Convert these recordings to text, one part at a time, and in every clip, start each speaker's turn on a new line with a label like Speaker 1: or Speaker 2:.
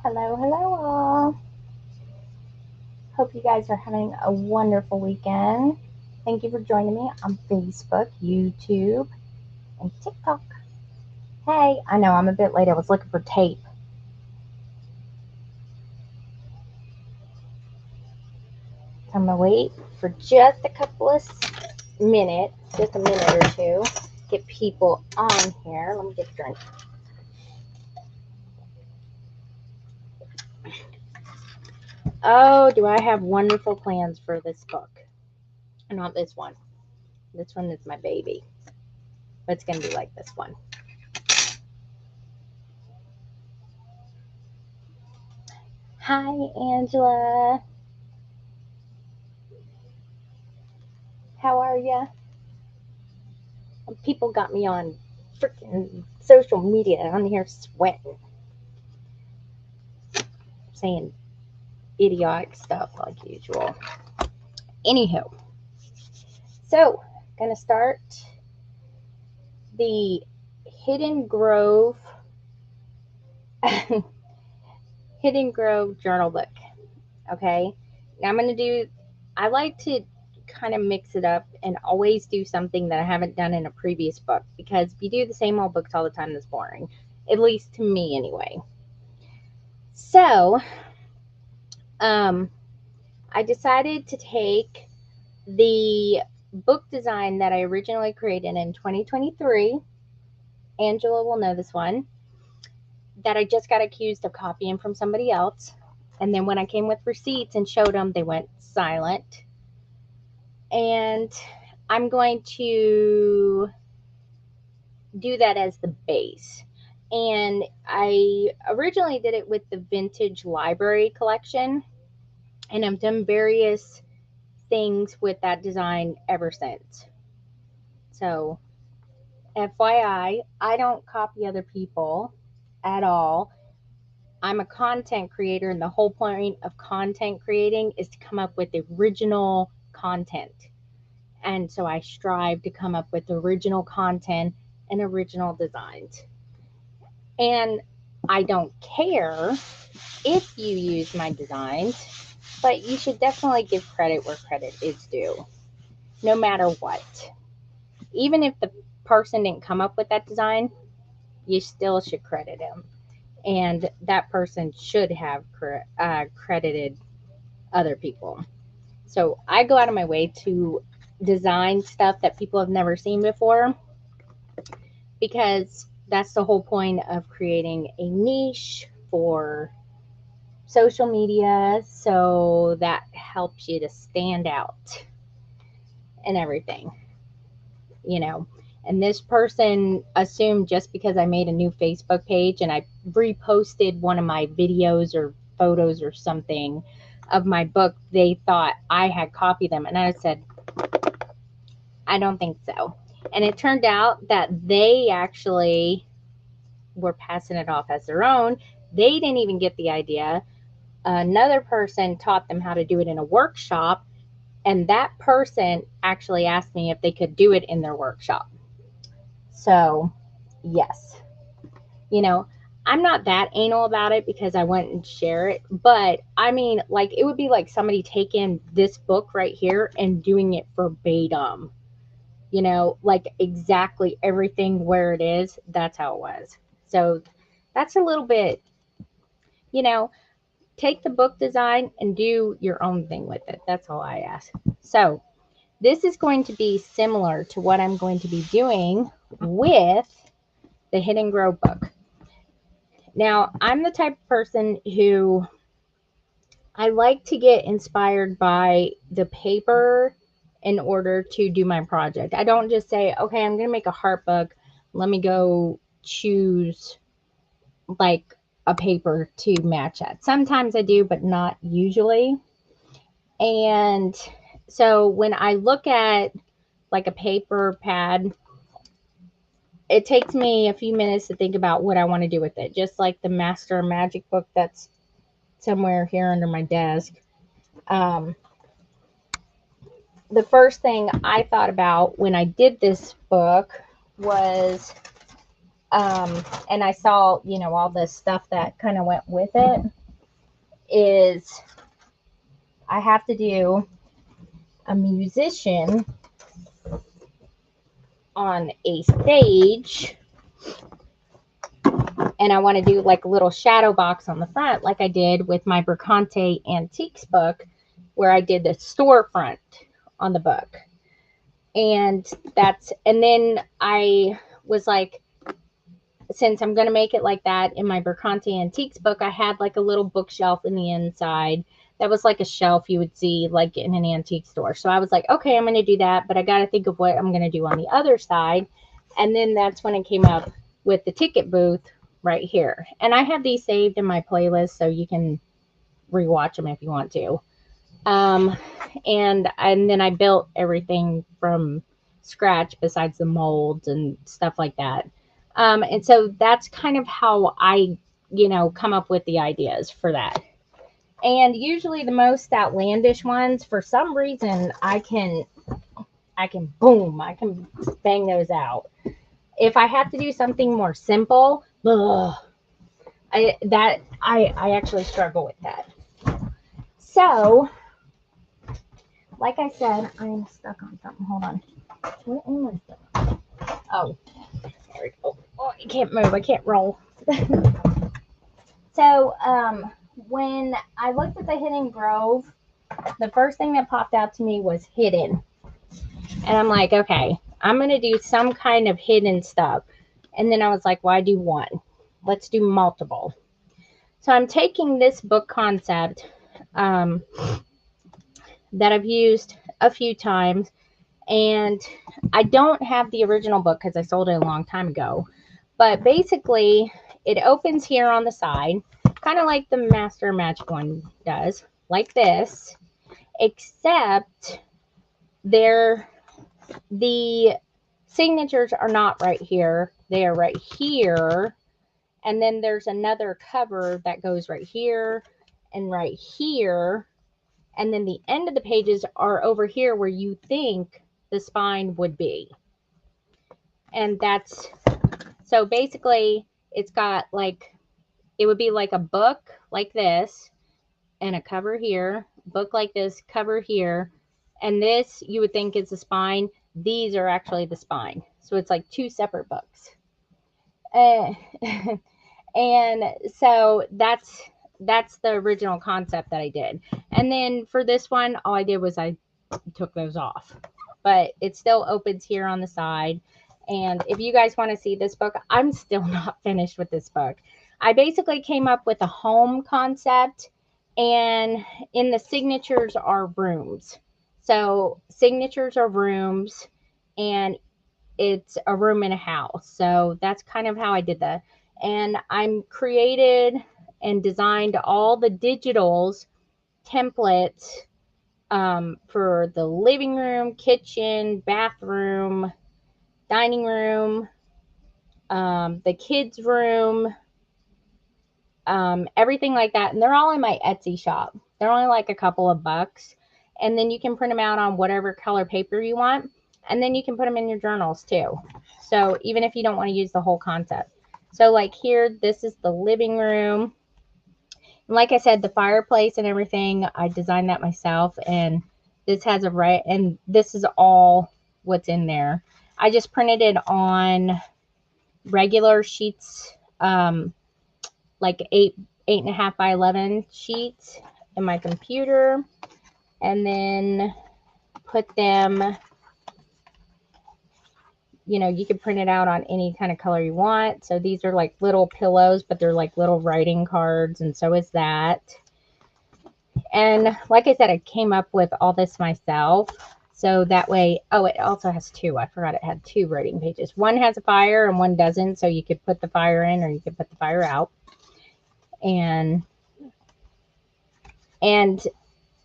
Speaker 1: Hello, hello, all. Hope you guys are having a wonderful weekend. Thank you for joining me on Facebook, YouTube, and TikTok. Hey, I know I'm a bit late. I was looking for tape. So I'm going to wait for just a couple of minutes, just a minute or two, get people on here. Let me get a drink. Oh, do I have wonderful plans for this book? Not this one. This one is my baby. But it's going to be like this one. Hi, Angela. How are ya? People got me on freaking social media and I'm here sweating, saying idiotic stuff like usual. Anywho, so gonna start the Hidden Grove Hidden Grove journal book. Okay, now I'm gonna do. I like to kind of mix it up and always do something that I haven't done in a previous book because if you do the same old books all the time, that's boring. At least to me, anyway. So, um, I decided to take the book design that I originally created in 2023. Angela will know this one, that I just got accused of copying from somebody else. And then when I came with receipts and showed them, they went silent. And I'm going to do that as the base. And I originally did it with the vintage library collection, and I've done various things with that design ever since. So, FYI, I don't copy other people at all. I'm a content creator, and the whole point of content creating is to come up with original content. And so I strive to come up with original content and original designs. And I don't care if you use my designs, but you should definitely give credit where credit is due, no matter what. Even if the person didn't come up with that design, you still should credit him. And that person should have credited other people. So I go out of my way to design stuff that people have never seen before because that's the whole point of creating a niche for social media, so that helps you to stand out and everything, you know. And this person assumed just because I made a new Facebook page and I reposted one of my videos or photos or something of my book, they thought I had copied them. And I said, I don't think so. And it turned out that they actually were passing it off as their own. They didn't even get the idea. Another person taught them how to do it in a workshop, and that person actually asked me if they could do it in their workshop. So, yes, you know, I'm not that anal about it because I wouldn't share it, but I mean, like, it would be like somebody taking this book right here and doing it verbatim, like exactly everything where it is. That's how it was. So, that's a little bit, you know, take the book design and do your own thing with it. That's all I ask. So, this is going to be similar to what I'm going to be doing with the Hidden Grow book. Now, I'm the type of person who I like to get inspired by the paper in order to do my project. I don't just say, okay, I'm going to make a heart book. Let me go choose like a paper to match that. Sometimes I do, but not usually. And so when I look at like a paper pad, it takes me a few minutes to think about what I want to do with it. Just like the Master Magic book that's somewhere here under my desk. Um, the first thing I thought about when I did this book was and I saw, you know, all this stuff that kind of went with it, is I have to do a musician on a stage, and I want to do like a little shadow box on the front, like I did with my Bercante Antiques book, where I did the storefront on the book. And then I was like, since I'm going to make it like that in my Bercante Antiques book, I had like a little bookshelf in the inside that was like a shelf you would see like in an antique store. So I was like, okay, I'm going to do that, but I got to think of what I'm going to do on the other side. And then that's when it came up with the ticket booth right here. And I have these saved in my playlist, so you can rewatch them if you want to. And then I built everything from scratch besides the molds and stuff like that. And so that's kind of how I, you know, come up with the ideas for that. And usually the most outlandish ones, for some reason, I can bang those out. If I have to do something more simple, I actually struggle with that. So, like I said, I'm stuck on something. Hold on. What am I stuck on? Oh, there we go. Oh, I can't move. I can't roll. So, when I looked at the Hidden Grove, the first thing that popped out to me was hidden. And I'm like, okay, I'm going to do some kind of hidden stuff. And then I was like, why do one? Let's do multiple. So I'm taking this book concept that I've used a few times. And I don't have the original book because I sold it a long time ago. But basically, it opens here on the side, kind of like the Master Magic one does, like this, except the signatures are not right here. They are right here. And then there's another cover that goes right here and right here. And then the end of the pages are over here where you think the spine would be. And so basically it's got like, it would be like a book like this and a cover here, book like this, cover here. And this you would think is the spine. These are actually the spine. So it's like two separate books. And so that's the original concept that I did. And then for this one, all I did was I took those off. But it still opens here on the side. And if you guys want to see this book, I'm still not finished with this book. I basically came up with a home concept, and in the signatures are rooms. So signatures are rooms, and it's a room in a house. So that's kind of how I did that. And I'm created and designed all the digitals templates for the living room, kitchen, bathroom, dining room, the kids' room, everything like that. And they're all in my Etsy shop. They're only like a couple of bucks. And then you can print them out on whatever color paper you want. And then you can put them in your journals too. So even if you don't want to use the whole concept. So like here, this is the living room. And like I said, the fireplace and everything, I designed that myself. And this has and this is all what's in there. I just printed it on regular sheets, like 8.5 by 11 sheets in my computer, and then put them, you know, you can print it out on any kind of color you want. So these are like little pillows, but they're like little writing cards, and so is that. And like I said, I came up with all this myself. So that way, oh, it also has two. I forgot it had two writing pages. One has a fire and one doesn't. So you could put the fire in or you could put the fire out. And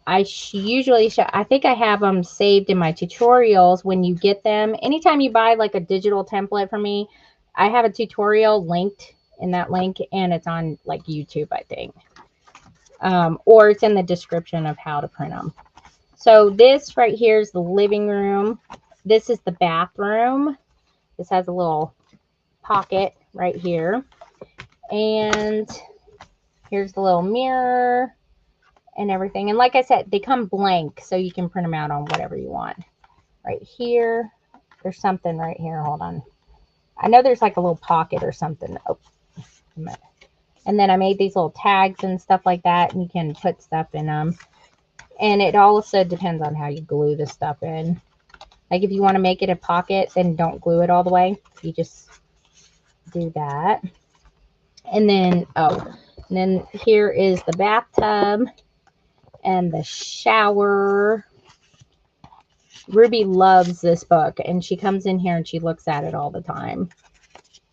Speaker 1: I usually show, I think I have them saved in my tutorials when you get them. Anytime you buy like a digital template from me, I have a tutorial linked in that link, and it's on like YouTube, I think. Or it's in the description of how to print them. So this right here is the living room. This is the bathroom. This has a little pocket right here. And here's the little mirror and everything. And like I said, they come blank, so you can print them out on whatever you want. Right here, there's something right here. Hold on. I know there's like a little pocket or something. Oh, and then I made these little tags and stuff like that, and you can put stuff in them. And it also depends on how you glue the stuff in. Like if you want to make it a pocket, then don't glue it all the way. You just do that. And then, and then here is the bathtub and the shower. Ruby loves this book, and she comes in here and she looks at it all the time.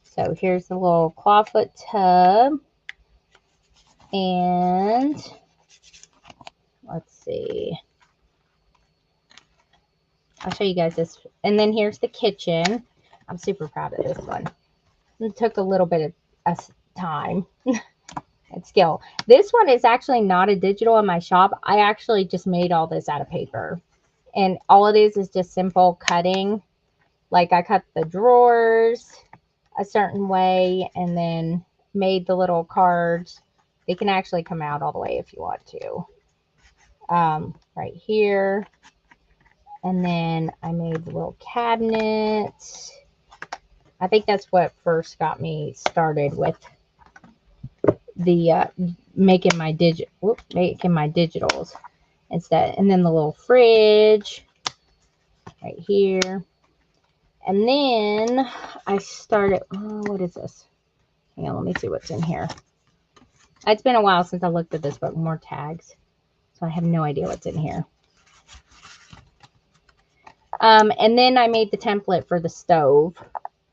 Speaker 1: So here's the little clawfoot tub. And let's see. I'll show you guys this. And then here's the kitchen. I'm super proud of this one. It took a little bit of time and skill. This one is actually not a digital in my shop. I actually just made all this out of paper. And all it is just simple cutting. Like I cut the drawers a certain way and then made the little cards. They can actually come out all the way if you want to. Right here. And then I made the little cabinet. I think that's what first got me started with the making my digitals instead. And then the little fridge right here. And then I started, what is this? Hang on, let me see what's in here. It's been a while since I looked at this book. More tags. So I have no idea what's in here. And then I made the template for the stove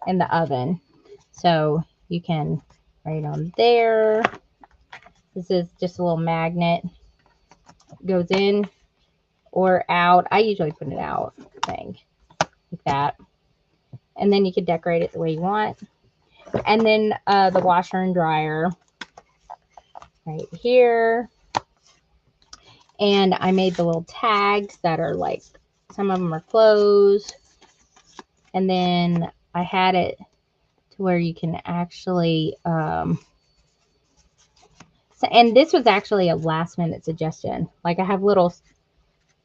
Speaker 1: and the oven. So you can write on there. This is just a little magnet. Goes in or out. I usually put it out, I think, like that. And then you can decorate it the way you want. And then the washer and dryer right here. And I made the little tags that are like, some of them are closed. And then I had it to where you can actually, and this was actually a last minute suggestion. Like I have little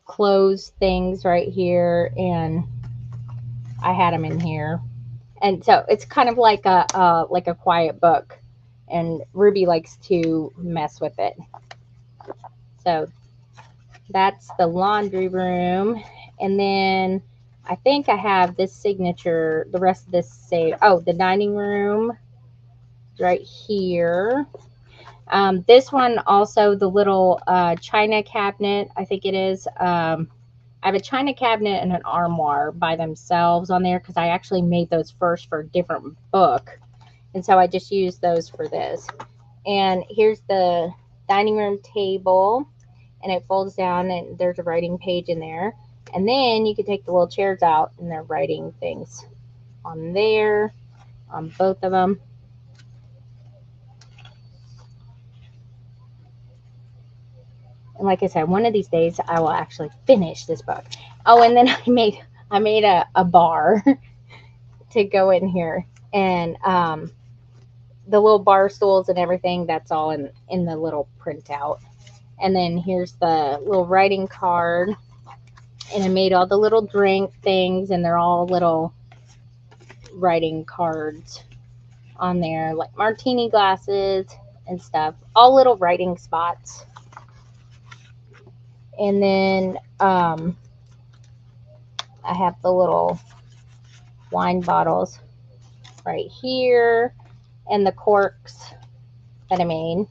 Speaker 1: closed things right here, and I had them in here. And so it's kind of like a quiet book, and Ruby likes to mess with it. So that's the laundry room. And then I think I have this signature, the rest of this saved. Oh, the dining room right here. This one also, the little china cabinet, I think it is. I have a china cabinet and an armoire by themselves on there because I actually made those first for a different book. And so I just used those for this. And here's the dining room table, and it folds down and there's a writing page in there. And then you can take the little chairs out and they're writing things on there, on both of them. And like I said, one of these days I will actually finish this book. Oh, and then I made a bar to go in here. And the little bar stools and everything, that's all in the little printout. And then here's the little writing card. And I made all the little drink things, and they're all little writing cards on there, like martini glasses and stuff. All little writing spots. And then I have the little wine bottles right here, and the corks that I made.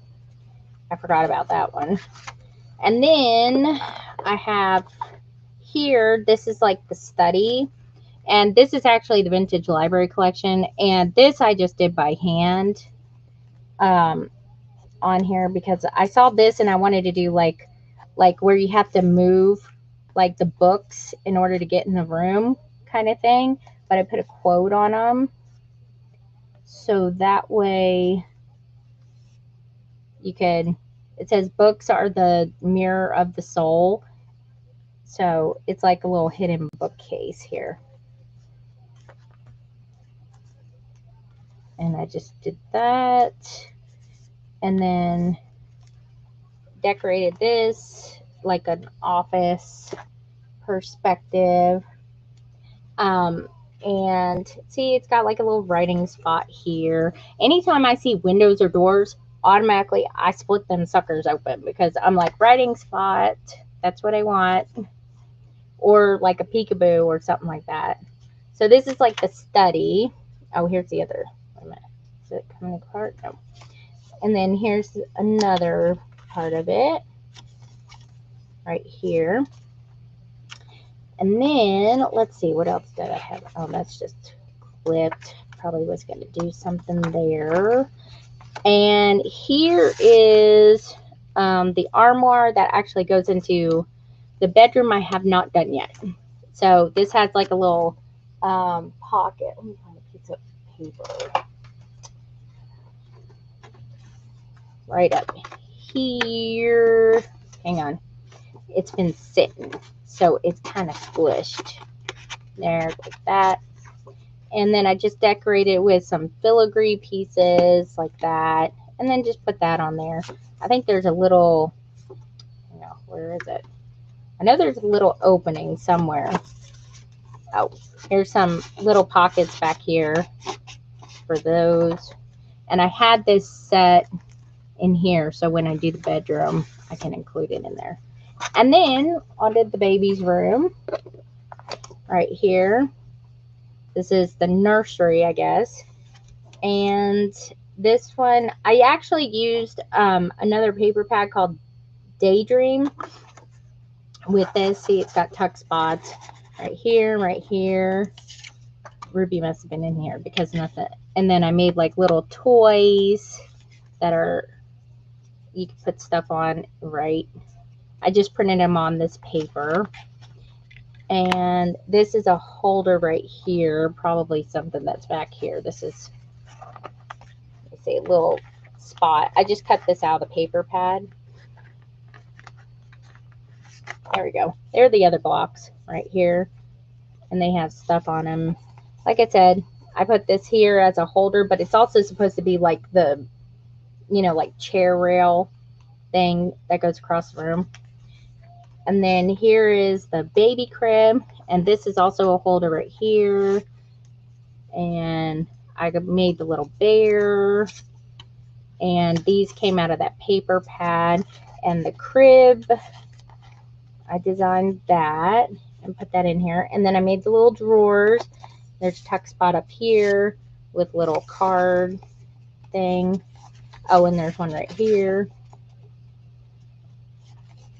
Speaker 1: I forgot about that one. And then I have here, this is like the study, and this is actually the vintage library collection, and this I just did by hand on here because I saw this and I wanted to do like where you have to move like the books in order to get in the room kind of thing, but I put a quote on them so that way you could, it says books are the mirror of the soul. So it's like a little hidden bookcase here. And I just did that. And then decorated this like an office perspective. And see, it's got like a little writing spot here. Anytime I see windows or doors, automatically I split them suckers open because I'm like, writing spot, that's what I want. Or like a peekaboo or something like that. So this is like the study. Oh, here's the other. Wait a minute. Is it coming apart? No. And then here's another part of it right here. And then let's see, what else did I have? Oh, that's just clipped. Probably was going to do something there. And here is the armoire that actually goes into the bedroom I have not done yet. So this has like a little pocket. Let me find a piece of paper. Right up here. Hang on. It's been sitting, so it's kind of squished. There, like that. And then I just decorated with some filigree pieces like that. And then just put that on there. I think there's a little, where is it? I know there's a little opening somewhere. Oh, here's some little pockets back here for those. And I had this set in here, so when I do the bedroom, I can include it in there. And then onto the baby's room right here. This is the nursery, I guess. And this one, I actually used another paper pad called Daydream with this. See, it's got tuck spots right here, right here. Ruby must have been in here because nothing. And then I made like little toys that are, you can put stuff on, right? I just printed them on this paper. And this is a holder right here, probably something that's back here. This is, let me see, a little spot. I just cut this out of the paper pad. There we go. There are the other blocks right here. And they have stuff on them. Like I said, I put this here as a holder, but it's also supposed to be like the, like chair rail thing that goes across the room. And then here is the baby crib. And this is also a holder right here. And I made the little bear. And these came out of that paper pad. And the crib, I designed that and put that in here. And then I made the little drawers. There's a tuck spot up here with little card thing. Oh, and there's one right here.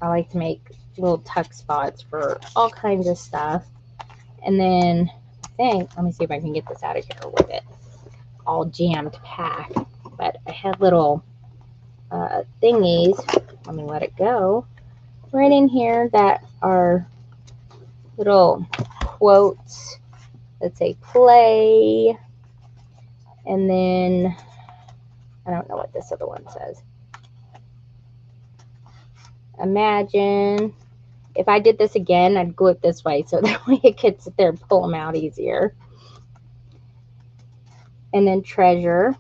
Speaker 1: I like to make little tuck spots for all kinds of stuff. And then I think, let me see if I can get this out of here with it all jammed packed. But I had little thingies. Let me let it go. Right in here that are little quotes that say play. And then I don't know what this other one says. Imagine. If I did this again, I'd glue it this way so that way it could sit there and pull them out easier. And then treasure.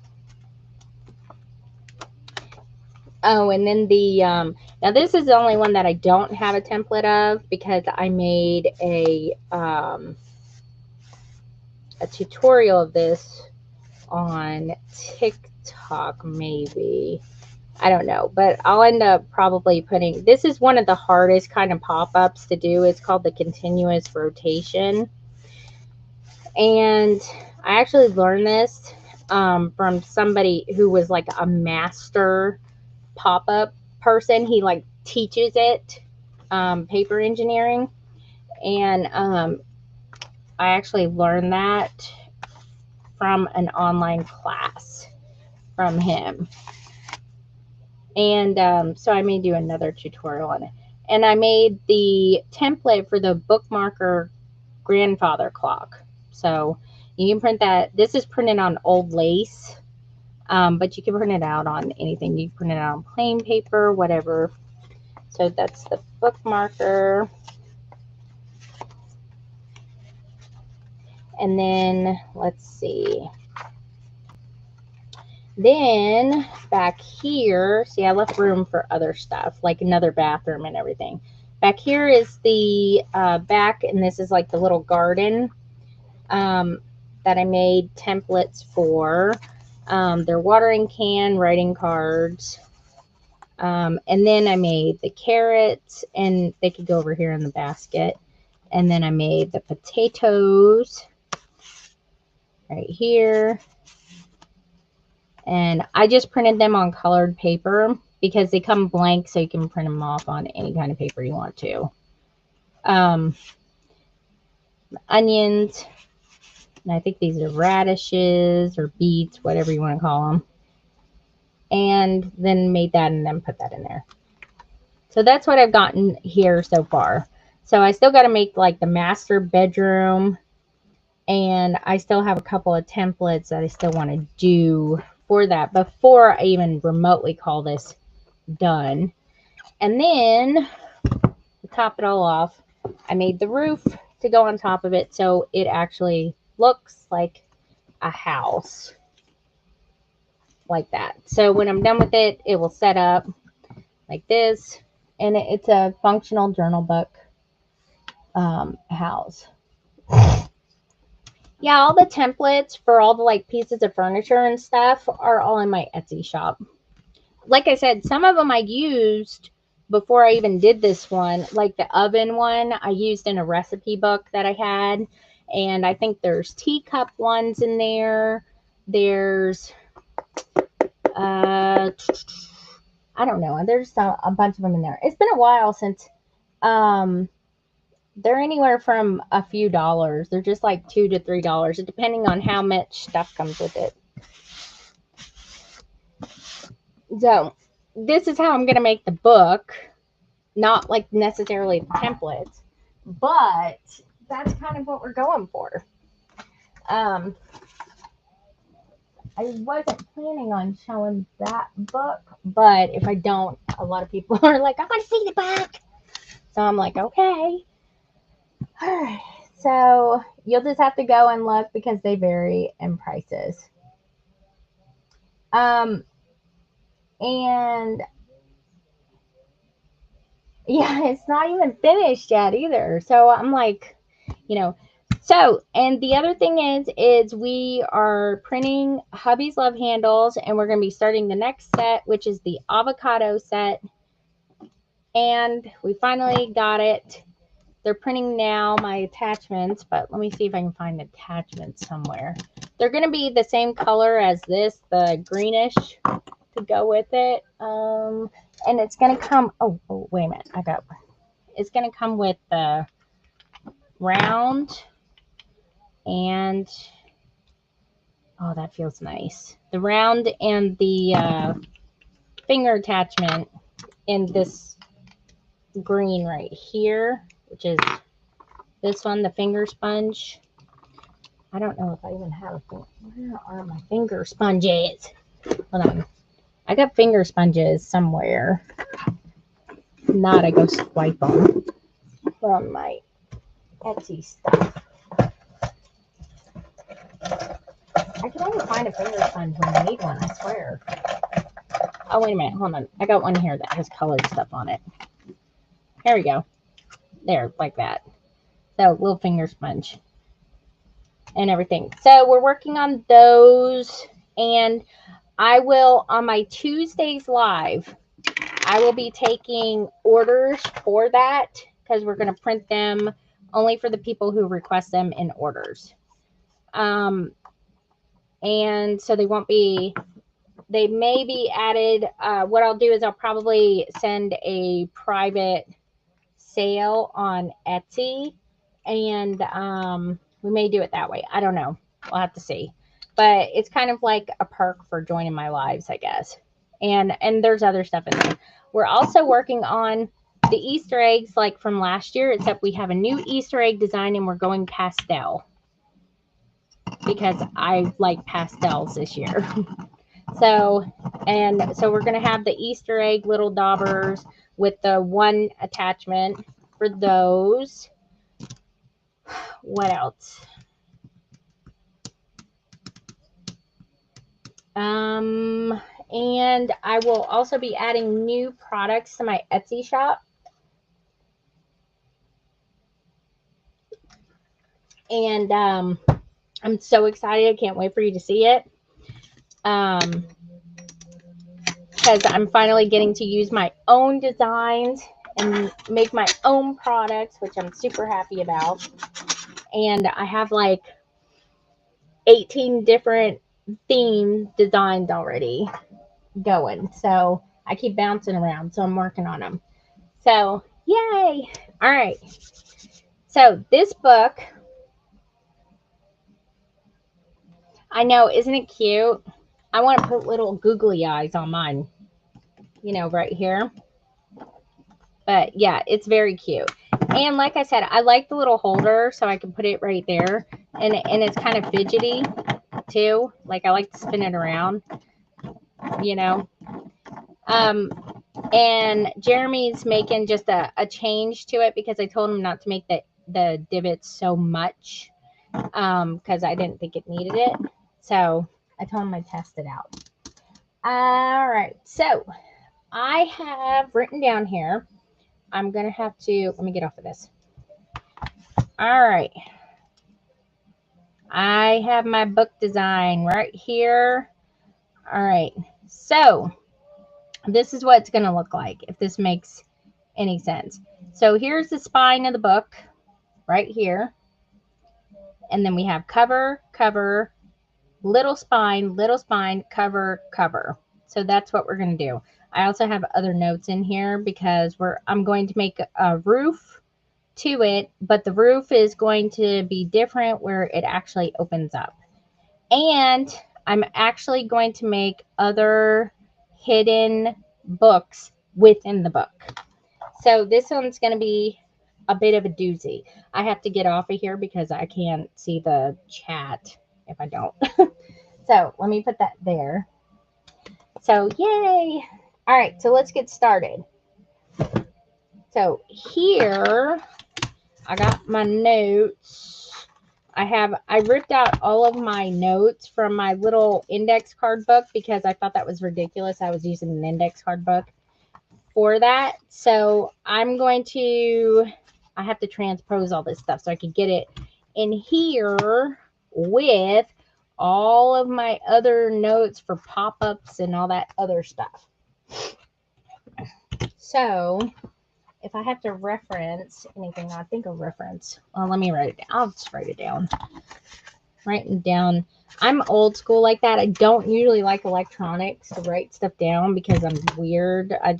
Speaker 1: Oh, and then the, now this is the only one that I don't have a template of because I made a tutorial of this on TikTok maybe. I don't know, but I'll end up probably putting, this is one of the hardest kind of pop-ups to do. It's called the continuous rotation. And I actually learned this from somebody who was like a master pop-up person. He like teaches it, paper engineering. And I actually learned that from an online class from him. And so I may do another tutorial on it. And I made the template for the bookmarker grandfather clock. So you can print that. This is printed on old lace, but you can print it out on anything. You can print it out on plain paper, whatever. So that's the bookmarker. And then let's see. Then back here, see, I left room for other stuff, like another bathroom and everything. Back here is the back, and this is like the little garden that I made templates for. Their watering can, writing cards. And then I made the carrots, and they could go over here in the basket. And then I made the potatoes right here. And I just printed them on colored paper because they come blank, so you can print them off on any kind of paper you want to. Onions, and I think these are radishes or beets, whatever you want to call them. And then made that and then put that in there. So that's what I've gotten here so far. So I still got to make like the master bedroom, and I still have a couple of templates that I still want to do for that before I even remotely call this done. And then to top it all off, I made the roof to go on top of it so it actually looks like a house, like that. So when I'm done with it, it will set up like this, and it's a functional journal book house. Yeah, all the templates for all the like pieces of furniture and stuff are all in my Etsy shop. Like I said, some of them I used before I even did this one, like the oven one I used in a recipe book that I had. And I think there's teacup ones in there. There's, I don't know. There's a bunch of them in there. It's been a while since, they're anywhere from a few dollars. They're just like $2 to $3, depending on how much stuff comes with it. So this is how I'm going to make the book. Not like necessarily the templates, but that's kind of what we're going for. I wasn't planning on showing that book, but if I don't, a lot of people are like, I want to see the book. So I'm like, okay. All right. So you'll just have to go and look because they vary in prices. And yeah, it's not even finished yet either. So I'm like, you know, so, and the other thing is we are printing Hubby's Love Handles, and we're going to be starting the next set, which is the avocado set. And we finally got it. They're printing now my attachments, but let me see if I can find attachments somewhere. They're going to be the same color as this, the greenish, to go with it. And it's going to come, oh, wait a minute. It's going to come with the round and, oh, that feels nice. The round and the finger attachment in this green right here, which is this one, the finger sponge. I don't know if I even have a finger. Where are my finger sponges? Hold on. I got finger sponges somewhere. Not, I go swipe them from my Etsy stuff. I can only find a finger sponge when I need one, I swear. Oh, wait a minute. Hold on. I got one here that has colored stuff on it. Here we go. There, like that. So, little finger sponge and everything. So, we're working on those. And I will, on my Tuesdays live, I will be taking orders for that because we're going to print them only for the people who request them in orders. And so they won't be, they may be added. What I'll do is I'll probably send a private sale on Etsy, and we may do it that way. I don't know. We'll have to see. But it's kind of like a perk for joining my lives, I guess. And there's other stuff in there. We're also working on the Easter eggs like from last year, except we have a new Easter egg design and we're going pastel because I like pastels this year. So we're going to have the Easter egg little daubers with the one attachment for those. What else? And I will also be adding new products to my Etsy shop. And I'm so excited. I can't wait for you to see it. Because I'm finally getting to use my own designs and make my own products, which I'm super happy about. And I have like 18 different theme designs already going. So I keep bouncing around. So I'm working on them. So yay. All right. So this book, I know, isn't it cute? I want to put little googly eyes on mine, you know, right here. But yeah, it's very cute. And like I said, I like the little holder so I can put it right there. And it's kind of fidgety too. Like I like to spin it around, you know. And Jeremy's making just a change to it because I told him not to make the divots so much because I didn't think it needed it. So I told him I'd test it out. All right. So I have written down here. I'm going to have to, let me get off of this. All right. I have my book design right here. All right. So this is what it's going to look like if this makes any sense. So here's the spine of the book right here. And then we have cover, cover, little spine, cover, cover. So that's what we're going to do. I also have other notes in here because I'm going to make a roof to it, but the roof is going to be different where it actually opens up. And I'm actually going to make other hidden books within the book. So this one's going to be a bit of a doozy. I have to get off of here because I can't see the chat if I don't. So let me put that there. So yay. All right, so let's get started. So here I got my notes. I ripped out all of my notes from my little index card book because I thought that was ridiculous. I was using an index card book for that. So I have to transpose all this stuff so I can get it in here with all of my other notes for pop-ups and all that other stuff. So if I have to reference anything, I think of reference. Well, let me write it down. I'll just write it down. Writing down. I'm old school like that. I don't usually like electronics to write stuff down because I'm weird. I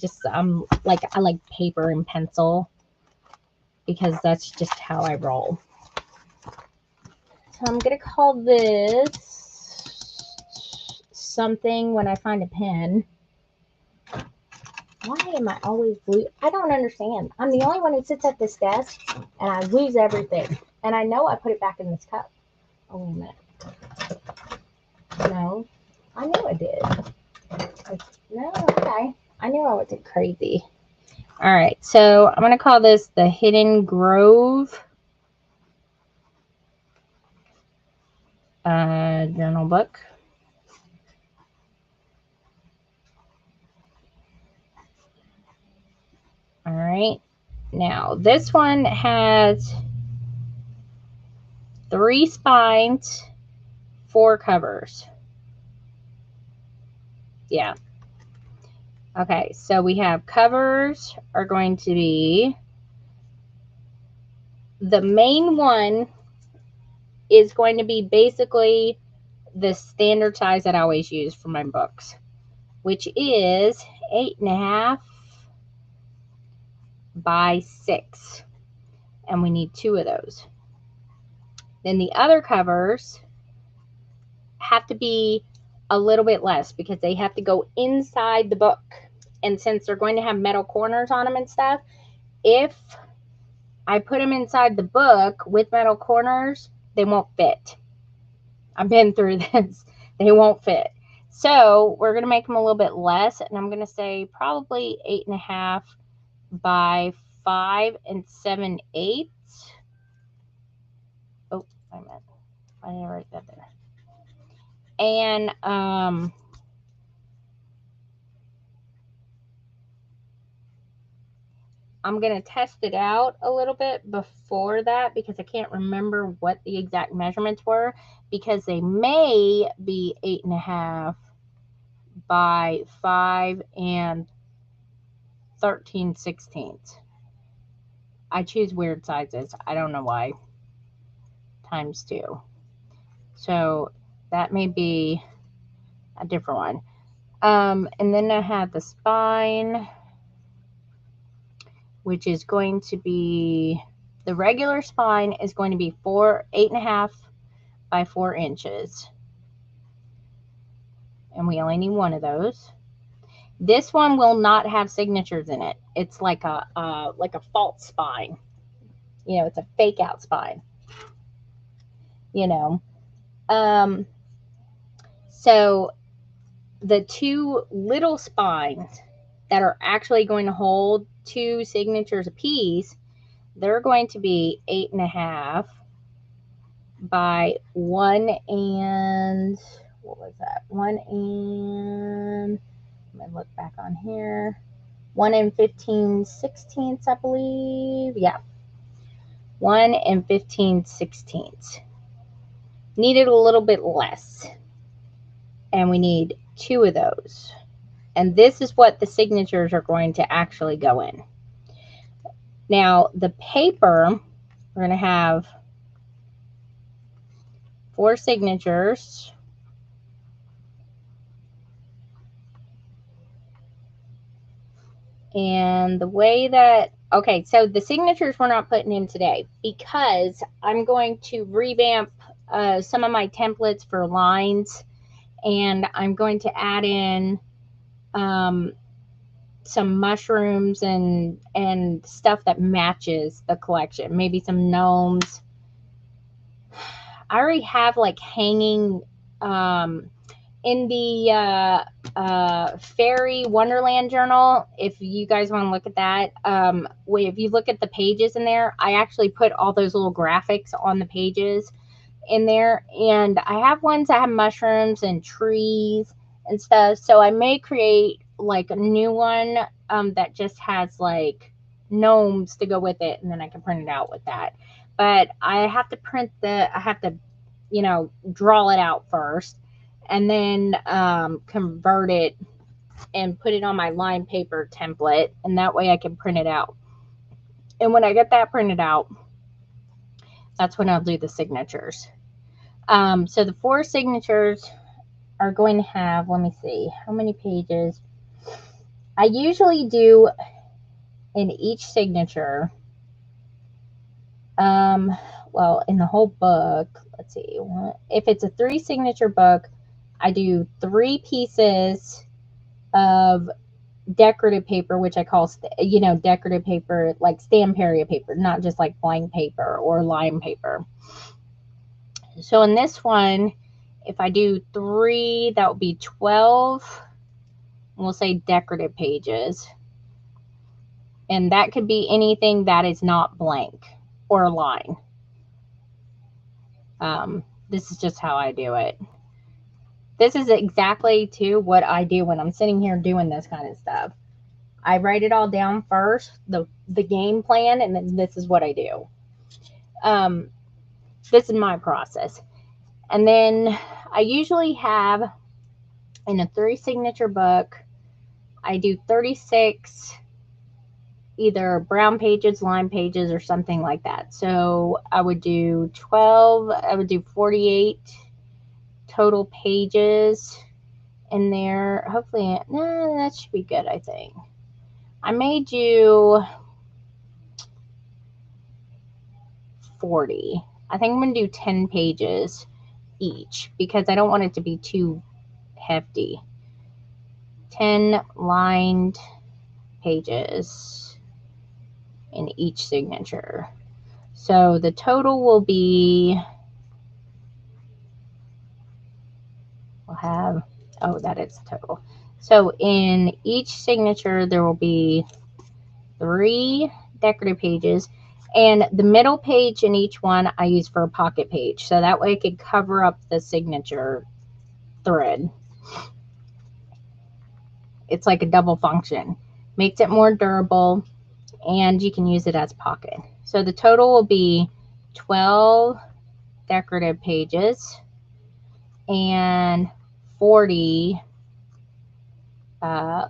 Speaker 1: like paper and pencil because that's just how I roll. So I'm going to call this something when I find a pen. Why am I always blue? I don't understand. I'm the only one who sits at this desk and I lose everything. And I know I put it back in this cup. Oh, wait a minute. No, I knew I did. No, okay. I knew I wasn't crazy. All right, so I'm going to call this the Hidden Grove journal book. All right. Now, this one has 3 spines, 4 covers. Yeah. Okay, so we have covers are going to be, the main one is going to be basically the standard size that I always use for my books, which is 8.5 by 6. And we need 2 of those. Then the other covers have to be a little bit less because they have to go inside the book. And since they're going to have metal corners on them and stuff, if I put them inside the book with metal corners, they won't fit. I've been through this. They won't fit. So we're going to make them a little bit less. And I'm going to say probably 8.5 by 5 7/8. Oh, I didn't write that there. And I'm going to test it out a little bit before that because I can't remember what the exact measurements were, because they may be 8.5 by 5 and 13/16. I choose weird sizes. I don't know why. Times 2. So that may be a different one. And then I have the spine, which is going to be, the regular spine is going to be 8.5 by 4 inches. And we only need one of those. This one will not have signatures in it. It's like a false spine. You know, it's a fake out spine. You know. So the 2 little spines that are actually going to hold 2 signatures apiece, they're going to be 8.5 by 1 and, what was that? 1 and, let me look back on here. 1 and 15/16, I believe. Yeah. 1 and 15/16. Needed a little bit less. And we need 2 of those. And this is what the signatures are going to actually go in. Now, the paper, we're going to have 4 signatures. And the way that, okay, so the signatures we're not putting in today because I'm going to revamp some of my templates for lines, and I'm going to add in some mushrooms and stuff that matches the collection. Maybe some gnomes. I already have like hanging in the Fairy Wonderland journal. If you guys want to look at that, if you look at the pages in there, I actually put all those little graphics on the pages in there. And I have ones that have mushrooms and trees and stuff. So I may create like a new one that just has like gnomes to go with it, and then I can print it out with that. But I have to you know, draw it out first, and then convert it and put it on my line paper template, and that way I can print it out. And when I get that printed out, that's when I'll do the signatures. So the 4 signatures are going to have, let me see, how many pages? I usually do in each signature, well, in the whole book, let's see, if it's a 3 signature book, I do 3 pieces of decorative paper, which I call, you know, decorative paper, like Stamperia paper, not just like blank paper or lime paper. So in this one, if I do 3, that would be 12, we'll say decorative pages. And that could be anything that is not blank or a line. This is just how I do it. This is exactly to what I do when I'm sitting here doing this kind of stuff. I write it all down first, the game plan, and then this is what I do. This is my process. And then I usually have, in a 3 signature book, I do 36 either brown pages, lime pages, or something like that. So I would do 12, I would do 48 total pages in there. Hopefully, no, that should be good, I think. I may do 40. I think I'm going to do 10 pages each because I don't want it to be too hefty. 10 lined pages in each signature. So the total will be, we'll have, oh, that is the total. So in each signature, there will be 3 decorative pages, and the middle page in each one I use for a pocket page. So that way I could cover up the signature thread. It's like a double function. Makes it more durable, and you can use it as pocket. So the total will be 12 decorative pages and 40 uh,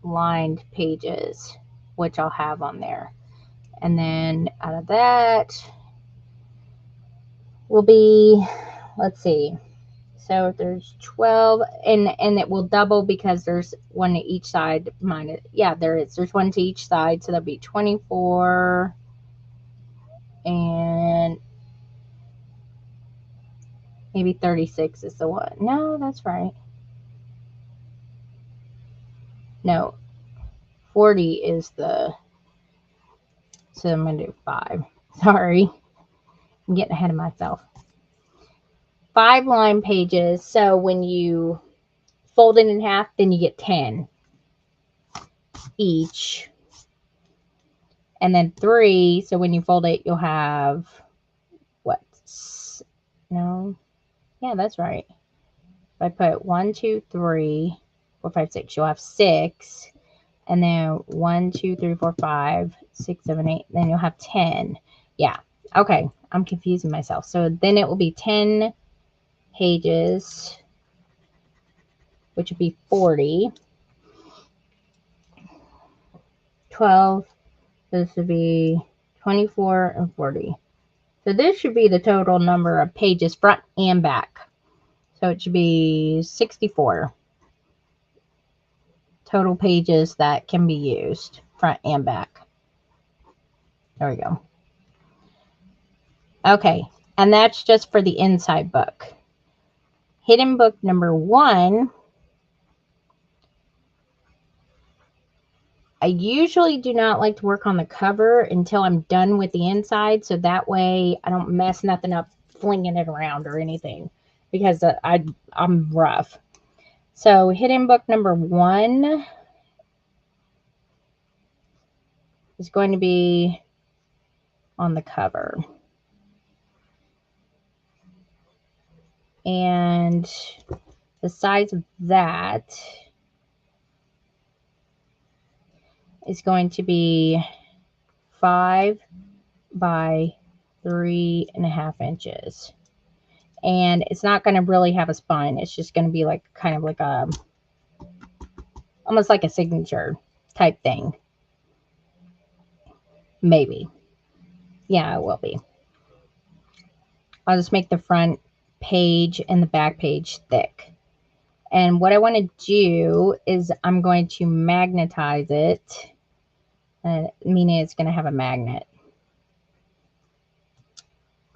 Speaker 1: lined pages, which I'll have on there. And then out of that will be, let's see, so there's 12, and it will double because there's one to each side minus, yeah, there's one to each side, so that'll be 24, and maybe 36 is the one. No, that's right. No, 40 is the, so I'm going to do 5. Sorry, I'm getting ahead of myself. 5 line pages, so when you fold it in half, then you get 10 each. And then 3, so when you fold it, you'll have, what? No, yeah, that's right. If I put 1, 2, 3, 4, 5, 6, you'll have 6. And then 1, 2, 3, 4, 5, 6, 7, 8. Then you'll have 10. Yeah. Okay. I'm confusing myself. So then it will be 10 pages, which would be 40. 12. This would be 24 and 40. So this should be the total number of pages front and back. So it should be 64 total pages that can be used front and back. There we go. Okay, and that's just for the inside book. Hidden book number 1. I usually do not like to work on the cover until I'm done with the inside, so that way I don't mess nothing up flinging it around or anything, because I'm rough. So hidden book number 1 is going to be on the cover. And the size of that is going to be 5 by 3.5 inches. And it's not going to really have a spine. It's just going to be like kind of like a, almost like a signature type thing. Maybe. Yeah, it will be. I'll just make the front page and the back page thick. And what I want to do is I'm going to magnetize it, meaning it's going to have a magnet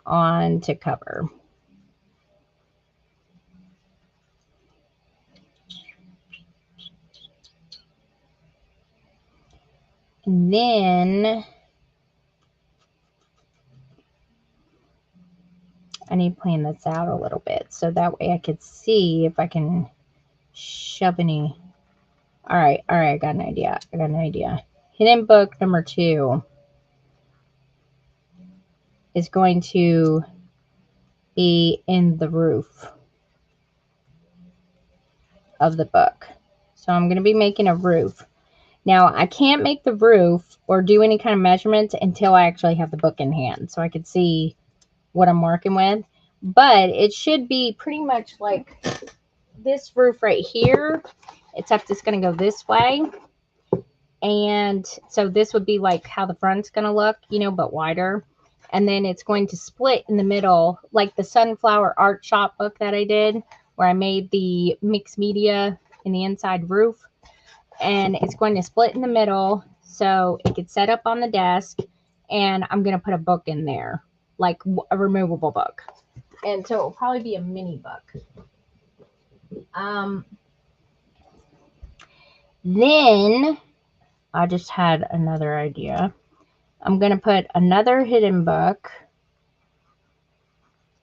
Speaker 1: on to cover. And then I need to plan this out a little bit so that way I could see if I can shove any. All right, I got an idea. Hidden book number 2 is going to be in the roof of the book. So I'm going to be making a roof. Now, I can't make the roof or do any kind of measurements until I actually have the book in hand, so I can see what I'm working with. But it should be pretty much like this roof right here, except it's going to go this way. And so this would be like how the front's going to look, you know, but wider. And then it's going to split in the middle, like the Sunflower Art Shop book that I did, where I made the mixed media in the inside roof. And it's going to split in the middle so it could set up on the desk. And I'm going to put a book in there, like a removable book. And so it'll probably be a mini book. Then I just had another idea. I'm going to put another hidden book.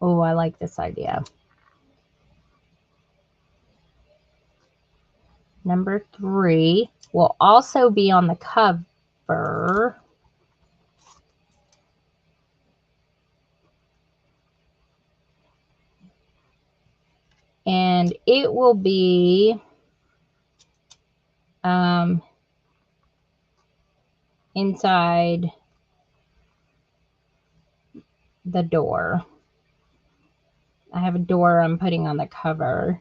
Speaker 1: Oh, I like this idea. Number 3 will also be on the cover. And it will be inside the door. I have a door I'm putting on the cover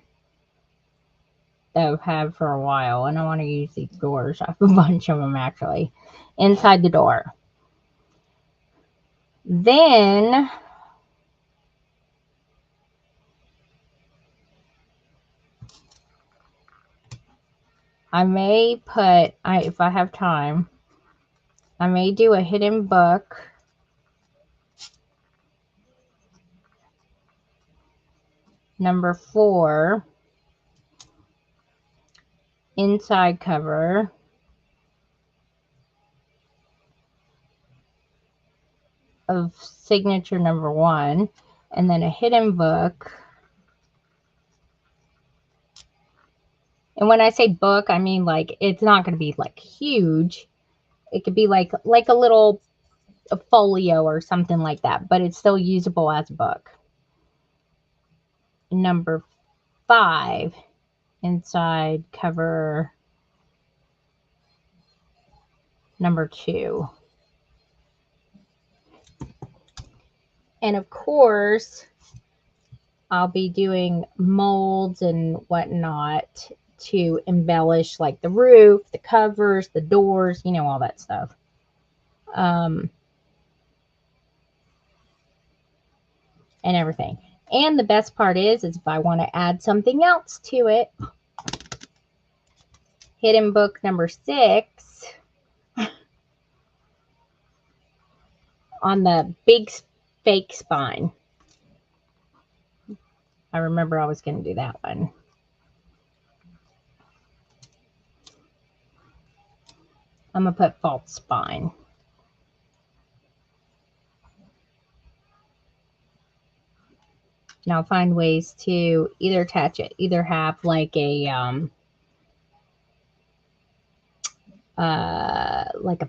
Speaker 1: that I've had for a while, and I want to use these doors. I have a bunch of them actually inside the door. Then I may put, if I have time, I may do a hidden book number 4 inside cover of signature number 1, and then a hidden book. And when I say book, I mean like it's not going to be like huge. It could be like a little folio or something like that, but it's still usable as a book. Number 5 inside cover number 2. And of course, I'll be doing molds and whatnot to embellish like the roof, the covers, the doors, you know, all that stuff. And everything. And the best part is if I want to add something else to it, hidden book number 6 on the big fake spine. I remember I was going to do that one. I'm going to put false spine. Now find ways to either attach it, either have like a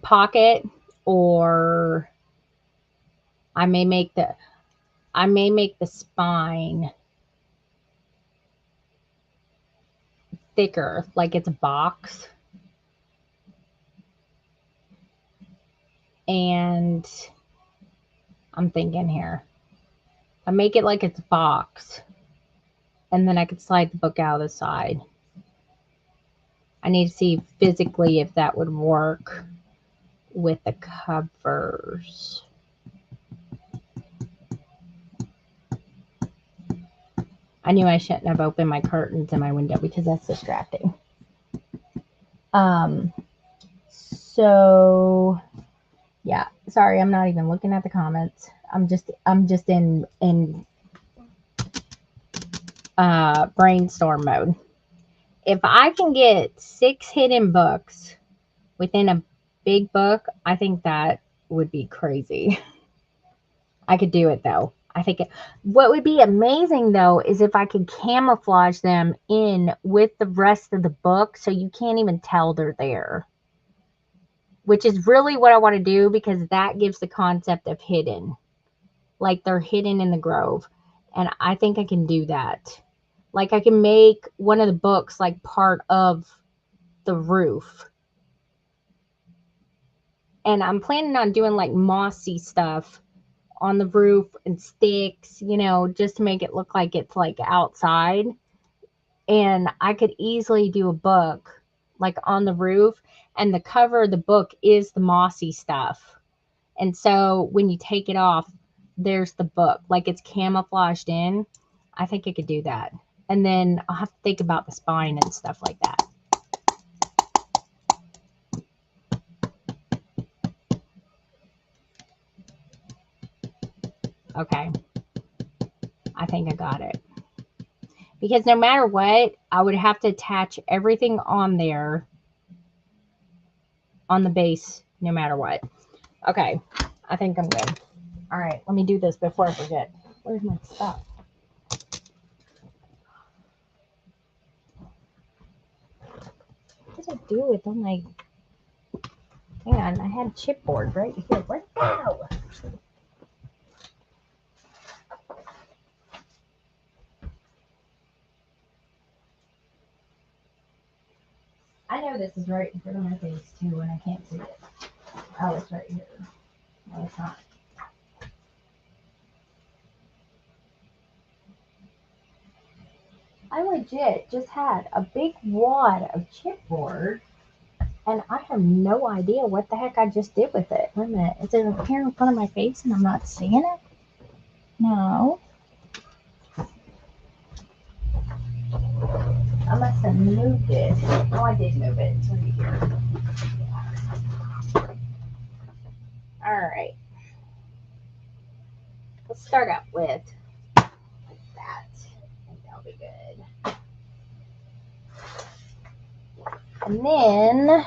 Speaker 1: pocket, or I may make the spine thicker, like it's a box. And I'm thinking here, I make it like it's a box, and then I could slide the book out of the side. I need to see physically if that would work with the covers. I knew I shouldn't have opened my curtains in my window because that's distracting. So yeah, sorry, I'm not even looking at the comments. I'm just in brainstorm mode. If I can get 6 hidden books within a big book, I think that would be crazy. I could do it though. I think what would be amazing though is if I could camouflage them in with the rest of the book so you can't even tell they're there. Which is really what I want to do, because that gives the concept of hidden. Like they're hidden in the grove. And I think I can do that. Like I can make one of the books like part of the roof. And I'm planning on doing like mossy stuff on the roof and sticks, you know, just to make it look like it's like outside. And I could easily do a book like on the roof, and the cover of the book is the mossy stuff. And so when you take it off, there's the book, like it's camouflaged in. I think I could do that. And then I'll have to think about the spine and stuff like that. Okay. I think I got it. Because no matter what, I would have to attach everything on there on the base, no matter what. Okay. I think I'm good. All right. Let me do this before I forget. Where's my stuff? What did I do with all my... Hang on. I had a chipboard right here. Where'd it go? I know this is right in front of my face too, and I can't see it. Oh, it's right here. No, it's not. I legit just had a big wad of chipboard, and I have no idea what the heck I just did with it. Wait a minute. Is it here in front of my face and I'm not seeing it? No. I must have moved it. Oh, I did move it. It's right here. All right. Let's start out with that. I think that'll be good. And then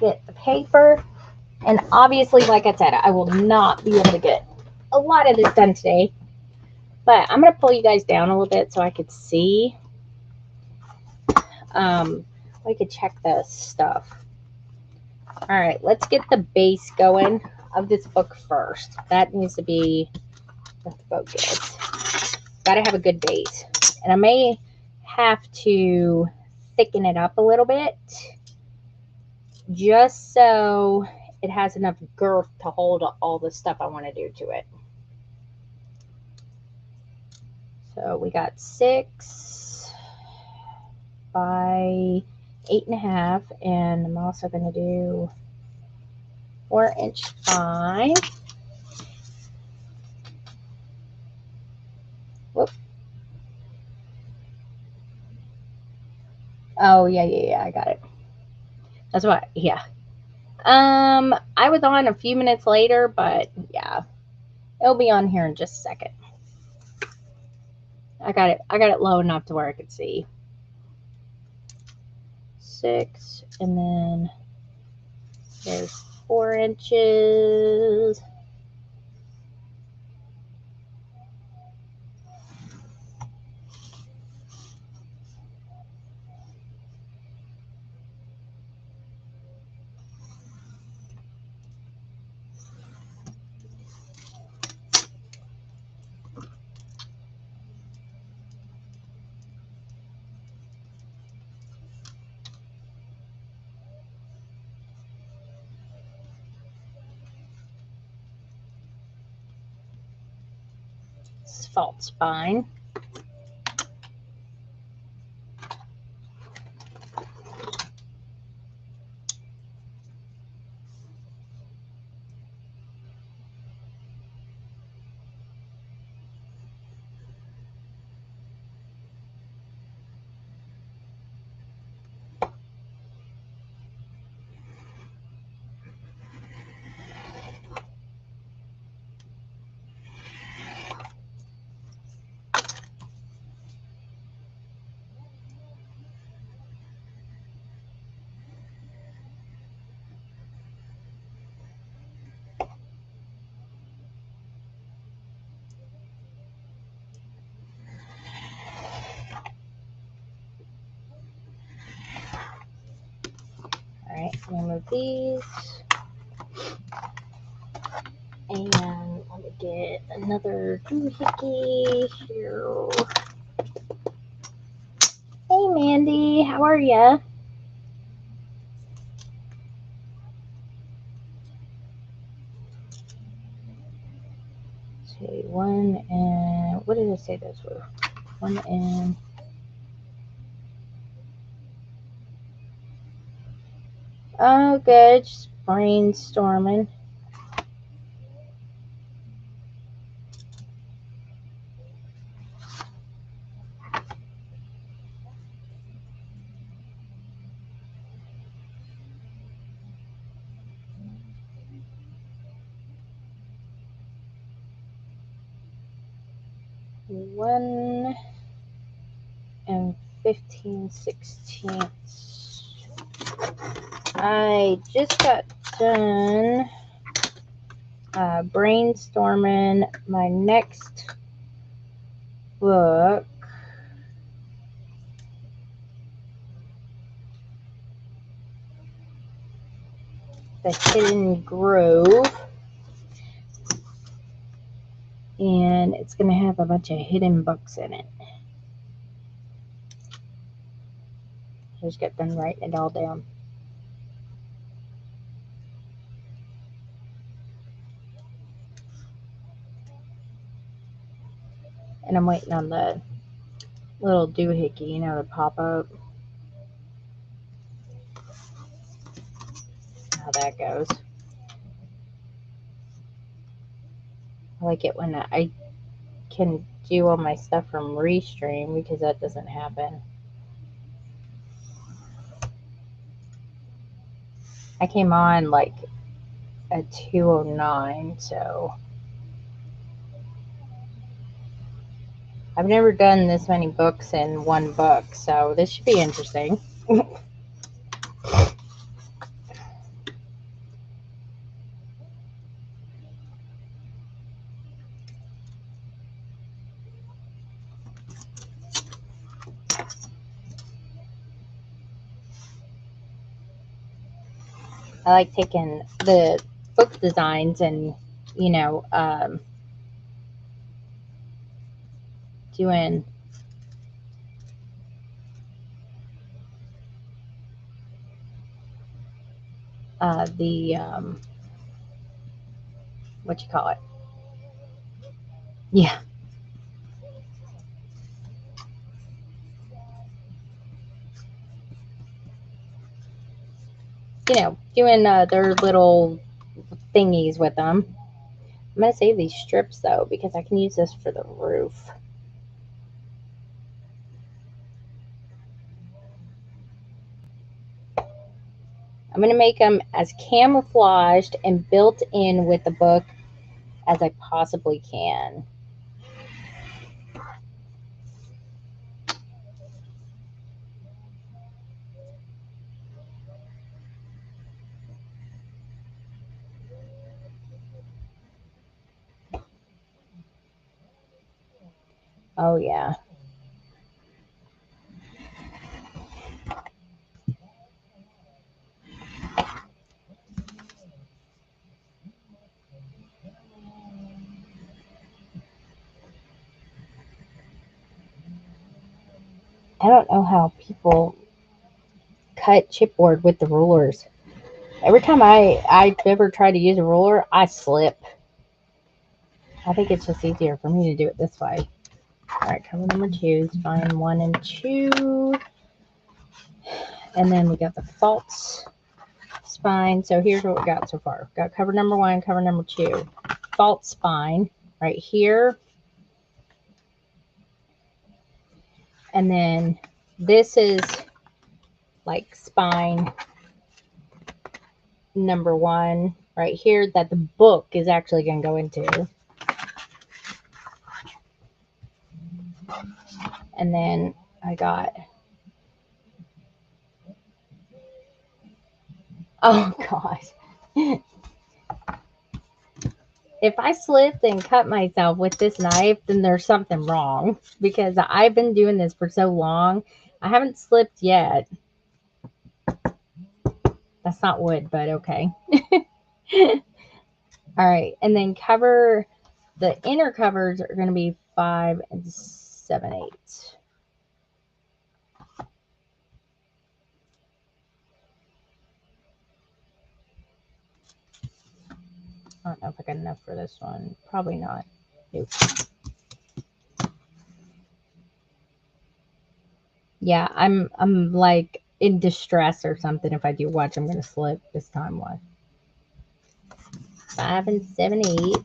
Speaker 1: get the paper. And obviously, like I said, I will not be able to get a lot of this done today. But I'm going to pull you guys down a little bit so I could see. We could check the stuff. All right, let's get the base going of this book first. That needs to be the focus. Got to have a good base. And I may have to thicken it up a little bit just so it has enough girth to hold all the stuff I want to do to it. So we got 6 by 8.5, and I'm also going to do 4-inch spine. Whoop. Oh, yeah, I got it. That's what, yeah. I was on a few minutes later, but yeah, it'll be on here in just a second. I got it low enough to where I could see. 6, and then there's 4 inches. False spine. Alright, I'm going to move these. And let me get another doohickey here. Hey, Mandy, how are ya? Okay, 1 and what did I say those were? 1 and oh, good. Just brainstorming. One and 15/16. I just got done brainstorming my next book. The Hidden Grove. And it's going to have a bunch of hidden books in it. Just get done writing it all down. And I'm waiting on the little doohickey, you know, to pop up. How that goes. I like it when I can do all my stuff from Restream because that doesn't happen. I came on like at 2:09, so I've never done this many books in one book, so this should be interesting. I like taking the book designs and, you know, doing the what you call it? Yeah, you know, doing their little thingies with them. I'm gonna save these strips though because I can use this for the roof. I'm gonna make them as camouflaged and built in with the book as I possibly can. Oh yeah. I don't know how people cut chipboard with the rulers. Every time I ever try to use a ruler, I slip. I think it's just easier for me to do it this way. All right, cover number 2, spine 1 and 2. And then we got the false spine. So here's what we got so far. Got cover number 1, cover number 2. False spine right here. And then this is like spine number 1 right here that the book is actually going to go into. And then I got, oh gosh. If I slipped and cut myself with this knife, then there's something wrong because I've been doing this for so long. I haven't slipped yet. That's not wood, but okay. All right. And then cover, the inner covers are going to be 5 and 7/8. I don't know if I got enough for this one. Probably not. Nope. Yeah, I'm like in distress or something. If I do watch, I'm gonna slip this time. What? 5 and 7/8.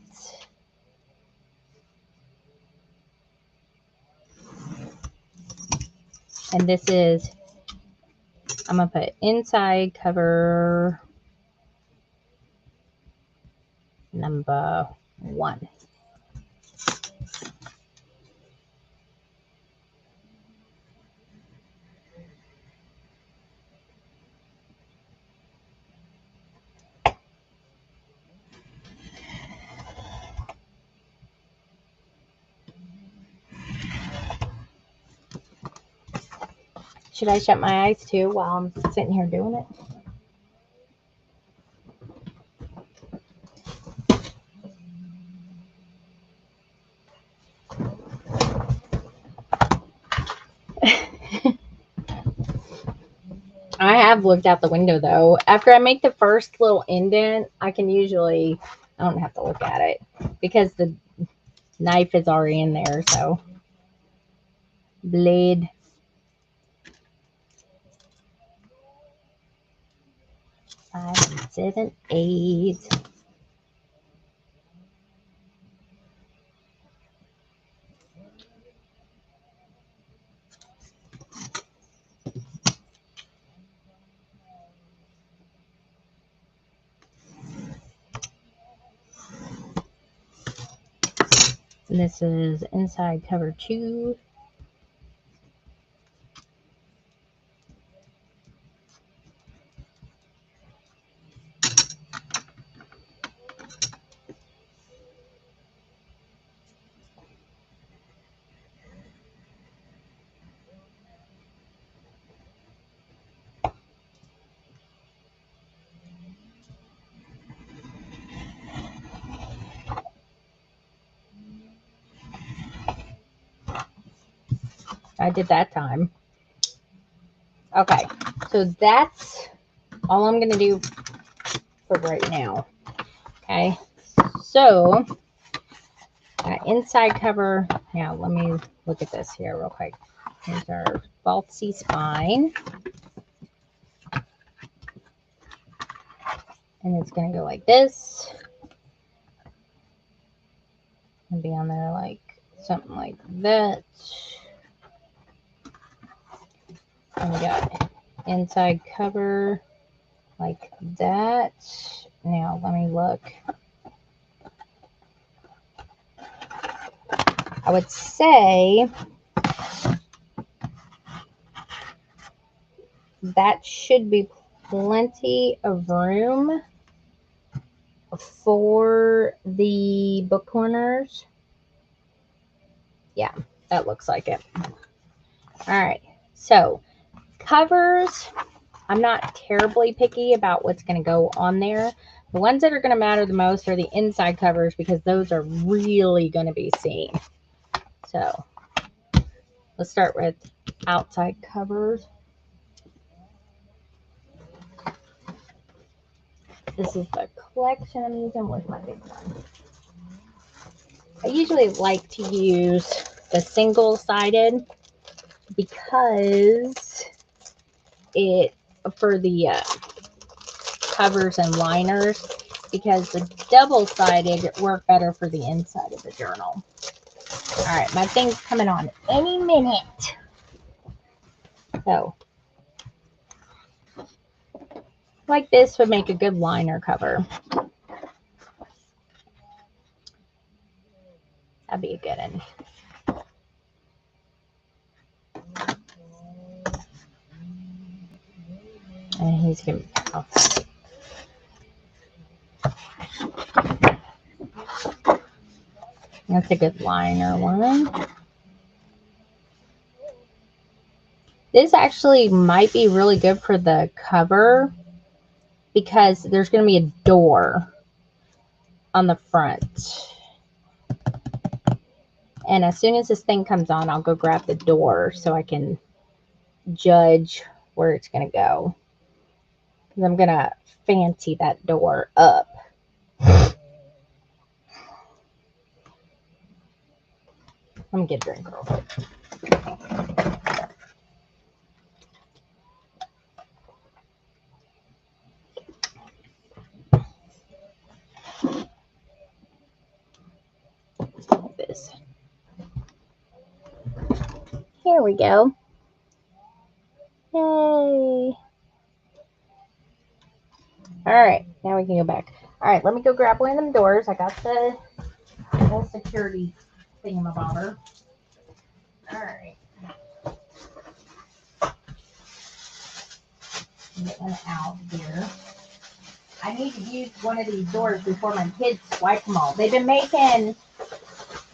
Speaker 1: And this is, I'm gonna put inside cover number 1. Should I shut my eyes too while I'm sitting here doing it? I have looked out the window though. After I make the first little indent, I can usually, I don't have to look at it because the knife is already in there. So blade. Five, 7, 8. And this is inside cover 2. I did that time. Okay, so that's all I'm going to do for right now. Okay, so inside cover. Now, let me look at this here real quick. Here's our falsy spine. And it's going to go like this. And be on there like something like that. And we got inside cover like that. Now, let me look. I would say that should be plenty of room for the book corners. Yeah, that looks like it. All right, so covers, I'm not terribly picky about what's going to go on there. The ones that are going to matter the most are the inside covers because those are really going to be seen. So let's start with outside covers. This is the collection I'm using with my big one. I usually like to use the single-sided because it, for the covers and liners, because the double-sided work better for the inside of the journal. All right, my thing's coming on any minute. So, like this would make a good liner cover. That'd be a good one. And he's gonna. Oh. That's a good liner one. This actually might be really good for the cover because there's going to be a door on the front. And as soon as this thing comes on, I'll go grab the door so I can judge where it's going to go. Because I'm going to fancy that door up. Let me get a drink real quick. Like this. Here we go. Yay. Alright, now we can go back. Alright, let me go grab one of them doors. I got the whole security thingamabobber. Alright. Get one out here. I need to use one of these doors before my kids swipe them all. They've been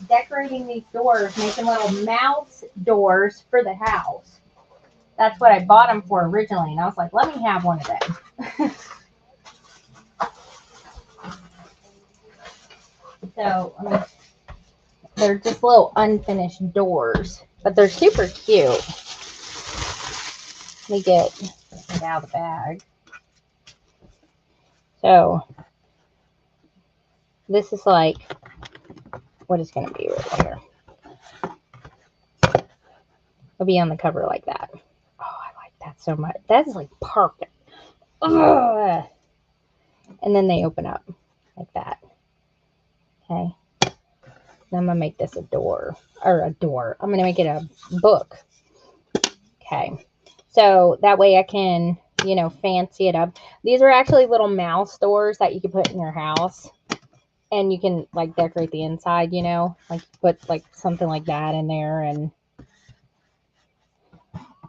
Speaker 1: decorating these doors, making little mouse doors for the house. That's what I bought them for originally, and I was like, let me have one of them. So, they're just little unfinished doors, but they're super cute. Let me get it out of the bag. So, this is like what it's going to be right here. It'll be on the cover like that. Oh, I like that so much. That's like perfect. Ugh. And then they open up like that. Okay. Now I'm going to make this a door. Or a door. I'm going to make it a book. Okay. So that way I can, you know, fancy it up. These are actually little mouse doors that you can put in your house. And you can, like, decorate the inside, you know. Like, put, like, something like that in there. And,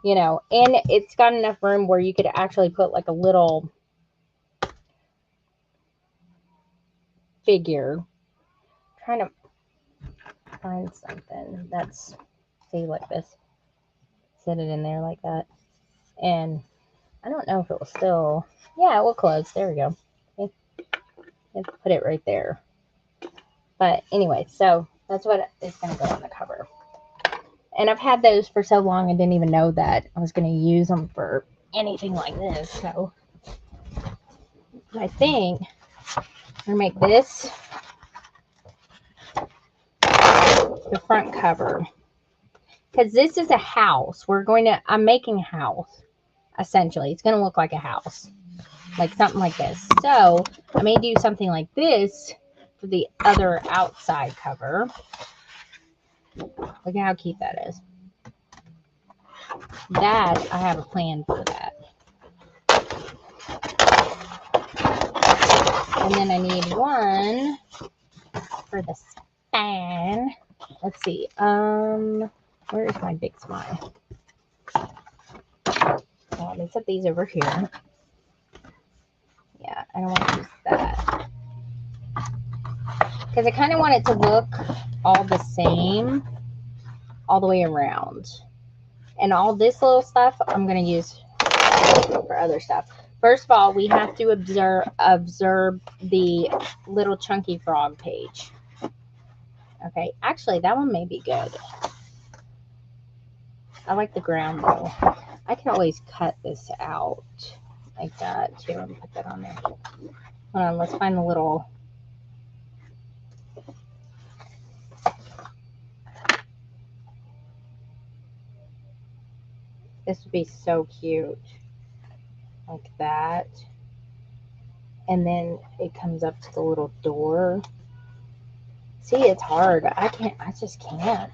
Speaker 1: you know. And it's got enough room where you could actually put, like, a little figure. I'm trying to find something that's, see, like this. Set it in there like that. And I don't know if it will still, yeah, it will close. There we go. Okay. Let's put it right there. But anyway, so that's what is going to go on the cover. And I've had those for so long I didn't even know that I was going to use them for anything like this. So I think I'm going to make this the front cover. Because this is a house. I'm making a house, essentially. It's going to look like a house. Like something like this. So I may do something like this for the other outside cover. Look at how cute that is. That, I have a plan for that. And then I need one for the span. Let's see. Where is my big spine? Well, let me set these over here. Yeah, I don't want to use that. Because I kind of want it to look all the same all the way around. And all this little stuff I'm going to use for other stuff. First of all, we have to observe the little chunky frog page. Okay, actually, that one may be good. I like the ground though. I can always cut this out like that too and put that on there. Hold on, let's find the little. This would be so cute. Like that. And then it comes up to the little door. See, it's hard. I just can't.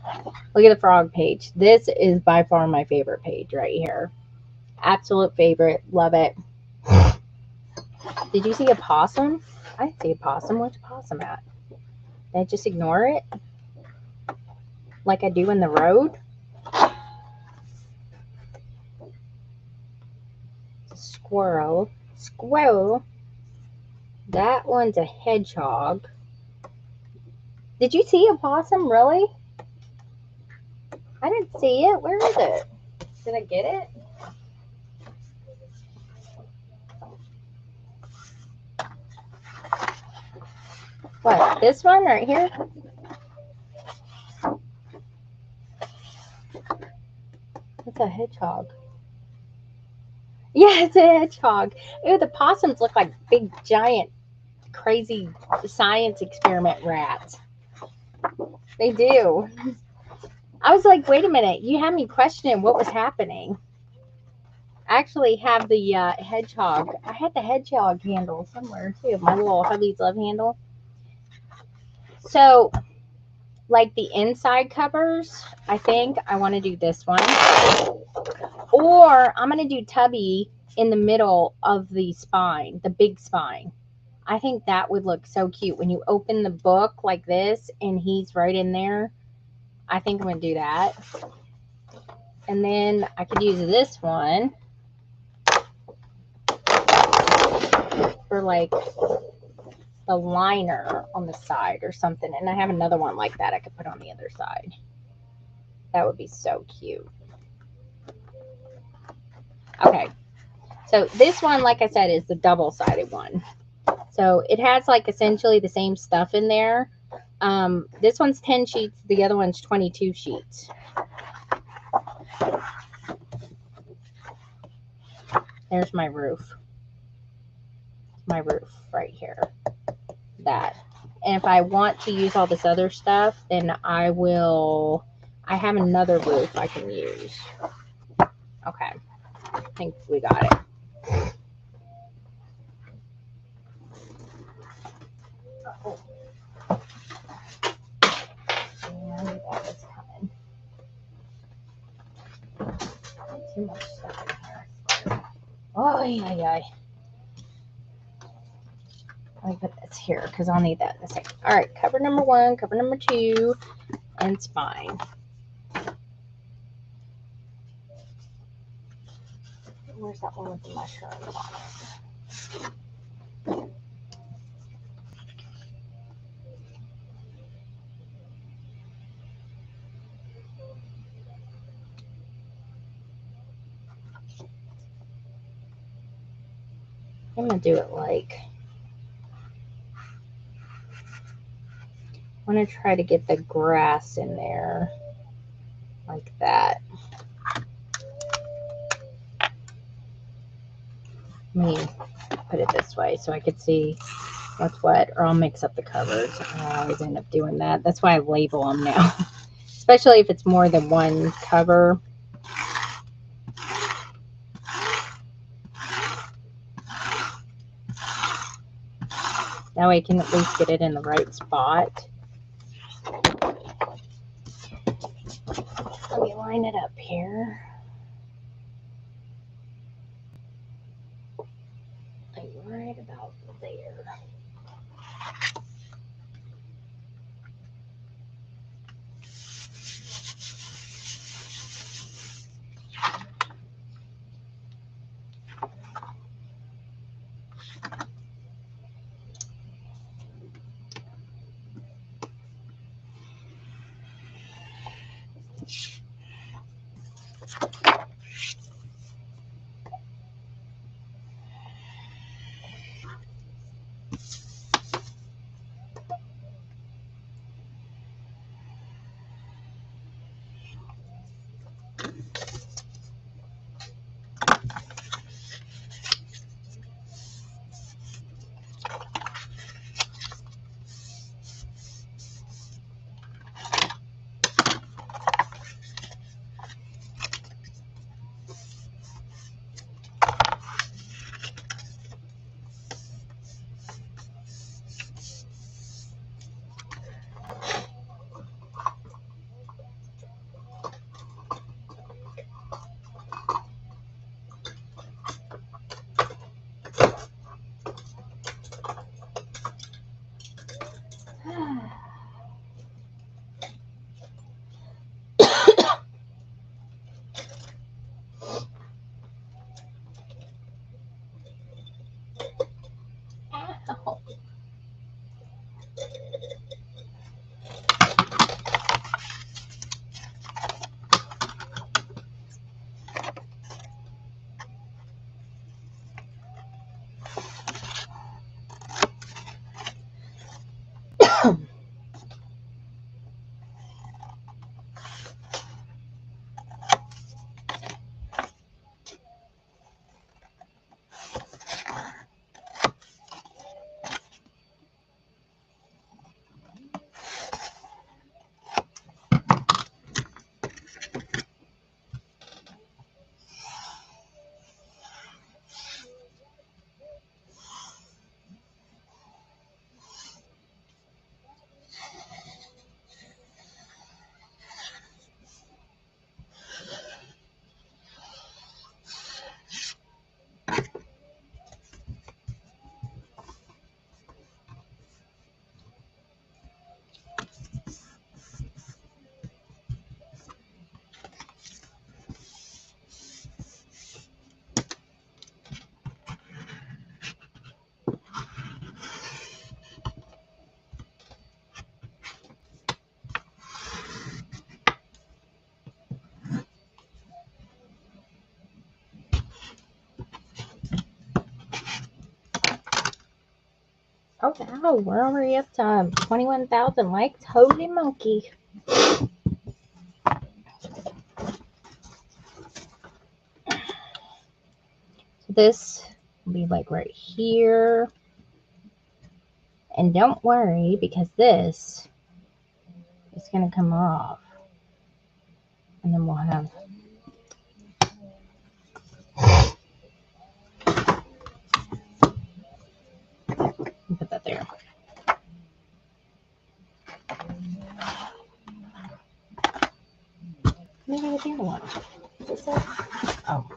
Speaker 1: Look at the frog page. This is by far my favorite page right here. Absolute favorite. Love it. Did you see a possum? I didn't see a possum. Where's a possum at? Did I just ignore it? Like I do in the road? Squirrel. Squirrel. That one's a hedgehog. Did you see a possum, really? I didn't see it. Where is it? Did I get it? What, this one right here? It's a hedgehog. Yeah, it's a hedgehog. Ew, the possums look like big, giant, crazy science experiment rats. They do. I was like, wait a minute. You had me questioning what was happening. I actually have the hedgehog. I had the hedgehog handle somewhere, too. My little hubby's love handle. So, like the inside covers, I think I want to do this one. Or I'm going to do Tubby in the middle of the spine, the big spine. I think that would look so cute when you open the book like this and he's right in there. I think I'm going to do that. And then I could use this one for like the liner on the side or something. And I have another one like that I could put on the other side. That would be so cute. Okay. So this one, like I said, is the double-sided one. So it has like essentially the same stuff in there. This one's 10 sheets. The other one's 22 sheets. There's my roof. My roof right here. That. And if I want to use all this other stuff, then I will I have another roof I can use. Okay, I think we got it. Oh. Yeah, I knew that was coming. Too much stuff in here. Oh, yeah. Let me put this here because I'll need that in a second. All right, cover number 1, cover number 2, and spine. Where's that one with the mushrooms on it? I'm going to do it like, I want to try to get the grass in there like that. Let me put it this way so I could see what's what, or I'll mix up the covers. I always end up doing that. That's why I label them now, especially if it's more than one cover. That way I can at least get it in the right spot. Let me line it up here. Like right about there. Ow. Oh wow, we're already up to 21,000 likes. Holy monkey. This will be like right here. And don't worry, because this is going to come off. And then we'll have put that there. Maybe with the other one. Is this it? Oh.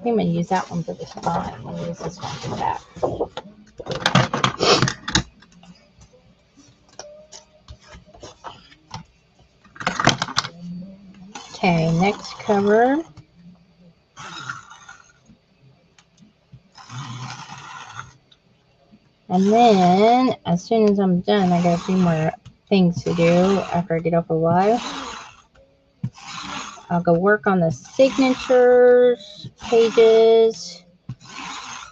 Speaker 1: I'm going to use that one for the spine. I'm going to use this one for the back. Okay, next cover. And then, as soon as I'm done, I got a few more things to do after I get off a live. I'll go work on the signatures pages.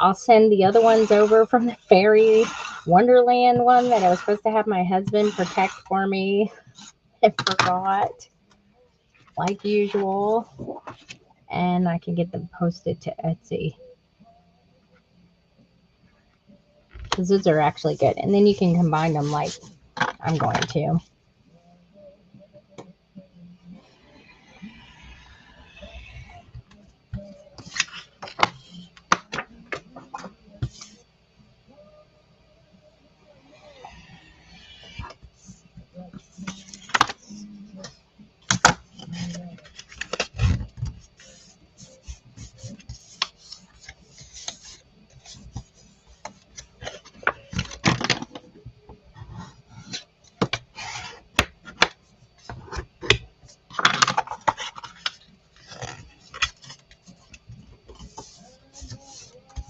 Speaker 1: I'll send the other ones over from the Fairy Wonderland one that I was supposed to have my husband protect for me. I forgot, like usual. And I can get them posted to Etsy. Because those are actually good. And then you can combine them like I'm going to.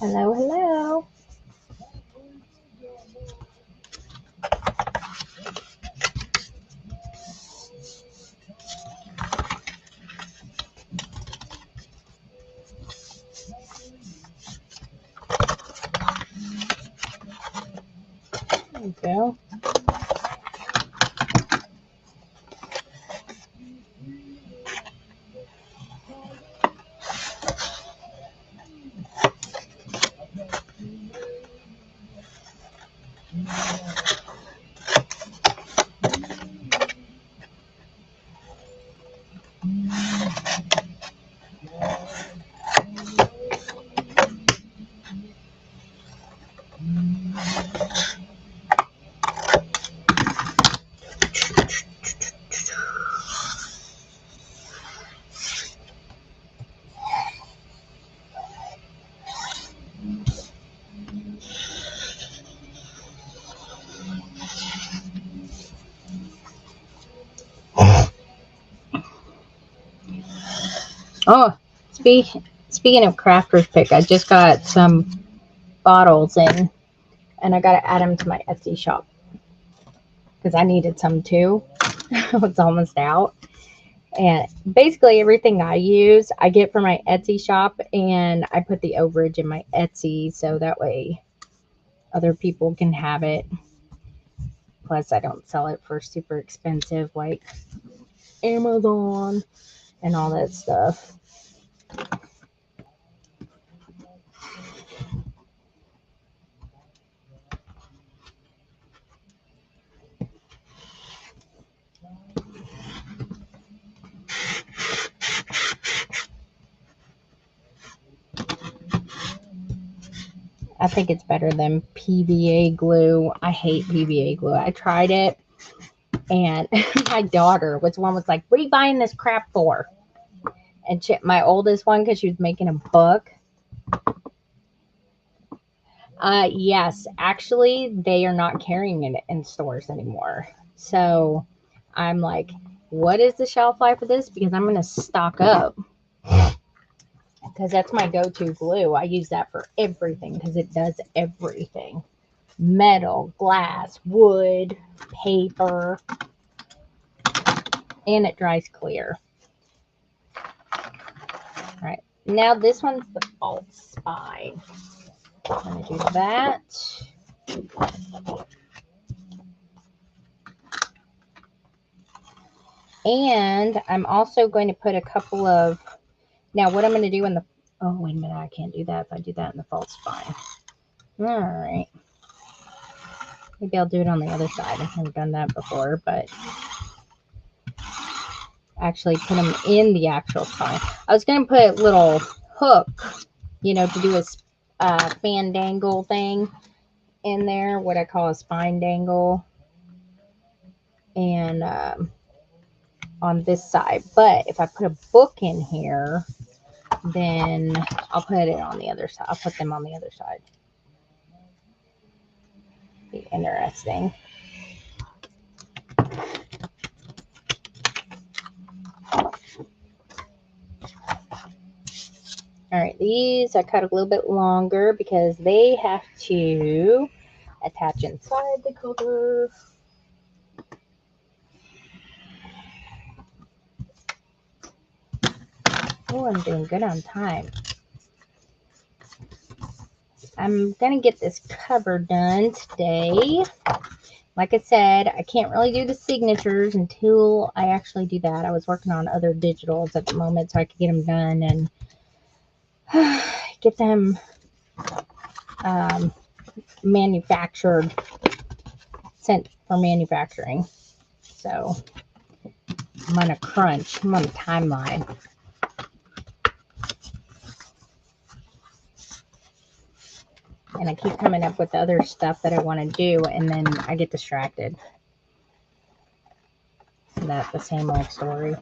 Speaker 1: Hello, hello. There we go. Oh, speaking of Crafter's Pick, I just got some bottles in, and I got to add them to my Etsy shop because I needed some too. It's almost out. And basically everything I use, I get from my Etsy shop, and I put the overage in my Etsy so that way other people can have it. Plus, I don't sell it for super expensive like Amazon and all that stuff. I think it's better than PVA glue. I hate PVA glue. I tried it, and my daughter was one was like, "What are you buying this crap for?" And my oldest one, because she was making a book. Yes, actually, they are not carrying it in stores anymore. So I'm like, what is the shelf life of this? Because I'm going to stock up. Because that's my go-to glue. I use that for everything because it does everything. Metal, glass, wood, paper, and it dries clear. All right, now this one's the false spine. I'm going to do that. And I'm also going to put a couple of, now what I'm going to do in the Oh, wait a minute. I can't do that if I do that in the false spine. All right. Maybe I'll do it on the other side. I've never done that before, but actually put them in the actual spine. I was going to put a little hook, you know, to do a fan dangle thing in there, what I call a spine dangle, and on this side. But if I put a book in here, then I'll put it on the other side. I'll put them on the other side. Be interesting. All right, these I cut a little bit longer because they have to attach inside the cover. Oh, I'm doing good on time. I'm going to get this cover done today. Like I said, I can't really do the signatures until I actually do that. I was working on other digitals at the moment so I could get them done and get them manufactured, sent for manufacturing. So I'm on a crunch. I'm on a timeline. And I keep coming up with other stuff that I want to do, and then I get distracted. Isn't that the same old story?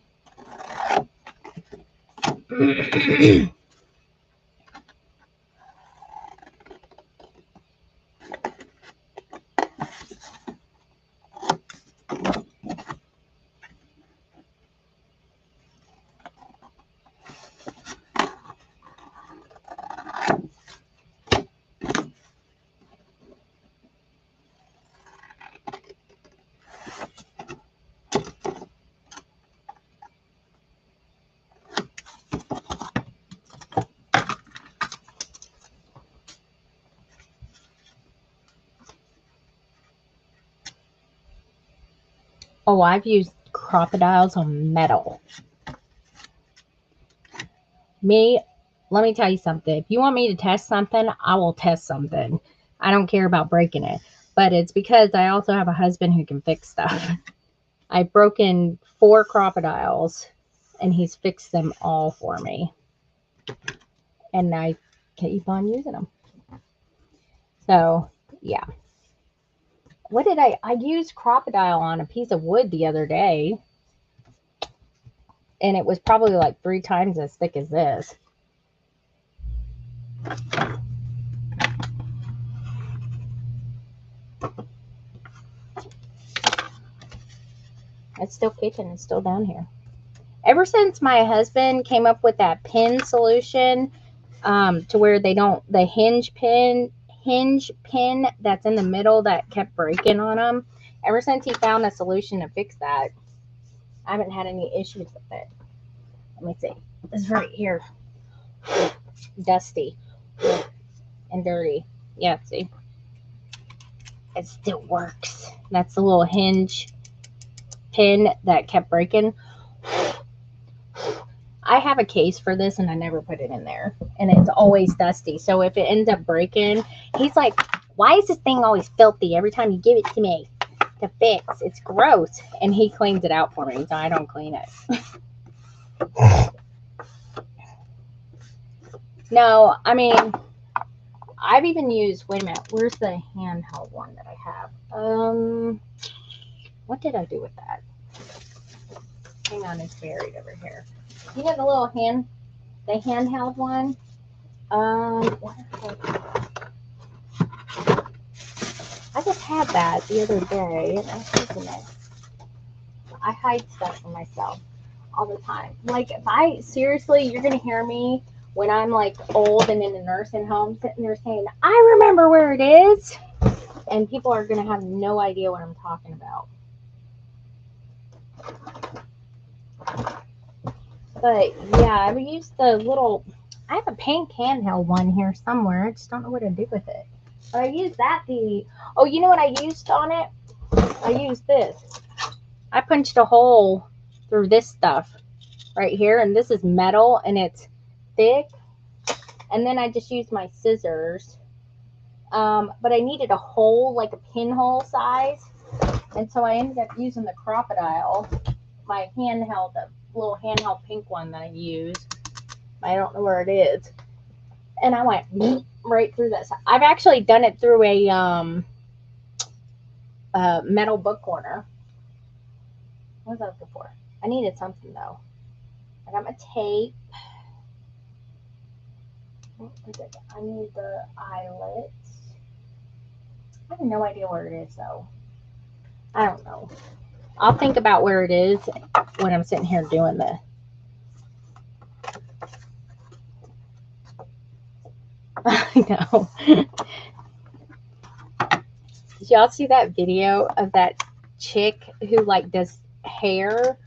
Speaker 1: Oh, I've used crocodiles on metal. Let me tell you something. If you want me to test something, I will test something. I don't care about breaking it. But it's because I also have a husband who can fix stuff. I've broken 4 crocodiles, and he's fixed them all for me. And I keep on using them. So, yeah. What did I used crocodile on a piece of wood the other day. And it was probably like 3 times as thick as this. It's still kicking. It's still down here. Ever since my husband came up with that pin solution, to where the hinge pin that's in the middle that kept breaking on them, ever since he found a solution to fix that, I haven't had any issues with it. Let me see. It's right here. Dusty and dirty. Yeah, see? It still works. That's the little hinge pin that kept breaking. I have a case for this and I never put it in there. And it's always dusty. So if it ends up breaking, he's like, why is this thing always filthy every time you give it to me to fix? It's gross. And he cleans it out for me, so I don't clean it. No, I mean, I've even used, wait a minute, where's the handheld one that I have? What did I do with that? Hang on, it's buried over here. You know the little the handheld one? I just had that the other day, and I was using it. I hide stuff from myself all the time. Like, seriously, you're going to hear me when I'm like old and in a nursing home sitting there saying, I remember where it is. And people are going to have no idea what I'm talking about. But yeah, I've used the little, I have a pink handheld one here somewhere. I just don't know what to do with it. But I used that oh, you know what I used on it? I used this. I punched a hole through this stuff right here, and this is metal and it's thick. And then I just used my scissors. But I needed a hole, like a pinhole size. And so I ended up using the crocodile, my handheld, the little handheld pink one that I use. I don't know where it is. And I went right through that. I've actually done it through a metal book corner. What was I looking for? I needed something though. I got my tape. I need the eyelets. I have no idea where it is though. I don't know. I'll think about where it is when I'm sitting here doing this. I know. Did y'all see that video of that chick who like does hair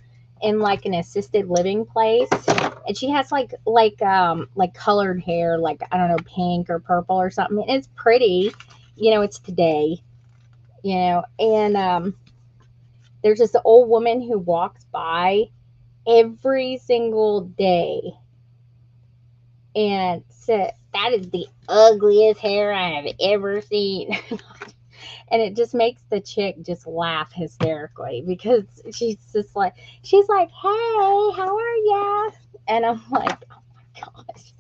Speaker 1: in like an assisted living place? And she has like colored hair, like I don't know, pink or purple or something. It's pretty. You know, it's today. You know, and there's this old woman who walks by every single day and said, "That is the ugliest hair I have ever seen." And it just makes the chick just laugh hysterically because she's like, "Hey, how are ya?" And I'm like, "Oh my gosh."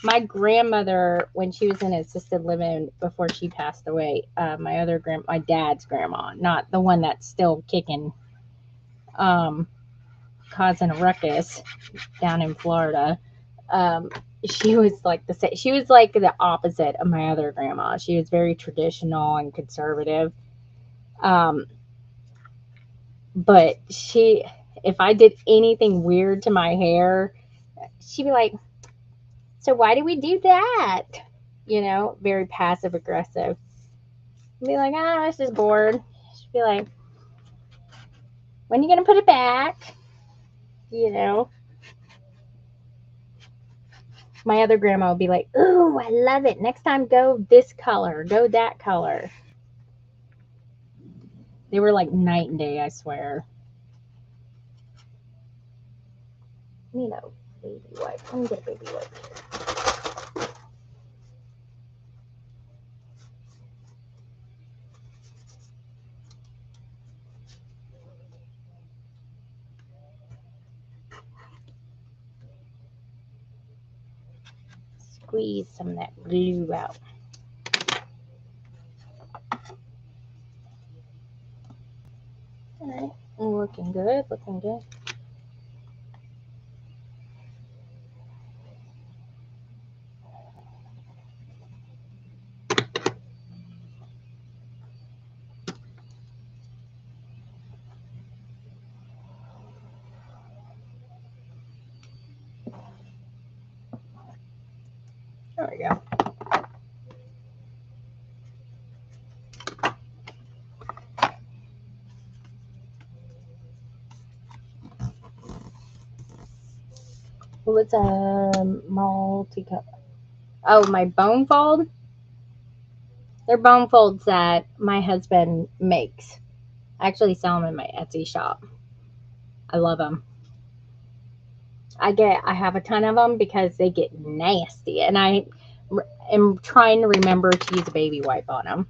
Speaker 1: My grandmother, when she was in assisted living before she passed away, my dad's grandma, not the one that's still kicking, causing a ruckus down in Florida. She was like she was like the opposite of my other grandma. She was very traditional and conservative. But if I did anything weird to my hair, she'd be like, "So why do we do that?" You know, very passive aggressive. I'd be like, "Ah, I was just bored." She'd be like, "When are you gonna put it back?" You know. My other grandma would be like, "Ooh, I love it. Next time, go this color, go that color." They were like night and day, I swear. You know, baby wipe. Let me get a baby wipe. Squeeze some of that glue out. All right, looking good, looking good. There we go. What's a multi-color? Oh, my bone fold? They're bone folds that my husband makes. I actually sell them in my Etsy shop. I love them. I have a ton of them because they get nasty, and I am trying to remember to use a baby wipe on them.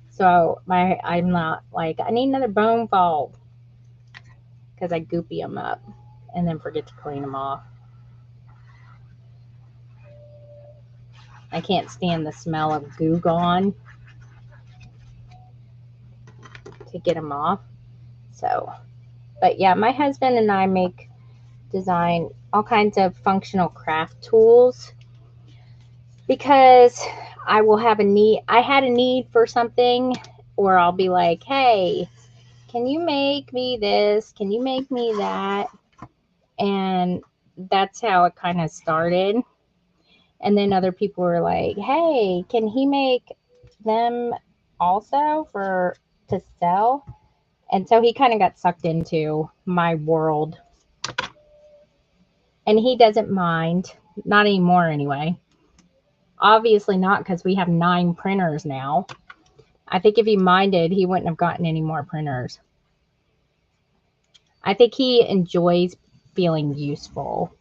Speaker 1: So I'm not like, I need another bone fold, because I goopy them up and then forget to clean them off. I can't stand the smell of Goo Gone to get them off. So, but yeah, my husband and I design all kinds of functional craft tools because I will have a need. I had a need for something, or I'll be like, "Hey, can you make me this? Can you make me that?" And that's how it kind of started. And then other people were like, "Hey, can he make them also to sell?" And so he kind of got sucked into my world. And he doesn't mind, not anymore anyway. Obviously not, because we have 9 printers now. I think if he minded, he wouldn't have gotten any more printers. I think he enjoys feeling useful.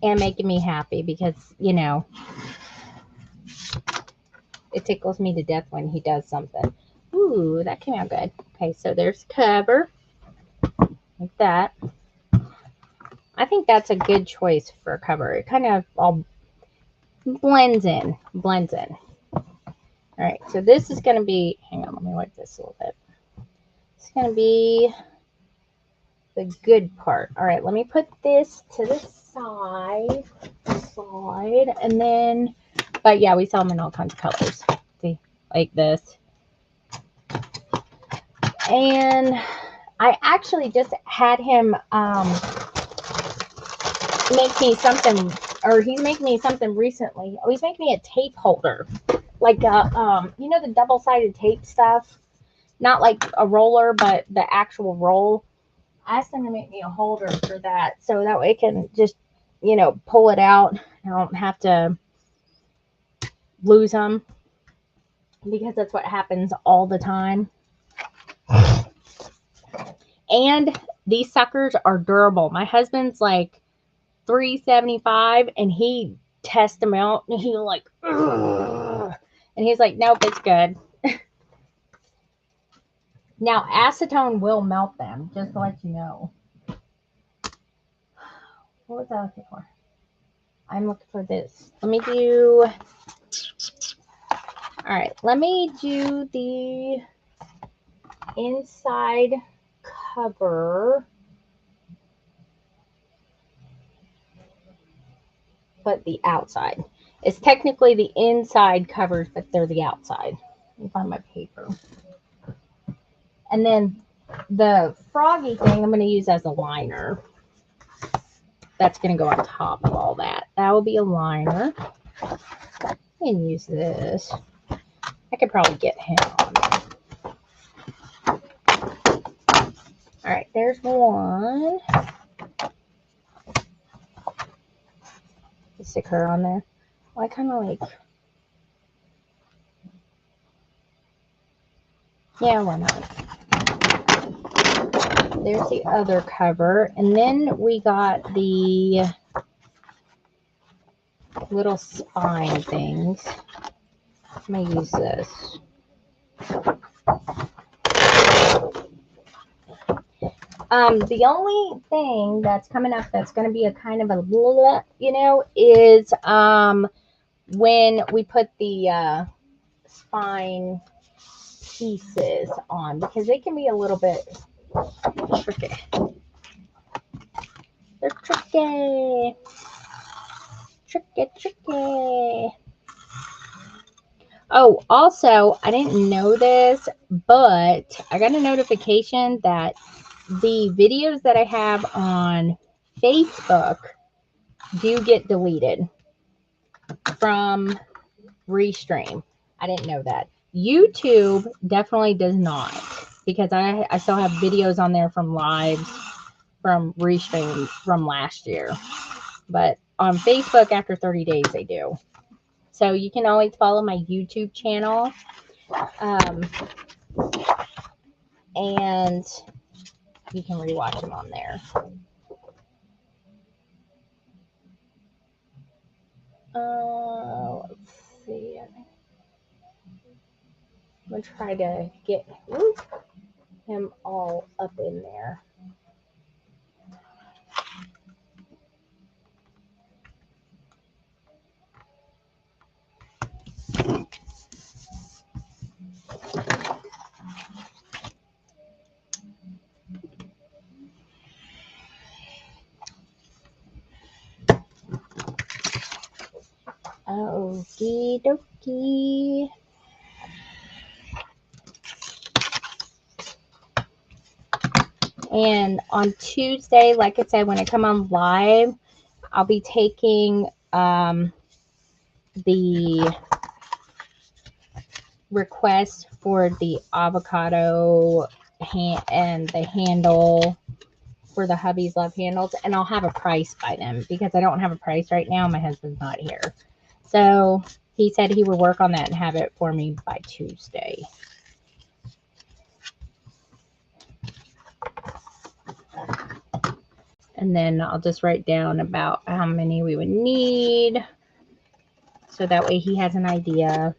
Speaker 1: And making me happy because, you know, it tickles me to death when he does something. Ooh, that came out good. Okay, so there's the cover. Like that. I think that's a good choice for a cover. It kind of all blends in. Blends in. Alright, so this is going to be... Hang on, let me wipe this a little bit. It's going to be the good part. Alright, let me put this to the side. And then... But yeah, we sell them in all kinds of colors. See? Like this. And I actually just had him make me something, or he's making me something recently. Oh, he's making me a tape holder. Like a, you know, the double-sided tape stuff? Not like a roller, but the actual roll. I asked him to make me a holder for that, so that way I can just, you know, pull it out. I don't have to lose them, because that's what happens all the time. And these suckers are durable. My husband's like $3.75, and he tests them out, and he's like, ugh. And he's like, nope, it's good. Now, acetone will melt them, just to let you know. What was I looking for? I'm looking for this. Let me do... Alright, let me do the inside cover. But the outside. It's technically the inside covers, but they're the outside. Let me find my paper. And then the froggy thing I'm going to use as a liner. That's going to go on top of all that. That will be a liner. I can use this. I could probably get him on there. Alright, there's one. Stick her on there. Well, I kind of like... Yeah, why not? There's the other cover. And then we got the little spine things. I'm going to use this. The only thing that's coming up that's going to be a kind of a, you know, is when we put the spine pieces on, because they can be a little bit tricky. They're tricky. Tricky. Oh, also, I didn't know this, but I got a notification that the videos that I have on Facebook do get deleted from Restream. I didn't know that. YouTube definitely does not, because I still have videos on there from lives from Restream from last year. But on Facebook, after 30 days, they do. So you can always follow my YouTube channel. And you can rewatch them on there. Let's see. I'm going to try to get him all up in there. Okie dokie. And on Tuesday, like I said, when I come on live, I'll be taking the request for the avocado and the handle for the Hubby's Love handles, and I'll have a price by them, because I don't have a price right now. My husband's not here. So He said he would work on that and have it for me by Tuesday. And then I'll just write down about how many we would need, so that way he has an idea.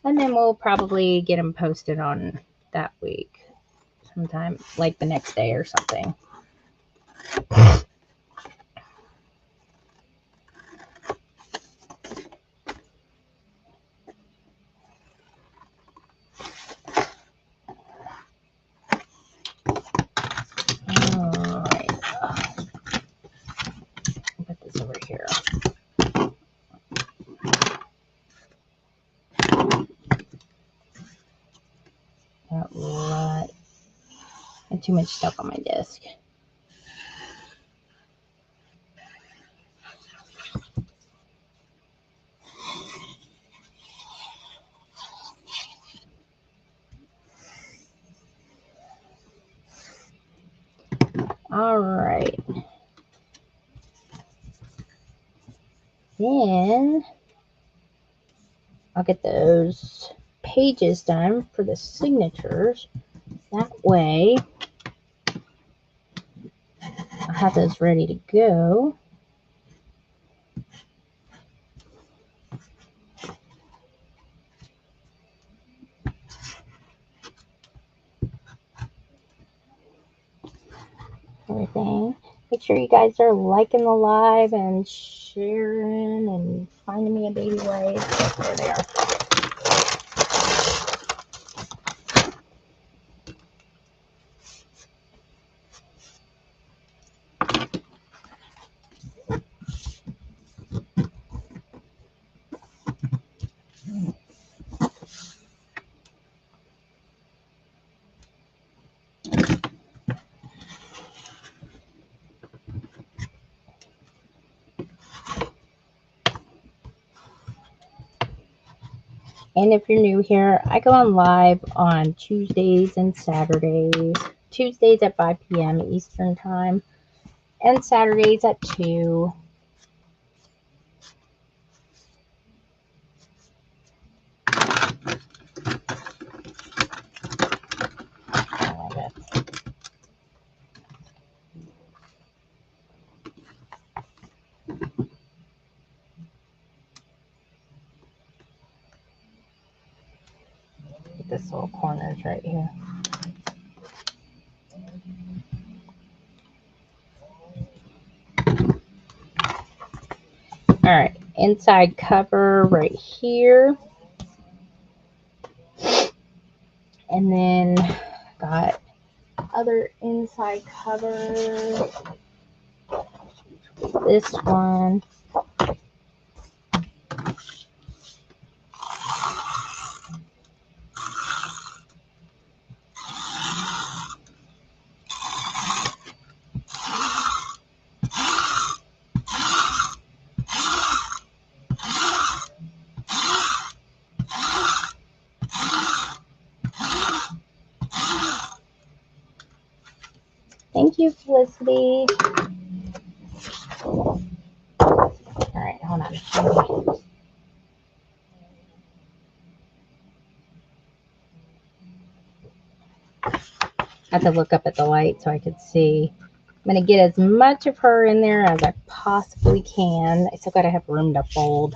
Speaker 1: And then we'll probably get them posted on that week, sometime like the next day or something. Alright. Put this over here. Alright. I had too much stuff on my desk. Alright. Then I'll get those pages done for the signatures. That way I'll have those ready to go. Everything. Make sure you guys are liking the live and sharing and finding me a baby wipe. There they are. And if you're new here, I go on live on Tuesdays and Saturdays. Tuesdays at 5 p.m. Eastern Time, and Saturdays at 2. This little corner's right here. All right, inside cover right here. And then got other inside covers. This one. Thank you, Felicity. All right, hold on. I have to look up at the light so I could see. I'm going to get as much of her in there as I possibly can. I still got to have room to fold.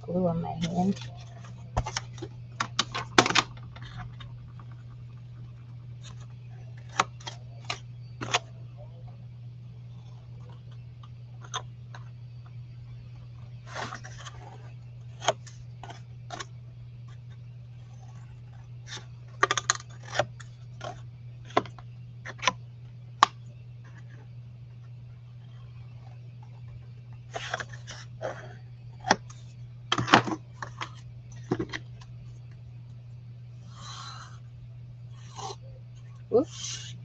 Speaker 1: Glue on my hand. Oops.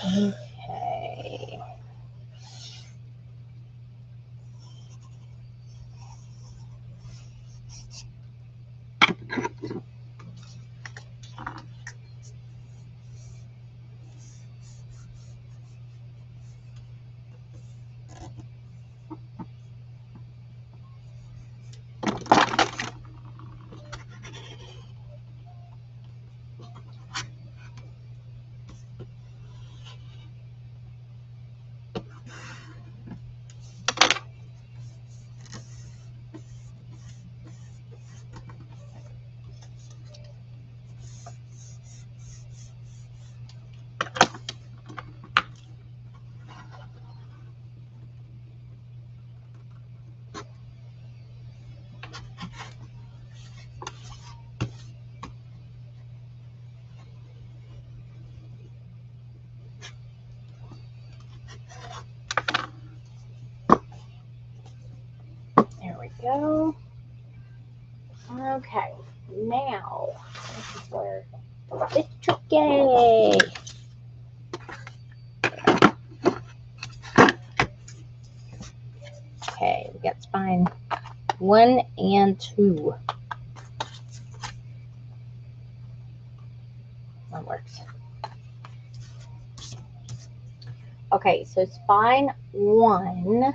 Speaker 1: Okay. There we go. Okay, now this is where it's tricky. Okay, we got spine 1 and 2. That works. Okay, so spine 1.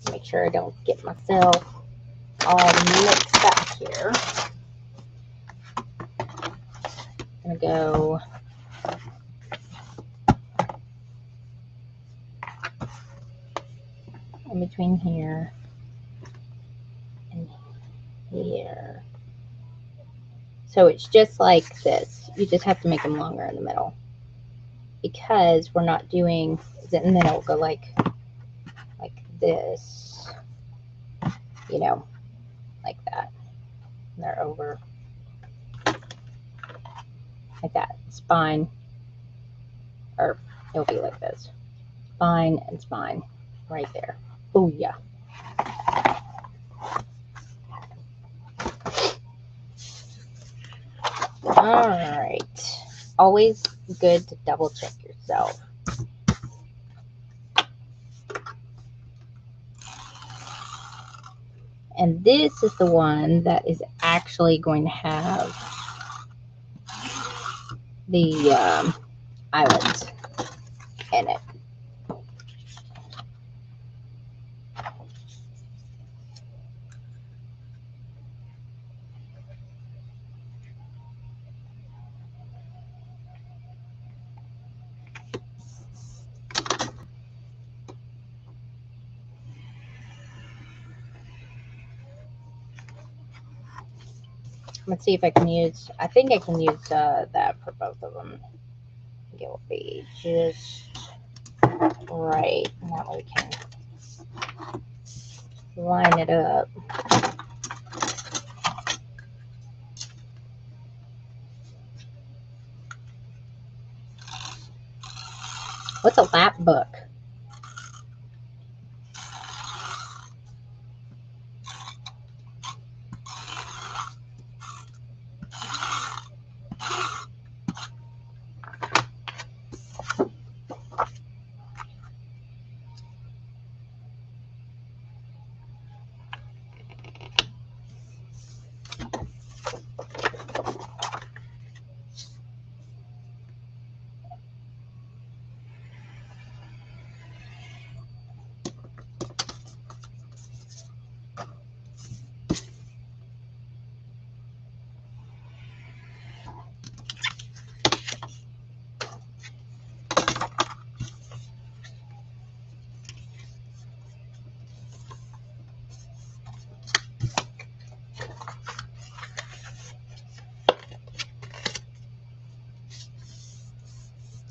Speaker 1: Make sure I don't get myself all mixed up here. I'm gonna go in between here and here. So it's just like this. You just have to make them longer in the middle because we're not doing, and then it'll go like this, you know, like that. And they're over like that. Spine, or it'll be like this. Spine and spine right there. Oh yeah. All right. Always good to double check yourself. And this is the one that is actually going to have the eyelids in it. Let's see if I can use, I think I can use that for both of them. I think it will be just right. And that way we can line it up. What's a lap book?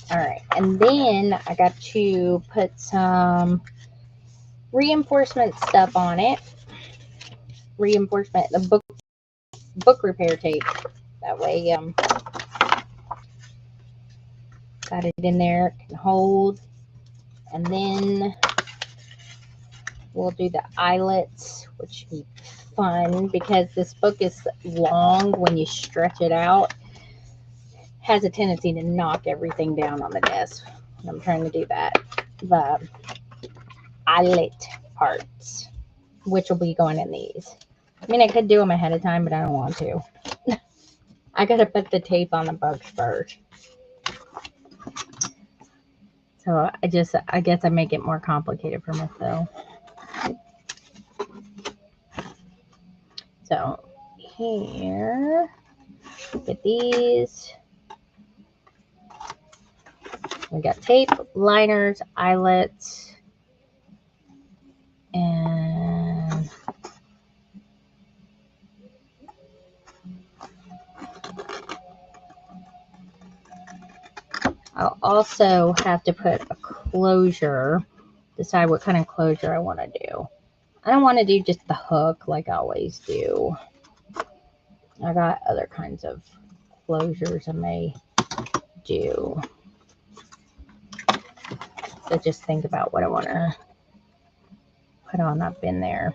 Speaker 1: All right, and then I got to put some reinforcement stuff on it. Reinforcement, the book repair tape. That way, got it in there, it can hold. And then we'll do the eyelets, which should be fun because this book is long. When you stretch it out, has a tendency to knock everything down on the desk. I'm trying to do that. The eyelet parts, which will be going in these. I mean, I could do them ahead of time, but I don't want to. I gotta put the tape on the books first. So I guess I make it more complicated for myself. So here, get these. We got tape, liners, eyelets, and I'll also have to put a closure, decide what kind of closure I want to do. I don't want to do just the hook like I always do. I got other kinds of closures I may do. So just think about what I want to put on up in there.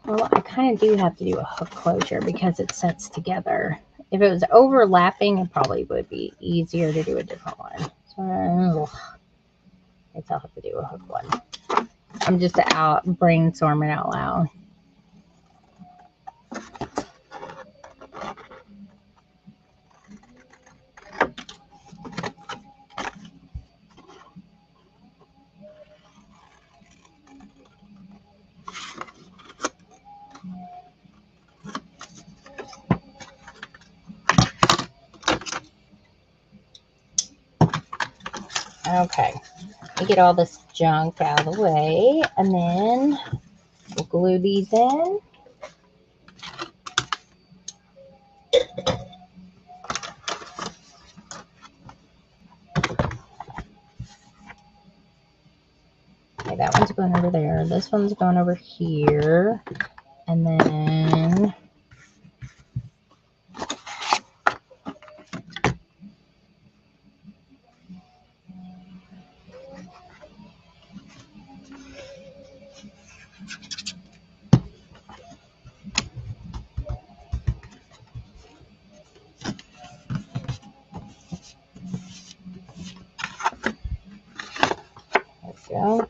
Speaker 1: Well, I kind of do have to do a hook closure because it sets together. If it was overlapping, it probably would be easier to do a different one. So I guess I'll have to do a hook one. I'm just out brainstorming out loud. Okay, we get all this junk out of the way, and then we'll glue these in. Okay, that one's going over there. This one's going over here, and then go.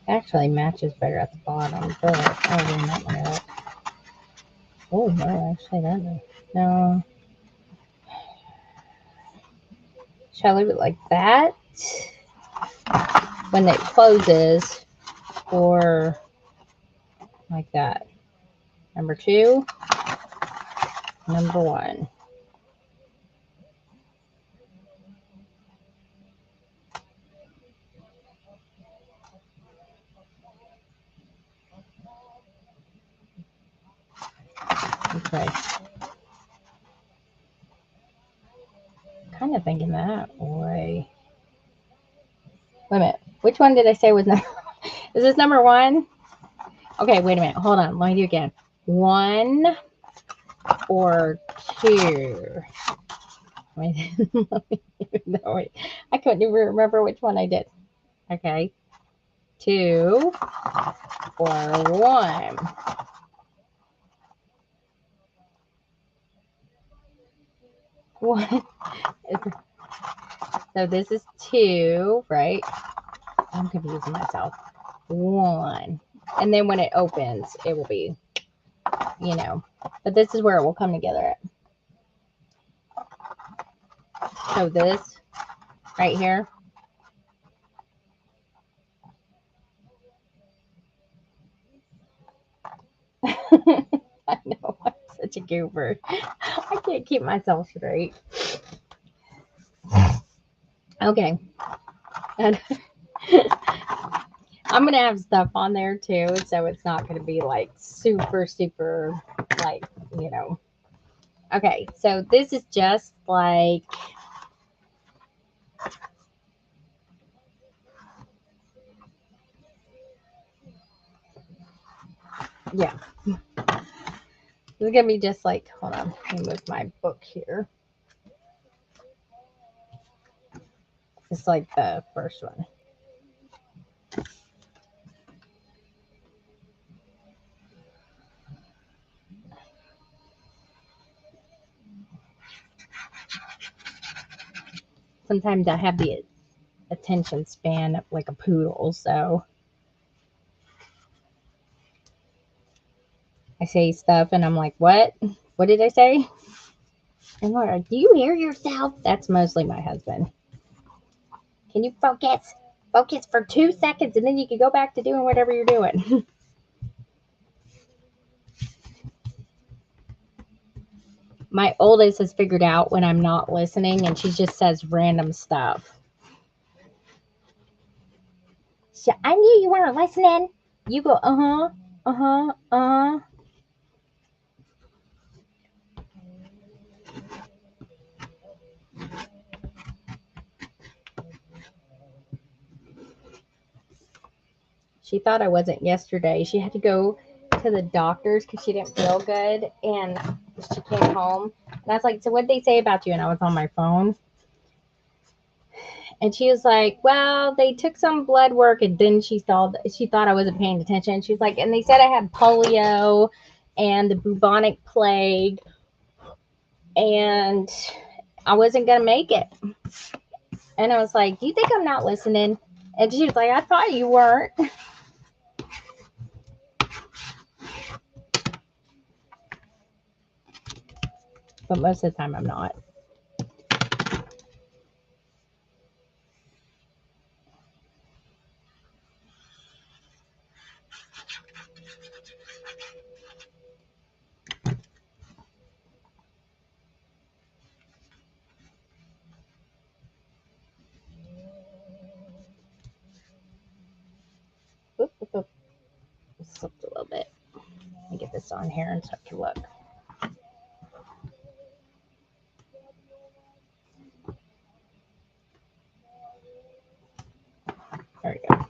Speaker 1: Actually matches better at the bottom, but I'll bring that one up. Oh no, actually that one. No. Shall I leave it like that when it closes, or like that? Number 2, number 1. Okay. Kind of thinking that way. Wait a minute. Which one did I say was number? Is this number 1? Okay, wait a minute. Hold on. Let me do it again. 1 or 2? Wait, no, wait. I couldn't even remember which one I did. Okay. 2 or 1. What? So this is 2, right? I'm confusing myself. 1. And then when it opens, it will be, you know, but this is where it will come together. So this right here. I know, I'm such a a goober. I can't keep myself straight. Okay. And I'm going to have stuff on there too, so it's not going to be like super, super, like, you know. Okay, so this is just like, yeah. This is going to be just like, hold on, let me move my book here. It's like the first one. Sometimes I have the attention span of like a poodle, so I say stuff and I'm like, what? What did I say? And Laura, do you hear yourself? That's mostly my husband. Can you focus? Focus for 2 seconds and then you can go back to doing whatever you're doing. My oldest has figured out when I'm not listening and she just says random stuff. So, I knew you weren't listening. You go, uh-huh, uh-huh, uh-huh. She thought I wasn't yesterday. She had to go to the doctor's because she didn't feel good. And she came home. And I was like, so what'd they say about you? And I was on my phone. And she was like, well, they took some blood work. And then she thought I wasn't paying attention. She was like, and they said I had polio and the bubonic plague. And I wasn't going to make it. And I was like, do you think I'm not listening? And she was like, I thought you weren't. But most of the time I'm not. Oop, oop, oop. Slipped a little bit. Let me get this on here and start to look. There we go.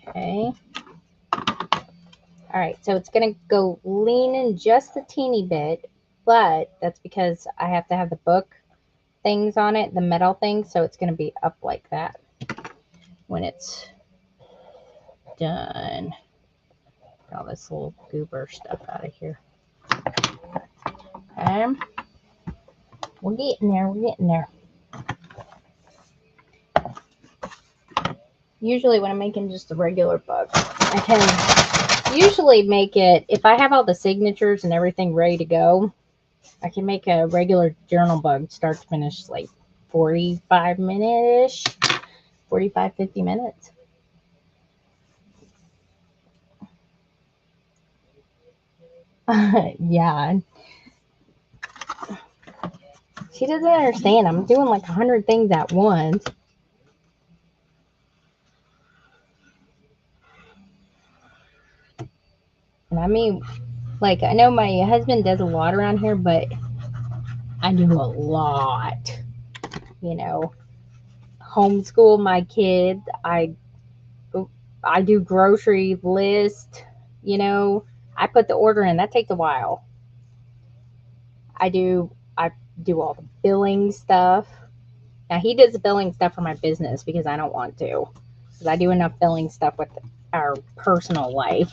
Speaker 1: Okay. All right, so it's going to go leaning just a teeny bit, but that's because I have to have the book things on it, the metal things, so it's going to be up like that when it's done. Get all this little goober stuff out of here. Okay. We're getting there, we're getting there. Usually when I'm making just a regular book, I can usually make it, if I have all the signatures and everything ready to go, I can make a regular journal bug start to finish like 45 minutes, 45, 50 minutes. Yeah. She doesn't understand. I'm doing like 100 things at once. And I mean, like, I know my husband does a lot around here, but I do a lot. You know, homeschool my kids. I do grocery list. You know, I put the order in. That takes a while. I do all the billing stuff. Now he does the billing stuff for my business because I don't want to. Because I do enough billing stuff with our personal life.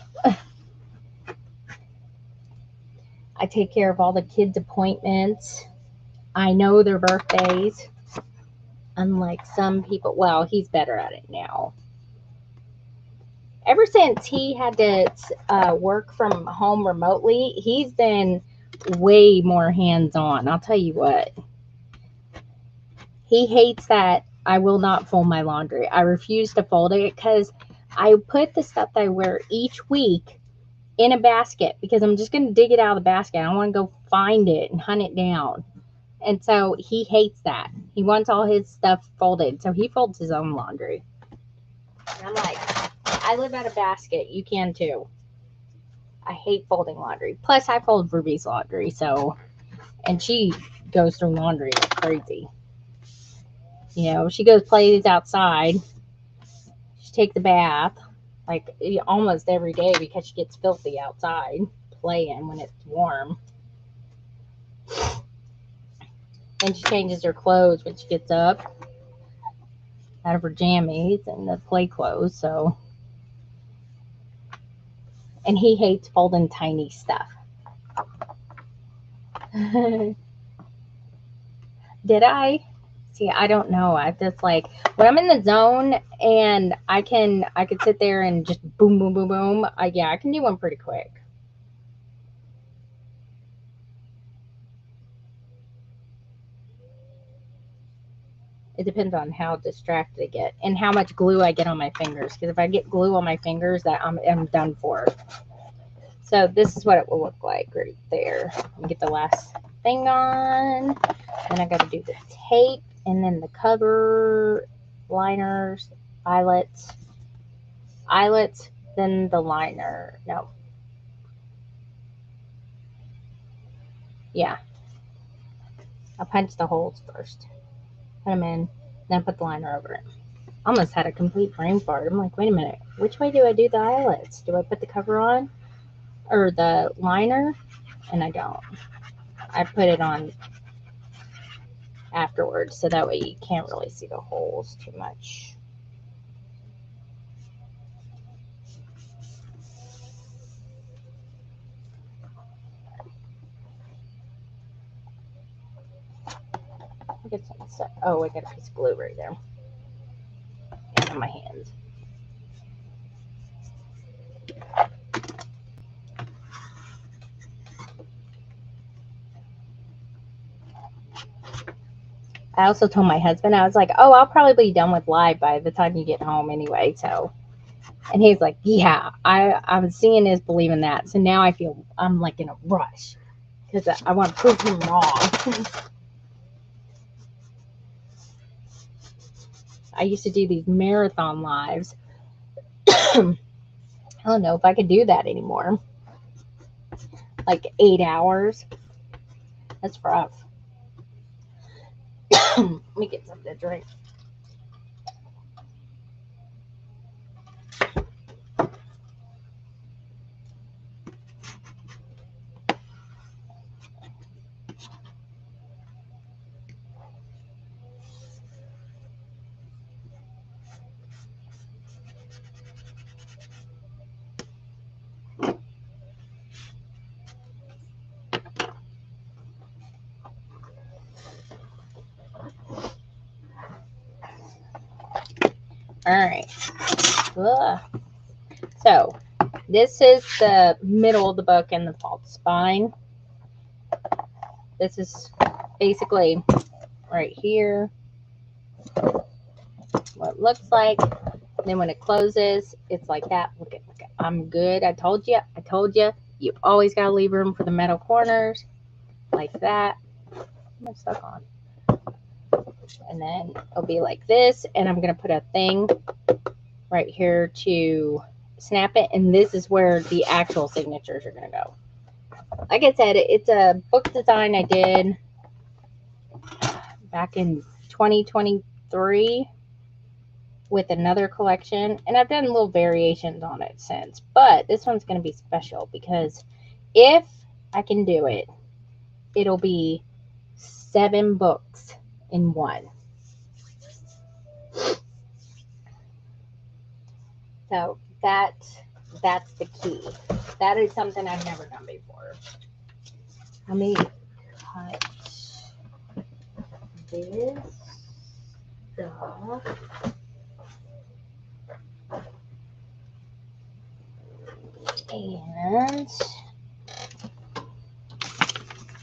Speaker 1: I take care of all the kids' appointments. I know their birthdays. Unlike some people, well, he's better at it now. Ever since he had to work from home remotely, he's been way more hands-on. I'll tell you what. He hates that I will not fold my laundry. I refuse to fold it because I put the stuff that I wear each week in a basket because I'm just going to dig it out of the basket. I don't want to go find it and hunt it down. And so he hates that. He wants all his stuff folded. So he folds his own laundry. And I'm like, I live out of basket. You can too. I hate folding laundry. Plus, I fold Ruby's laundry. So, and she goes through laundry like crazy. You know, she goes plays outside. She takes a bath like almost every day because she gets filthy outside playing when it's warm. And she changes her clothes when she gets up out of her jammies and the play clothes. So, and he hates folding tiny stuff. Did I? See, I don't know. I just like when I'm in the zone and I could sit there and just boom, boom, boom, boom. Yeah, I can do one pretty quick. It depends on how distracted I get and how much glue I get on my fingers. Because if I get glue on my fingers, that I'm done for. So this is what it will look like right there. You get the last thing on. Then I got to do the tape and then the cover, liners, eyelets, then the liner. No. Yeah. I'll punch the holes first. Put them in, then put the liner over it. Almost had a complete brain fart. I'm like, wait a minute. Which way do I do the eyelets? Do I put the cover on or the liner? And I don't. I put it on afterwards so that way you can't really see the holes too much. Get some stuff. Oh, I got a piece of glue right there. And on my hands. I also told my husband, I was like, oh, I'll probably be done with live by the time you get home anyway. So, and he's like, yeah, I'm seeing is believing that. So now I feel I'm like in a rush because I want to prove him wrong. I used to do these marathon lives. I don't know if I could do that anymore. Like 8 hours. That's rough. Let me get something to drink. All right. Ugh. So this is the middle of the book and the fault spine. This is basically right here what it looks like. And then when it closes, it's like that. Look at. I'm good. I told you. You always got to leave room for the metal corners like that. I'm stuck on. And then it'll be like this. And I'm going to put a thing right here to snap it. And this is where the actual signatures are going to go. Like I said, it's a book design I did back in 2023 with another collection, and I've done little variations on it since, but this one's going to be special because if I can do it, it'll be 7 books in one. So that's the key. That is something I've never done before. Let me cut this stuff. And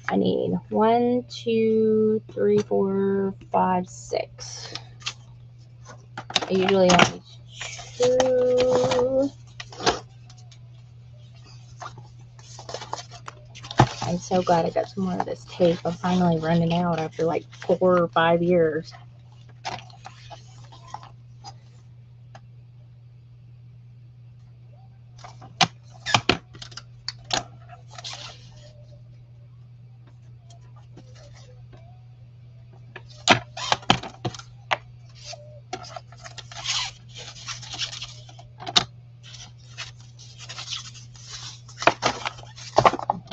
Speaker 1: I need 1, 2, 3, 4, 5, 6. I usually only need 2. I'm so glad I got some more of this tape. I'm finally running out after like 4 or 5 years.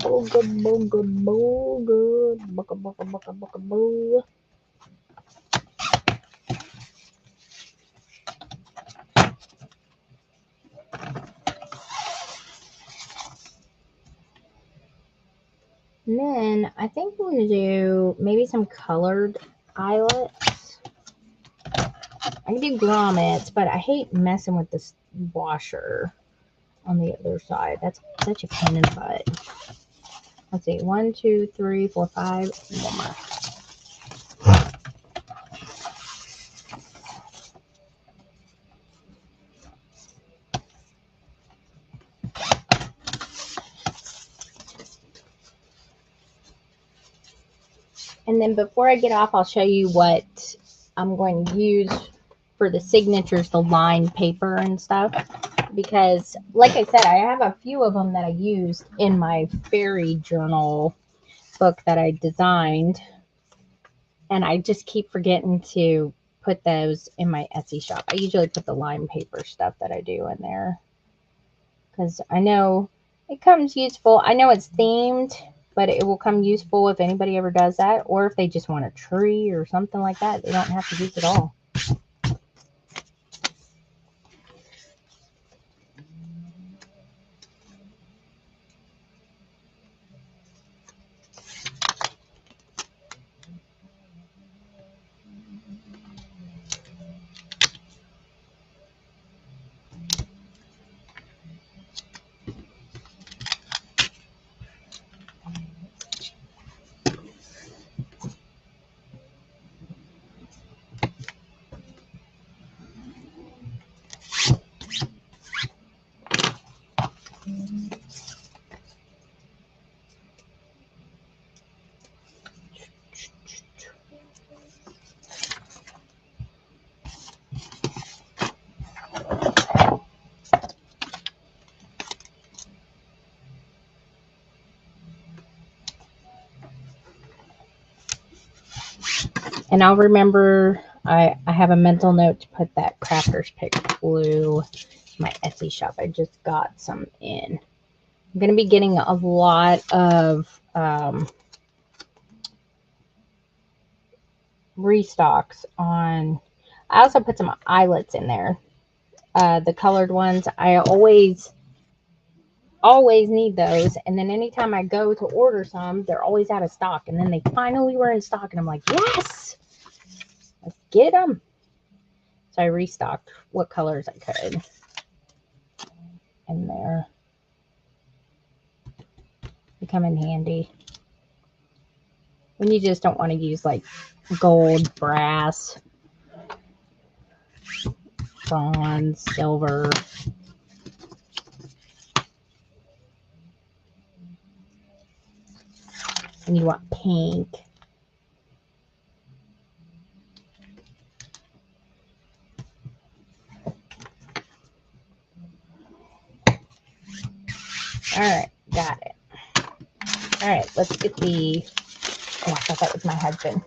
Speaker 1: Booga, booga, booga, booga, booga, booga, booga, boo. And then I think I'm going to do maybe some colored eyelets. I can do grommets, but I hate messing with this washer on the other side. That's such a pain in the butt. Let's see, 1, 2, 3, 4, 5, one more. And then before I get off, I'll show you what I'm going to use for the signatures, the lined paper and stuff. Because, like I said, I have a few of them that I used in my fairy journal book that I designed. And I just keep forgetting to put those in my Etsy shop. I usually put the lined paper stuff that I do in there. Because I know it comes useful. I know it's themed, but it will come useful if anybody ever does that. Or if they just want a tree or something like that. They don't have to use it all. And I'll remember, I have a mental note to put that Crafters Pick glue in my Etsy shop. I just got some in. I'm going to be getting a lot of restocks on. I also put some eyelets in there. The colored ones. I always need those. And then anytime I go to order some, they're always out of stock. And then they finally were in stock. And I'm like, yes! Let's get them. So I restocked what colors I could in there. They come in handy when you just don't want to use like gold, brass, bronze, silver. And you want pink. All right, got it. All right, let's get the. Oh, I thought that was my husband.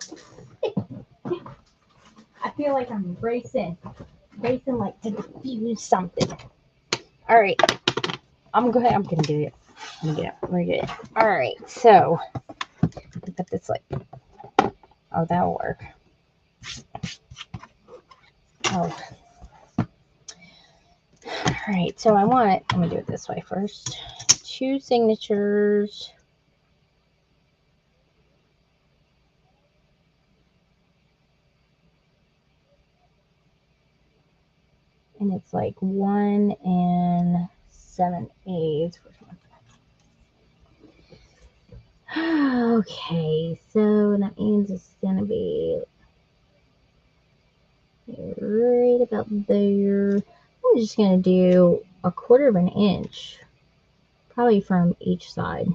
Speaker 1: I feel like I'm racing like to defuse something. All right, I'm gonna get it. All right, so to put this like, oh, that'll work. Oh. All right, so let me do it this way first. 2 signatures. And it's like 1 7/8. Okay, so that means it's gonna be right about there. I'm just gonna do 1/4 inch, probably from each side,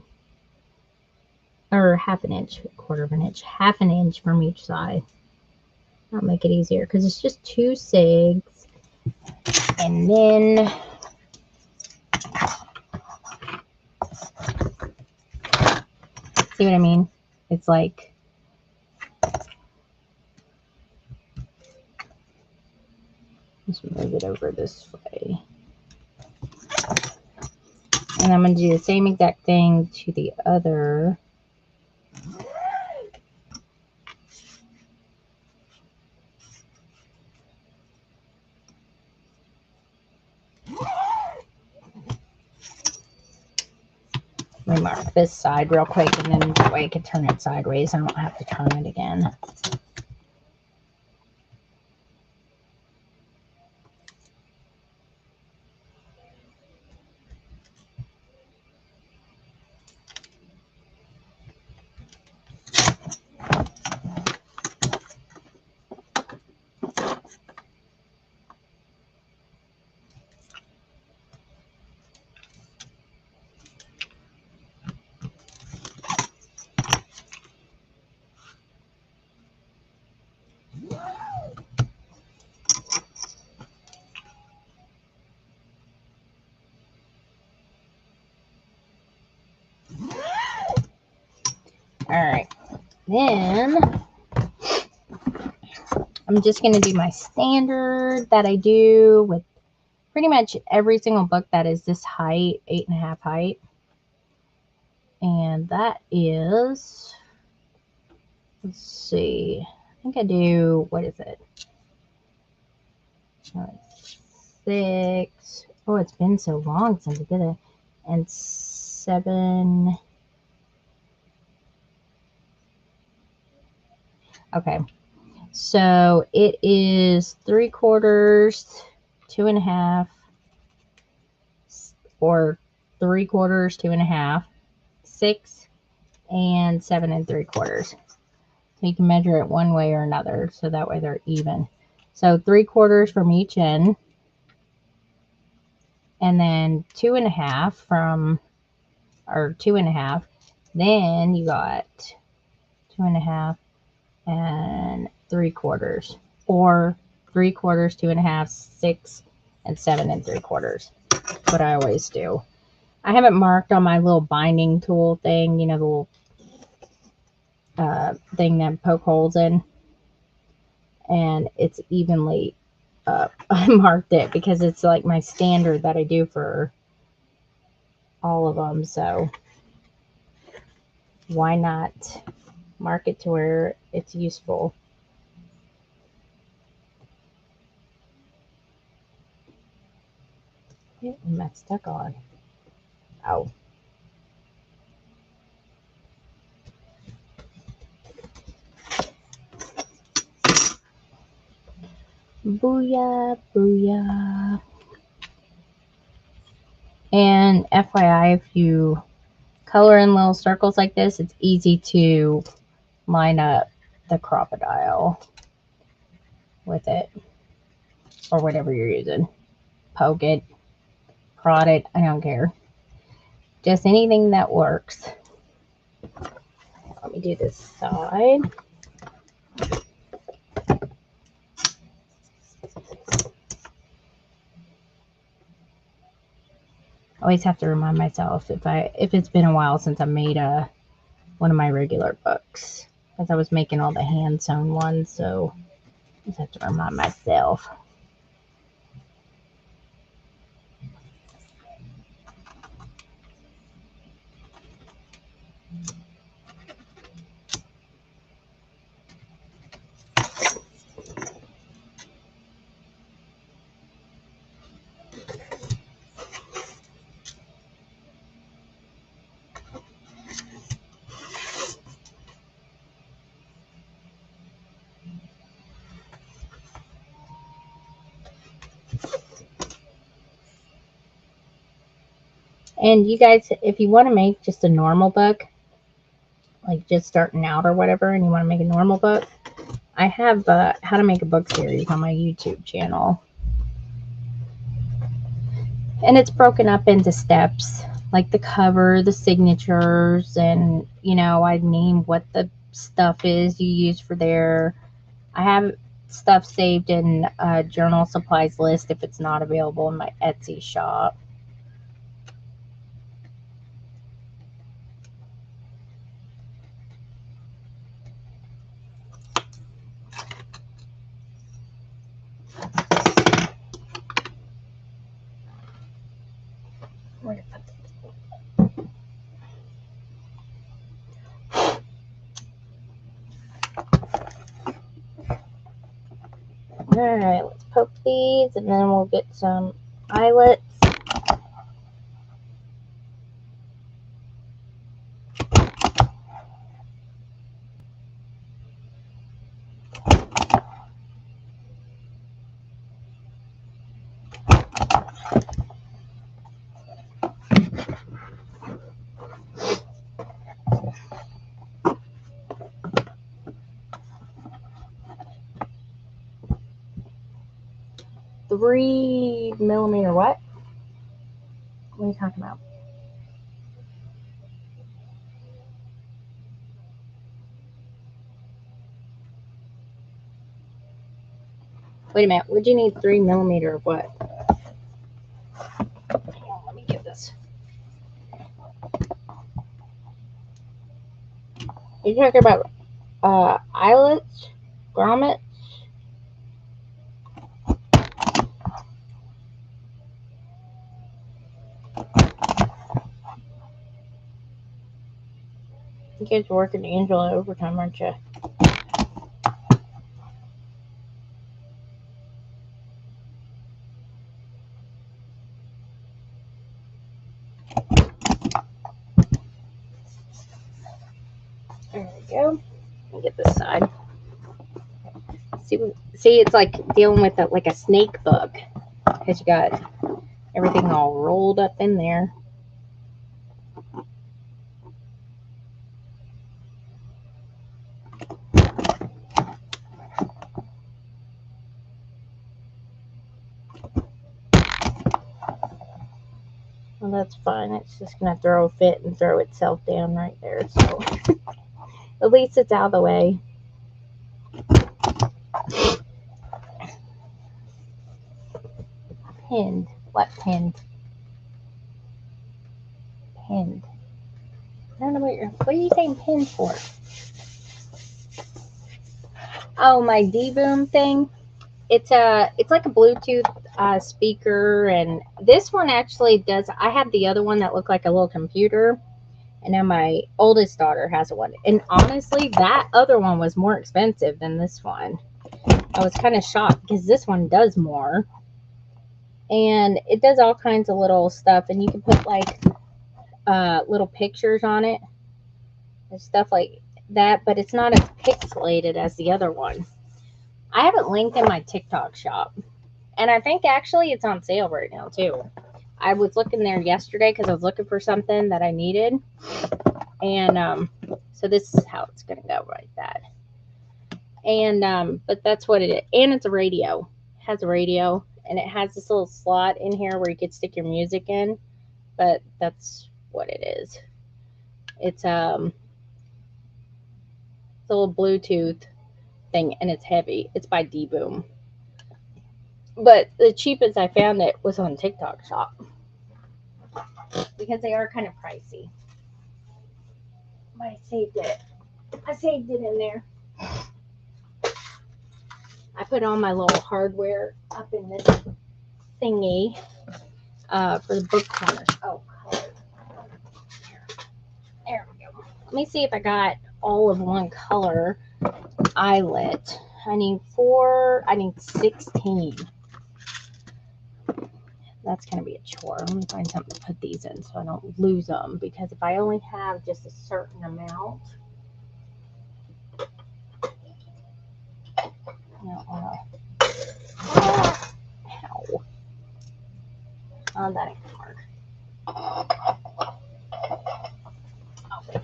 Speaker 1: or 1/2 inch, 1/4 inch, 1/2 inch from each side. That'll make it easier because it's just 2 sigs, and then see what I mean? It's like, let's move it over this way. And I'm going to do the same exact thing to the other. Let me mark this side real quick, and then that way I can turn it sideways. I don't have to turn it again. Alright, then I'm just going to do my standard that I do with pretty much every single book that is this height, 8.5 height. And that is, let's see, I think I do, what is it? 6. Oh, it's been so long since I did it. And 7. Okay, so it is 3/4, 2.5, or 3/4, 2.5, 6, and 7 3/4. So you can measure it one way or another, so that way they're even. So 3/4 from each end, and then 2.5 from, or 2.5. Then you got 2.5 and 3/4, or 3/4, 2.5, 6, and 7 3/4. That's what I always do. I have it marked on my little binding tool thing, you know, the little thing that poke holes in, and it's evenly I marked it because it's like my standard that I do for all of them. So why not mark it to where it's useful? What am I stuck on? Oh. Booyah, booyah. And FYI, if you color in little circles like this, it's easy to line up the crocodile with it, or whatever you're using. Poke it, prod it, I don't care. Just anything that works. Let me do this side. I always have to remind myself if it's been a while since I made one of my regular books, because I was making all the hand sewn ones, so I just have to remind myself. And you guys, if you want to make just a normal book, like just starting out or whatever, and you want to make a normal book, I have how to make a book series on my YouTube channel. And it's broken up into steps, like the cover, the signatures, and I name what the stuff is you use for there. I have stuff saved in a journal supplies list if it's not available in my Etsy shop. Where to put this? Alright, let's poke these and then we'll get some eyelets. Three millimeter what? What are you talking about? Wait a minute. Would you need 3 millimeter of what? Hang on, let me get this. You're talking about eyelets, grommets. You guys are working Angela overtime, aren't you? There we go. Let me get this side. See, it's like dealing with like a snake book because you got everything all rolled up in there. Well, that's fine. It's just going to throw a fit and throw itself down right there. So at least it's out of the way. Pinned. What pinned? Pinned. I don't know what are you saying pinned for? Oh, my D-Boom thing. It's like a Bluetooth speaker, and this one actually does. I had the other one that looked like a little computer, and now my oldest daughter has one. And honestly, that other one was more expensive than this one. I was kind of shocked because this one does more, and it does all kinds of little stuff, and you can put like little pictures on it and stuff like that, but it's not as pixelated as the other one. I have it linked in my TikTok shop, and I think actually it's on sale right now too. I was looking there yesterday because I was looking for something that I needed, and so this is how it's gonna go, like that. And but that's what it is, and it's a radio. It has a radio, and it has this little slot in here where you could stick your music in. But that's what it is. It's a little Bluetooth thing, and it's heavy. It's by D-Boom. But the cheapest I found it was on TikTok shop because they are kind of pricey. But I saved it. I saved it in there. I put all my little hardware up in this thingy for the book corners. Oh, color. There we go. Let me see if I got all of one color eyelet. I need 16. That's going to be a chore. Let me find something to put these in so I don't lose them, because if I only have just a certain amount, ow. Oh, that ain't gonna work. Okay,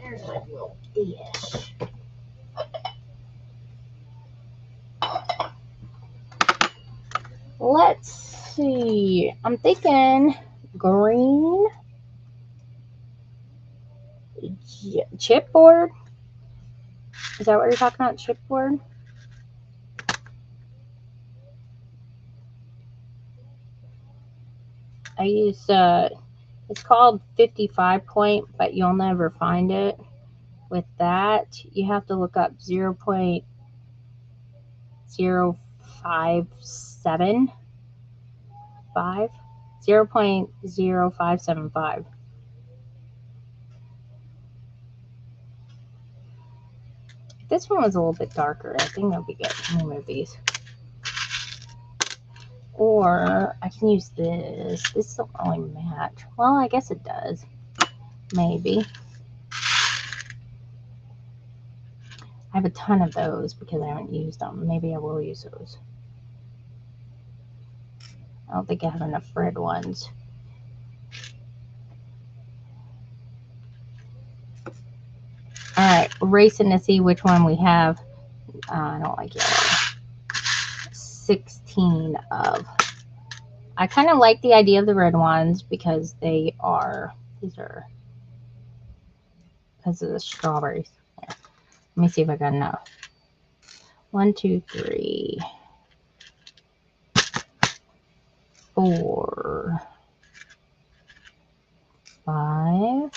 Speaker 1: there's my little dish. Let's see. I'm thinking green chipboard. Is that what you're talking about? Chipboard? I use it's called 55 point, but you'll never find it. With that, you have to look up 0.0575 0.0575. If this one was a little bit darker, I think that'd be good. Let me move these. Or I can use this. This doesn't really match. Well, I guess it does. Maybe. I have a ton of those because I haven't used them. Maybe I will use those. I don't think I have enough red ones. Alright, racing to see which one we have. I don't like yellow. 16 of. I kind of like the idea of the red ones because these are because of the strawberries. There. Let me see if I got enough. 1, 2, 3, 4, 5,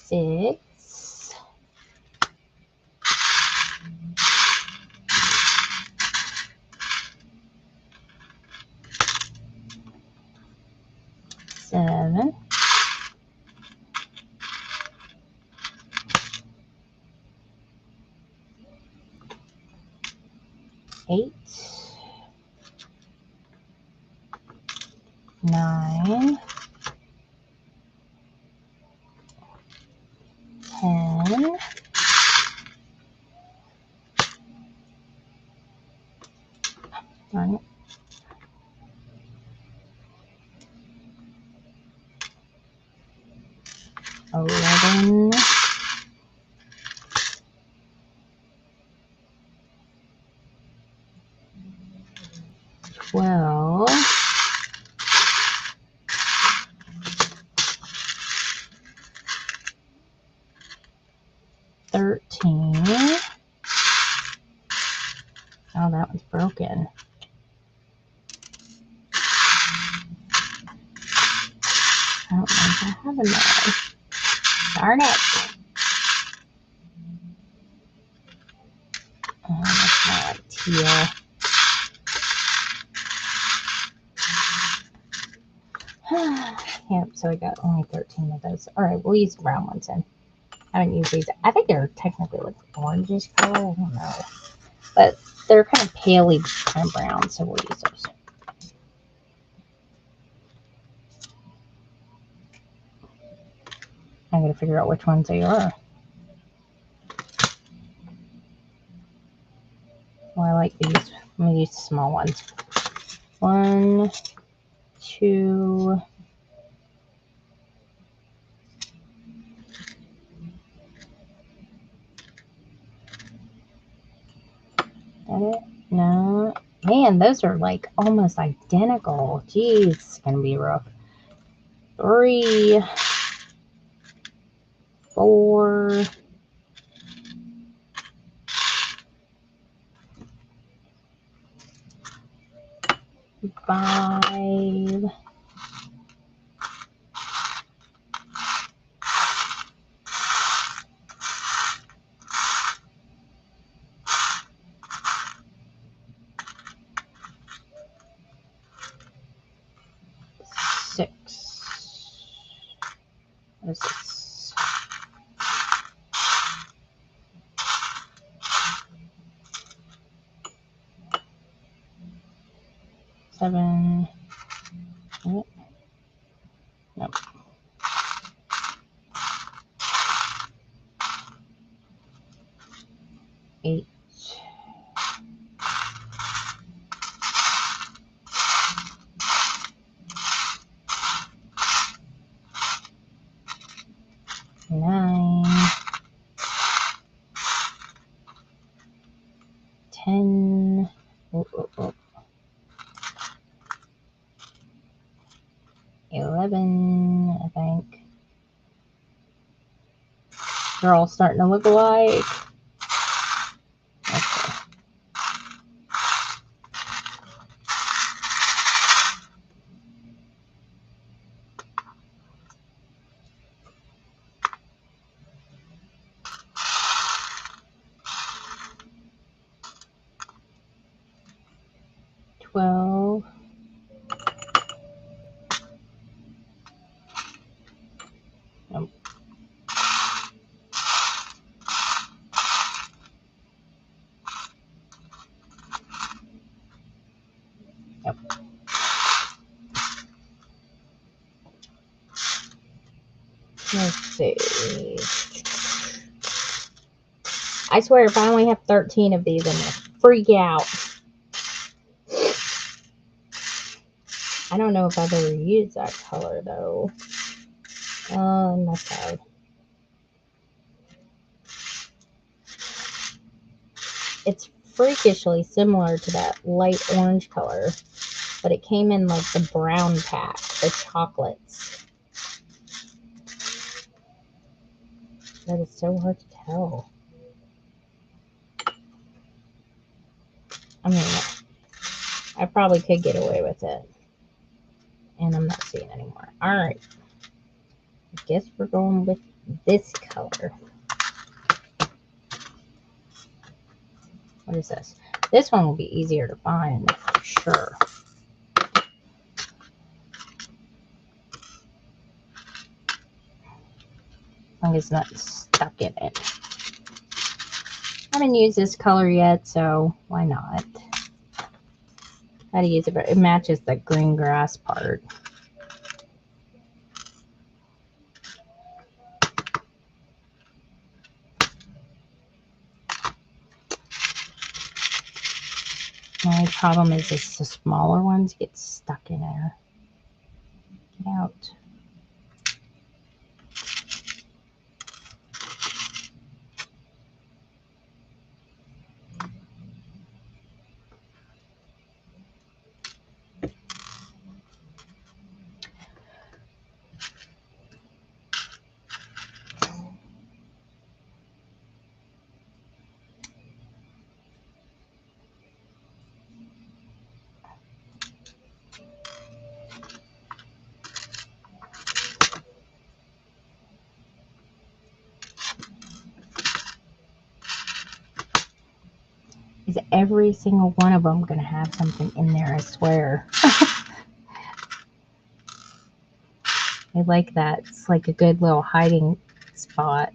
Speaker 1: 6, 7, 8, 9, 10, 11, 12, 13. Oh, that one's broken. I don't know if I have enough. Darn it. Oh, that's not like teal. Yep, so I got only 13 of those. Alright, we'll use the brown ones then. I haven't used these. I think they're technically like orangish color. I don't know. But they're kind of paley kind of brown, so we'll use those. I gotta figure out which ones they are. Well, I like these. I'm gonna use the small ones. 1, 2, no. Man, those are like almost identical. Jeez, it's gonna be rough. 3, 4, 5, 6. What is this? 7. Nope. 8. 10. Oh, oh, oh. 11, I think. They're all starting to look alike. Okay. $12. Nope. Yep. Let's see. I swear, if I only have 13 of these, I'm going to freak out. I don't know if I've ever used that color, though. Must have. It's freakishly similar to that light orange color, but it came in like the brown pack, the chocolates. That is so hard to tell. I mean, I probably could get away with it. And I'm not seeing anymore. Alright. I guess we're going with this color. What is this? This one will be easier to find for sure. As long as it's not stuck in it. I haven't used this color yet, so why not? How to use it, but it matches the green grass part. The only problem is the smaller ones get stuck in there. Get out. Is every single one of them going to have something in there, I swear. I like that. It's like a good little hiding spot.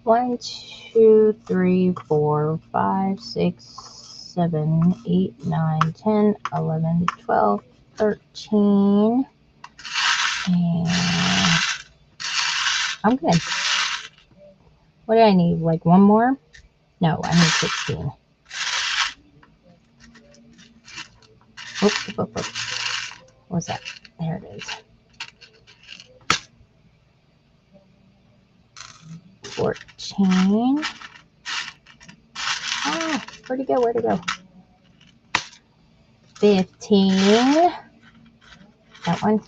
Speaker 1: One, 2, 3, 4, 5, 6, 7, 8, 9, 10, 11, 12, 13. And I'm going to... What do I need? Like one more? No, I need 16. Oop. What's that? There it is. 14. Ah, where'd it go? 15. That one.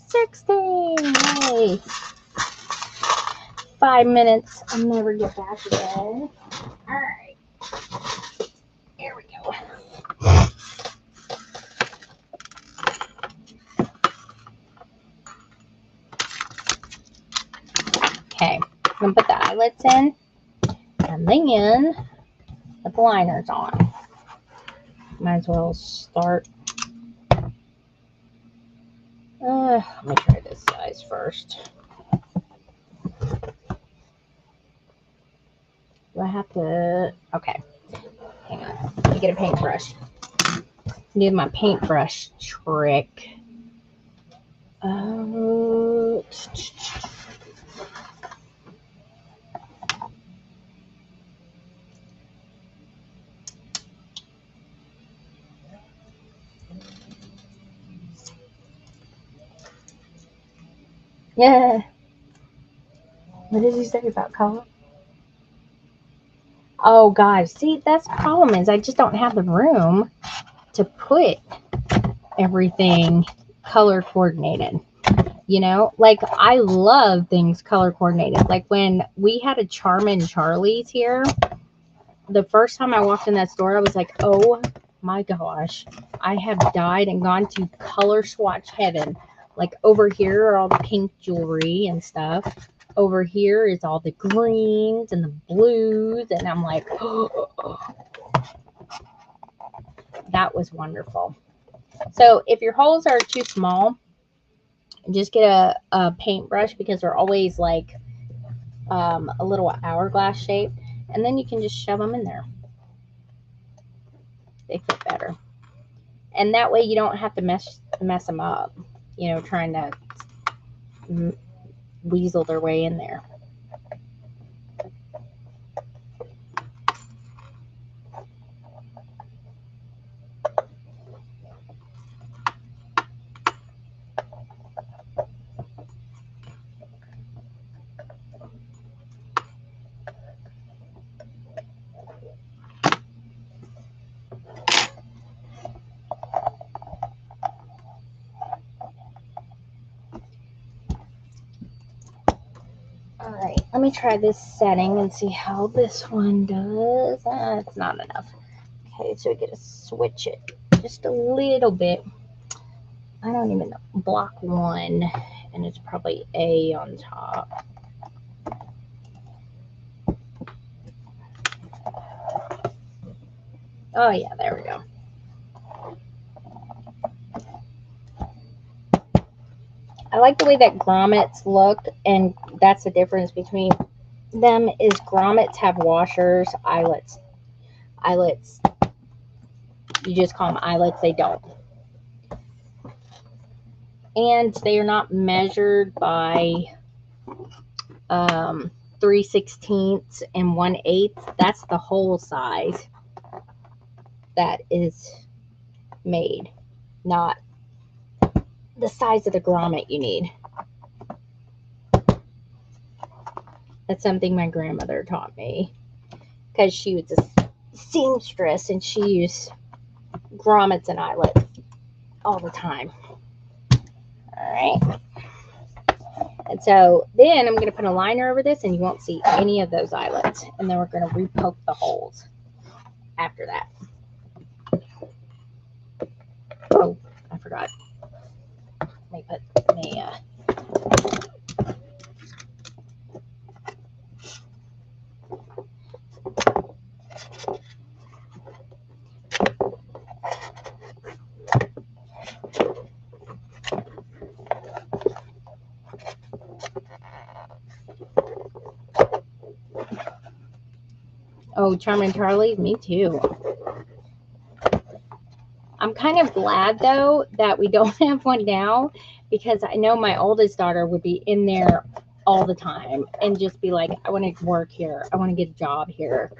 Speaker 1: 16. Yay. 5 minutes. I'll never get back again. Alright. Here we go. Okay. I'm going to put the eyelets in. And then put the liners on. Might as well start. Let me try this size first. Do I have to? Okay. Hang on. Let me get a paintbrush. Do my paintbrush trick. Yeah. What did you say about color? Oh gosh, see that's the problem is I just don't have the room to put everything color coordinated. Like I love things color coordinated. Like when we had a Charmin Charlie's here, the first time I walked in that store, I was like, oh my gosh, I have died and gone to color swatch heaven. Like over here are all the pink jewelry and stuff. Over here is all the greens and the blues. And I'm like, oh, that was wonderful. So if your holes are too small, just get a paintbrush because they're always like a little hourglass shape. And then you can just shove them in there. They fit better. And that way you don't have to mess them up, trying to weasel their way in there. All right, let me try this setting and see how this one does. It's not enough. Okay, so we get to switch it just a little bit. I don't even know. Block 1, and it's probably A on top. Oh yeah, there we go. I like the way that grommets look, and that's the difference between them is grommets have washers, eyelets. You just call them eyelets, they don't. And they are not measured by 3/16 and 1/8. That's the whole size that is made, not the size of the grommet you need. That's something my grandmother taught me because she was a seamstress and she used grommets and eyelets all the time. All right. And so then I'm going to put a liner over this and you won't see any of those eyelets. And then we're going to repoke the holes after that. Oh, I forgot. Let me put me oh, Charmin Charlie, me too. I'm kind of glad though that we don't have one now because I know my oldest daughter would be in there all the time and just be like, I want to work here. I want to get a job here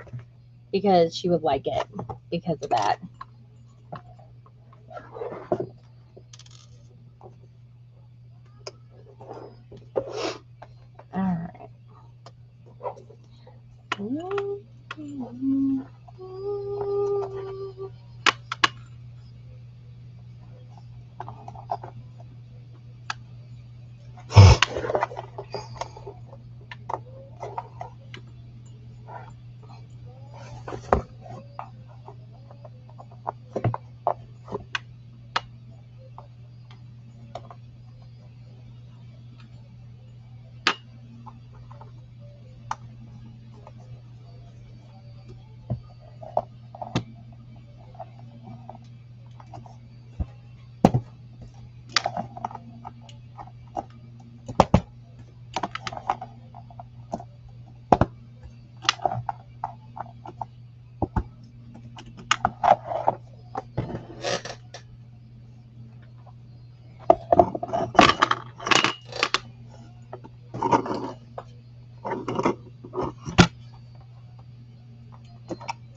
Speaker 1: because she would like it because of that. All right.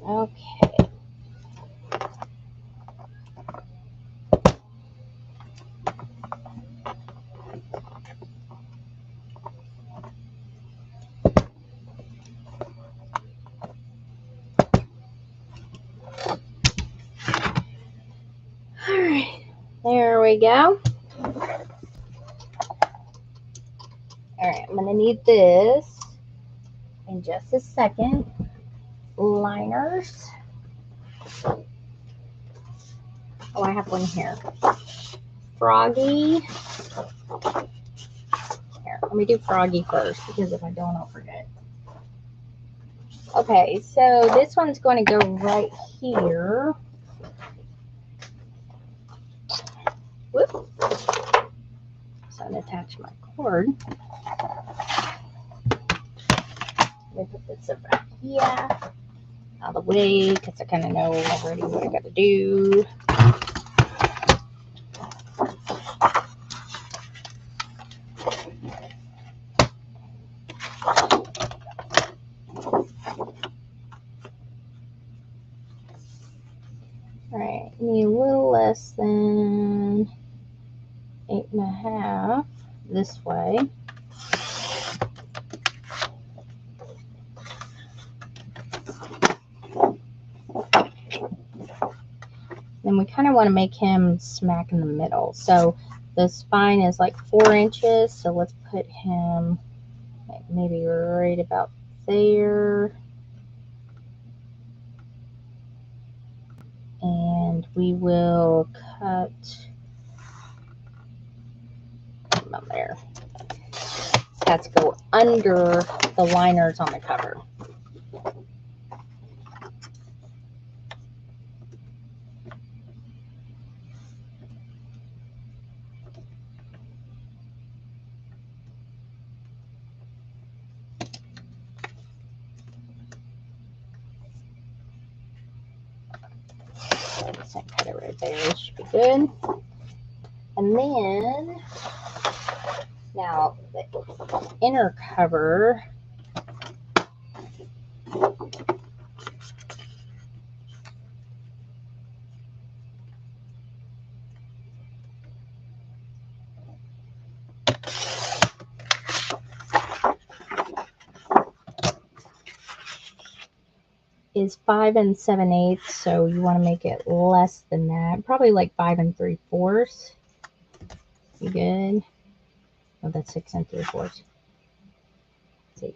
Speaker 1: Okay. we go. Alright, I'm going to need this in just a second. Liners. Oh, I have one here. Froggy. Here, let me do Froggy first, because if I don't, I'll forget. Okay, so this one's going to go right here. Whoop. So I'm going to attach my cord. Let me put this over here, out of the way, because I kind of know already what I got to do. Alright, need a little less than 8.5 this way. Then we kind of want to make him smack in the middle. So the spine is like 4 inches, so let's put him like maybe right about there. And we will cut about there. That's go under the liners on the cover. So cut it right there. This should be good. And then now the inner cover. Is 5 7/8, so you want to make it less than that. Probably like 5 3/4. You good? Oh, that's 6 3/4. See.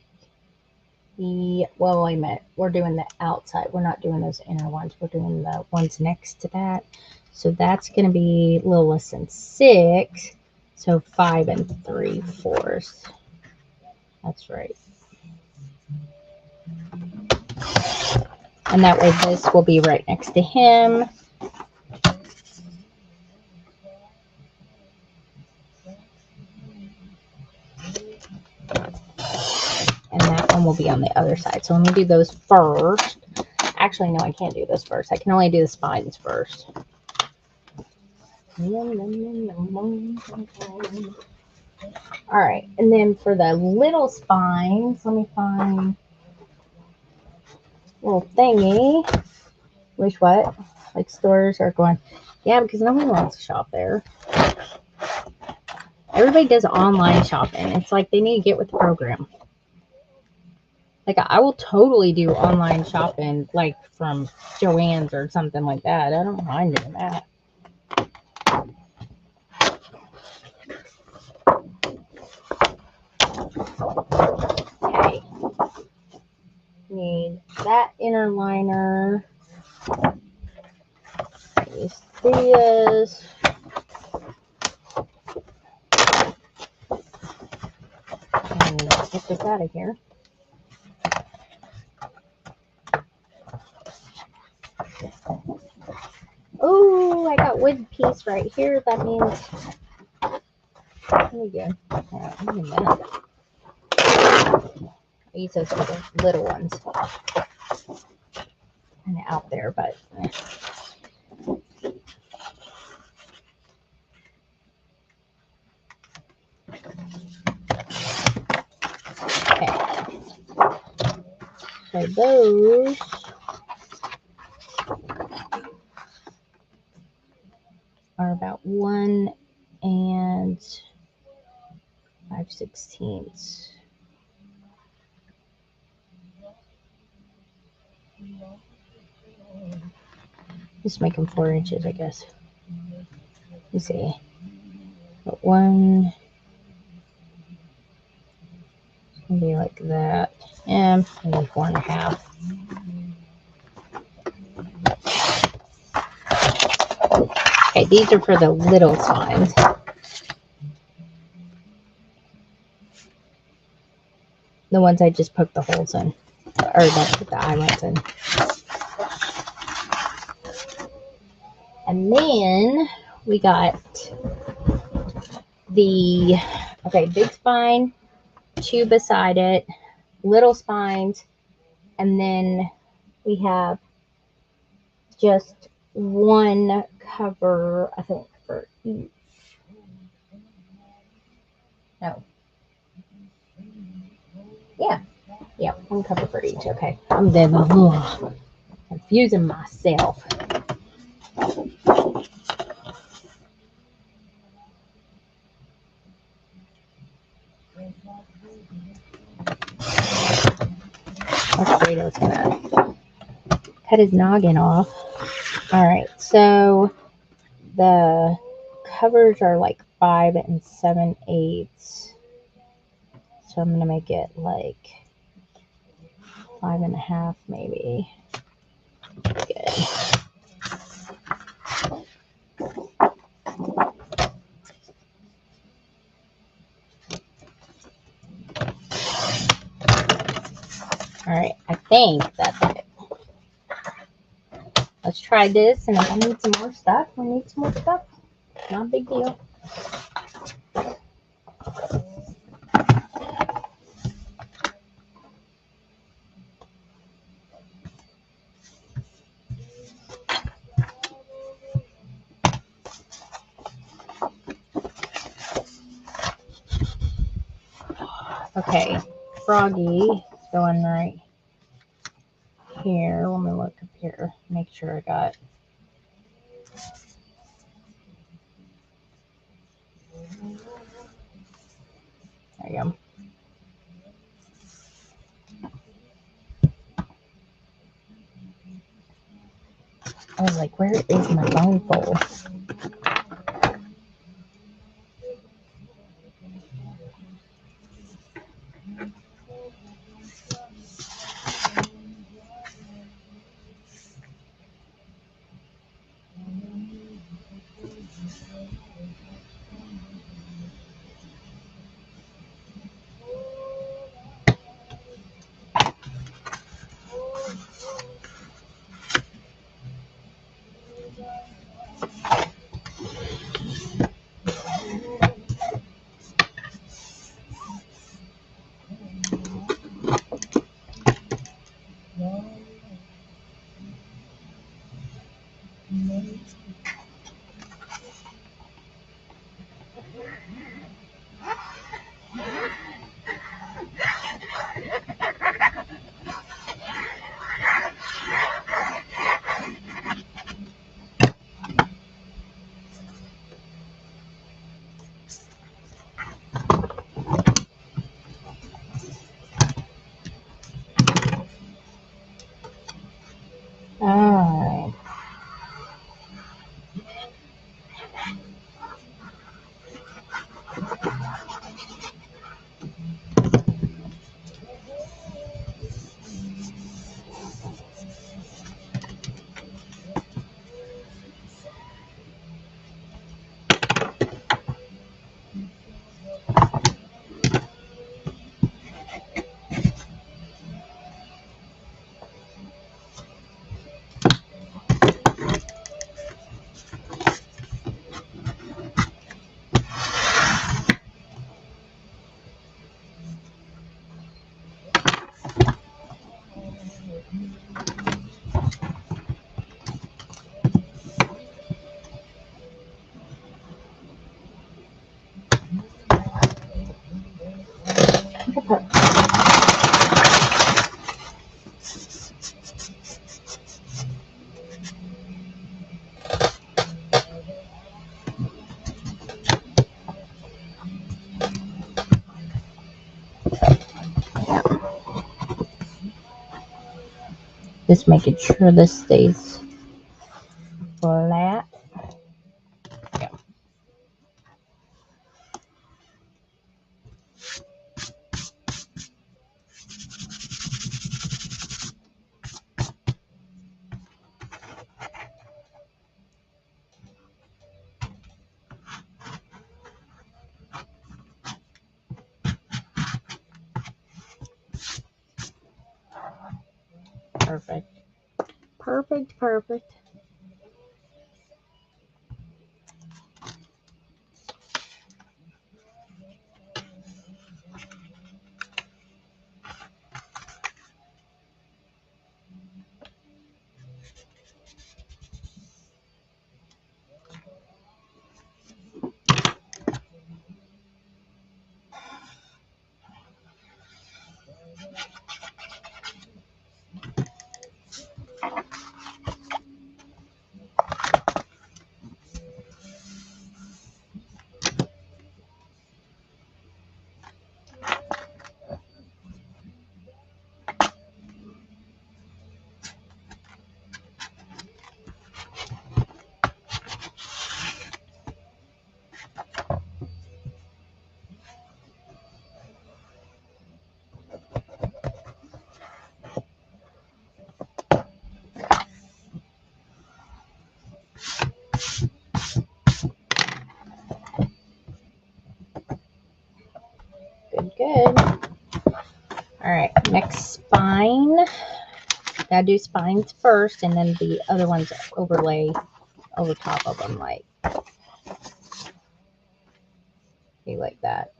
Speaker 1: Well, I meant we're doing the outside. We're not doing those inner ones. We're doing the ones next to that. So that's going to be a little less than 6. So 5 3/4. That's right. And that way this will be right next to him. And that one will be on the other side. So let me do those first. Actually, no, I can't do this first. I can only do the spines first. All right, and then for the little spines, let me find a little thingy. Wish what? Like stores are going, yeah, because no one wants to shop there. Everybody does online shopping. It's like they need to get with the program. Like I will totally do online shopping, like from Joann's or something like that. I don't mind doing that. Okay. Need that inner liner. These. And get this out of here. Oh, I got wood piece right here. That means really good. I use those for the little ones. Kind of out there, but. Okay. So those are about 1 5/16. Just make them 4 inches, I guess. You see, but one can be like that, and maybe 4.5. Okay, these are for the little spines. The ones I just poked the holes in, or not put the eyelets in. And then we got the, okay, big spine, 2 beside it, little spines, and then we have just 1 cover, I think, for each. No. Yeah, 1 cover for each. Okay. I'm then confusing myself. Alfredo's gonna cut his noggin off. Alright, so the covers are like 5 7/8. So I'm gonna make it like 5.5 maybe. Good. Alright, I think that's it. Let's try this, and if I need some more stuff, we need some more stuff. Not a big deal. Okay, Froggy is going right here. Let me look up here, make sure I got. There you go. I was like, where is my bone bowl? Alright. Just making sure this stays flat. Yeah. Perfect. Perfect, perfect. Good, good. All right, next spine. Gotta do spines first, and then the other ones overlay over top of them, like that.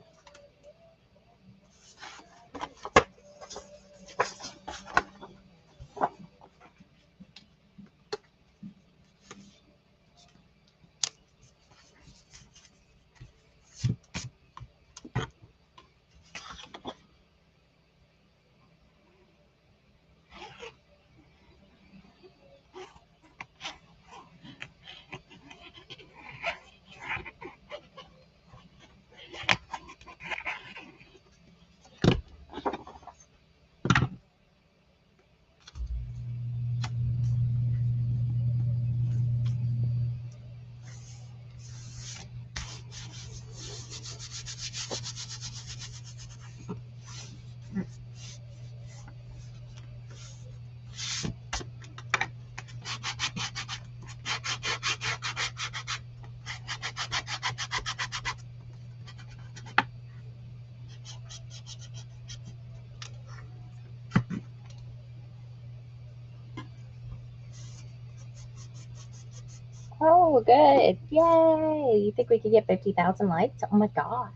Speaker 1: Oh, good. Yay. You think we could get 50,000 likes? Oh my gosh.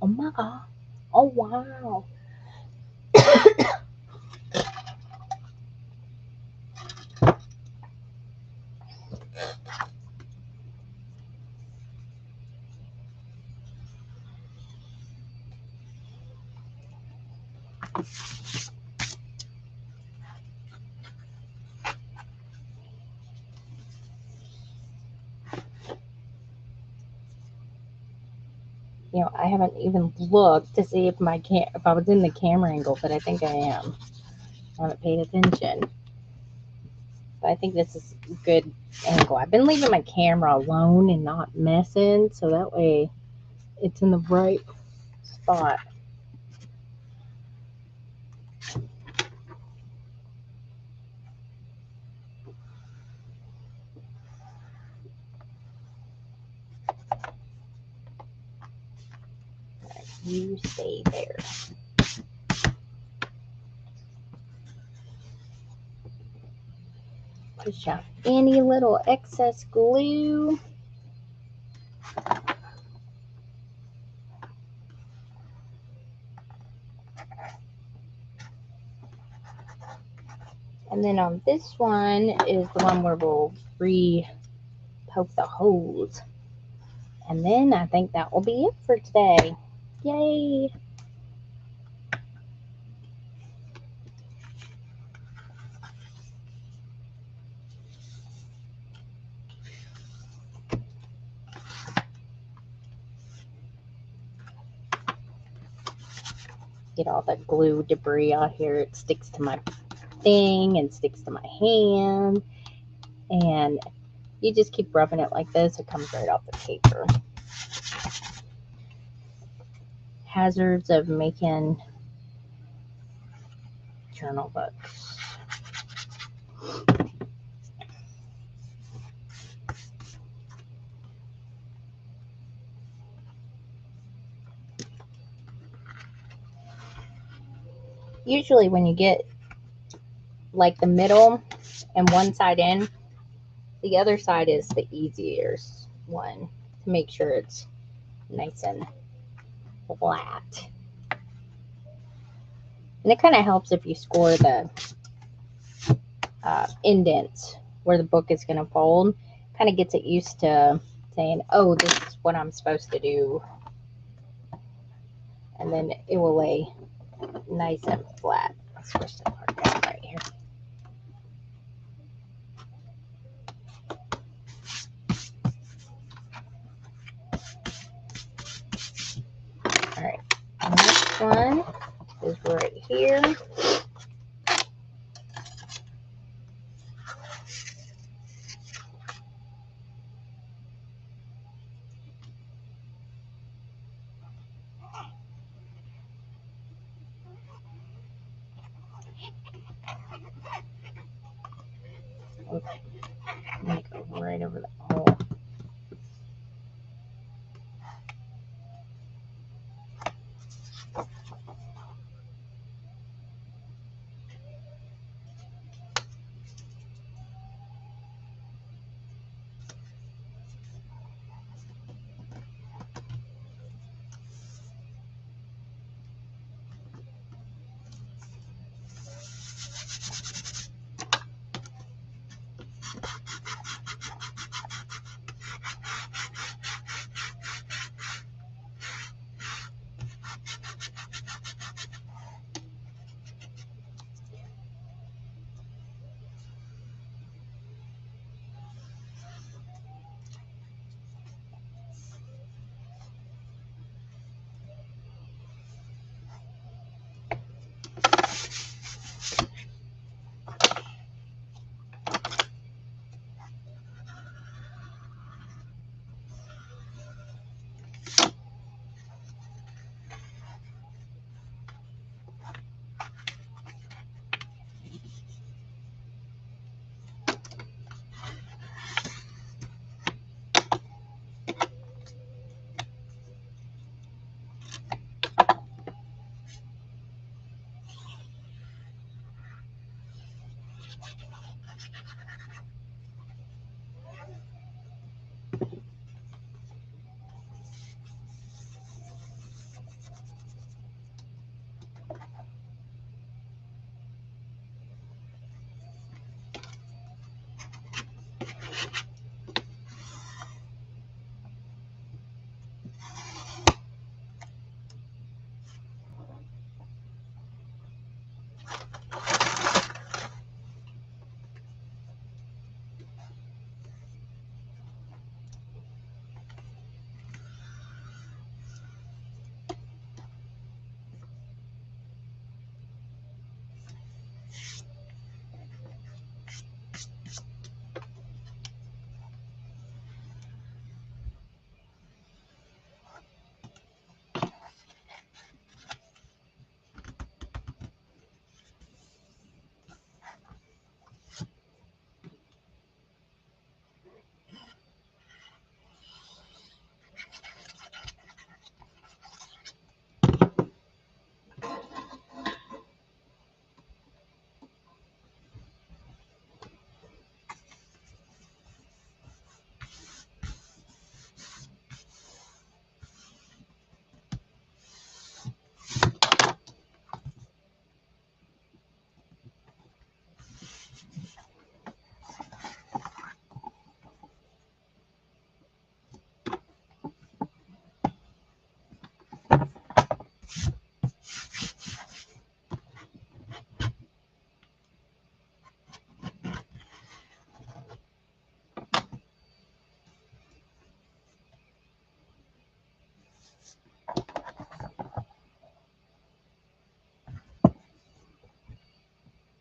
Speaker 1: Oh my god. Oh wow. You know, I haven't even looked to see if if I was in the camera angle, but I think I am. I haven't paid attention. But I think this is a good angle. I've been leaving my camera alone and not messing, so that way it's in the right spot. You stay there. Push out any little excess glue. And then on this one is the one where we'll re-poke the holes. And then I think that will be it for today. Yay! Get all the glue debris out here. It sticks to my thing and sticks to my hand. And you just keep rubbing it like this. It comes right off the paper. Hazards of making journal books. Usually when you get like the middle and one side in. The other side is the easier one to make sure it's nice and flat. And it kind of helps if you score the indents where the book is going to fold. Kind of gets it used to saying, oh, this is what I'm supposed to do. And then it will lay nice and flat. Let's switch the part down right here. All right, the next one is right here. Okay, I'm gonna go right over the hole.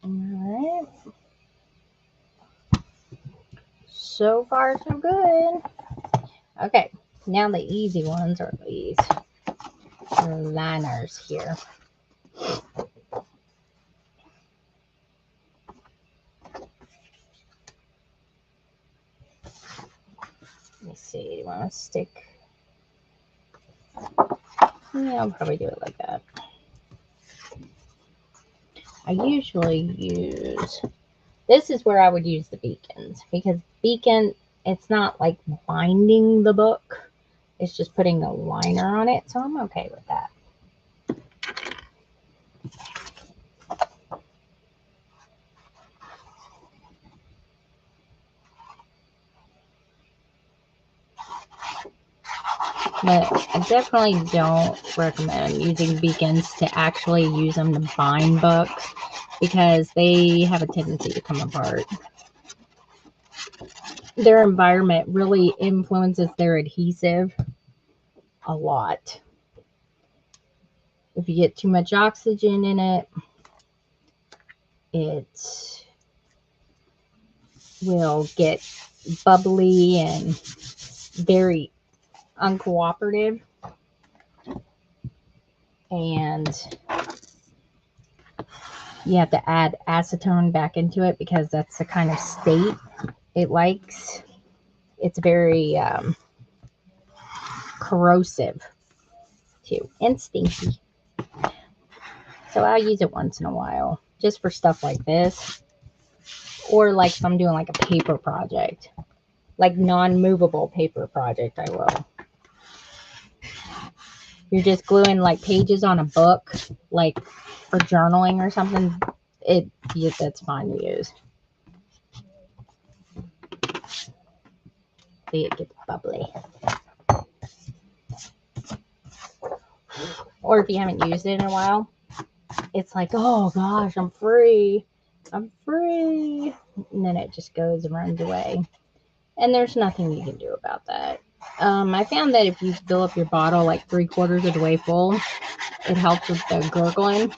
Speaker 1: All right. So far, so good. Okay, now the easy ones are these liners here. Let me see, do you want to stick? Yeah, I'll probably do it like that. I usually use, this is where I would use the beacons, because beacon, it's not like binding the book. It's just putting a liner on it. So I'm okay with that. But I definitely don't recommend using beacons to actually use them to bind books, because they have a tendency to come apart. Their environment really influences their adhesive a lot. If you get too much oxygen in it, it will get bubbly and very uncooperative. And you have to add acetone back into it, because that's the kind of state it likes. It's very corrosive too, and stinky. So I'll use it once in a while, just for stuff like this, or like if I'm doing like a paper project, like non-movable paper project, I will. You're just gluing like pages on a book, like for journaling or something, that's fine to use. See, it gets bubbly. Or if you haven't used it in a while, it's like, oh gosh, I'm free. I'm free. And then it just goes and runs away. And there's nothing you can do about that. I found that if you fill up your bottle like 3/4 of the way full, it helps with the gurgling.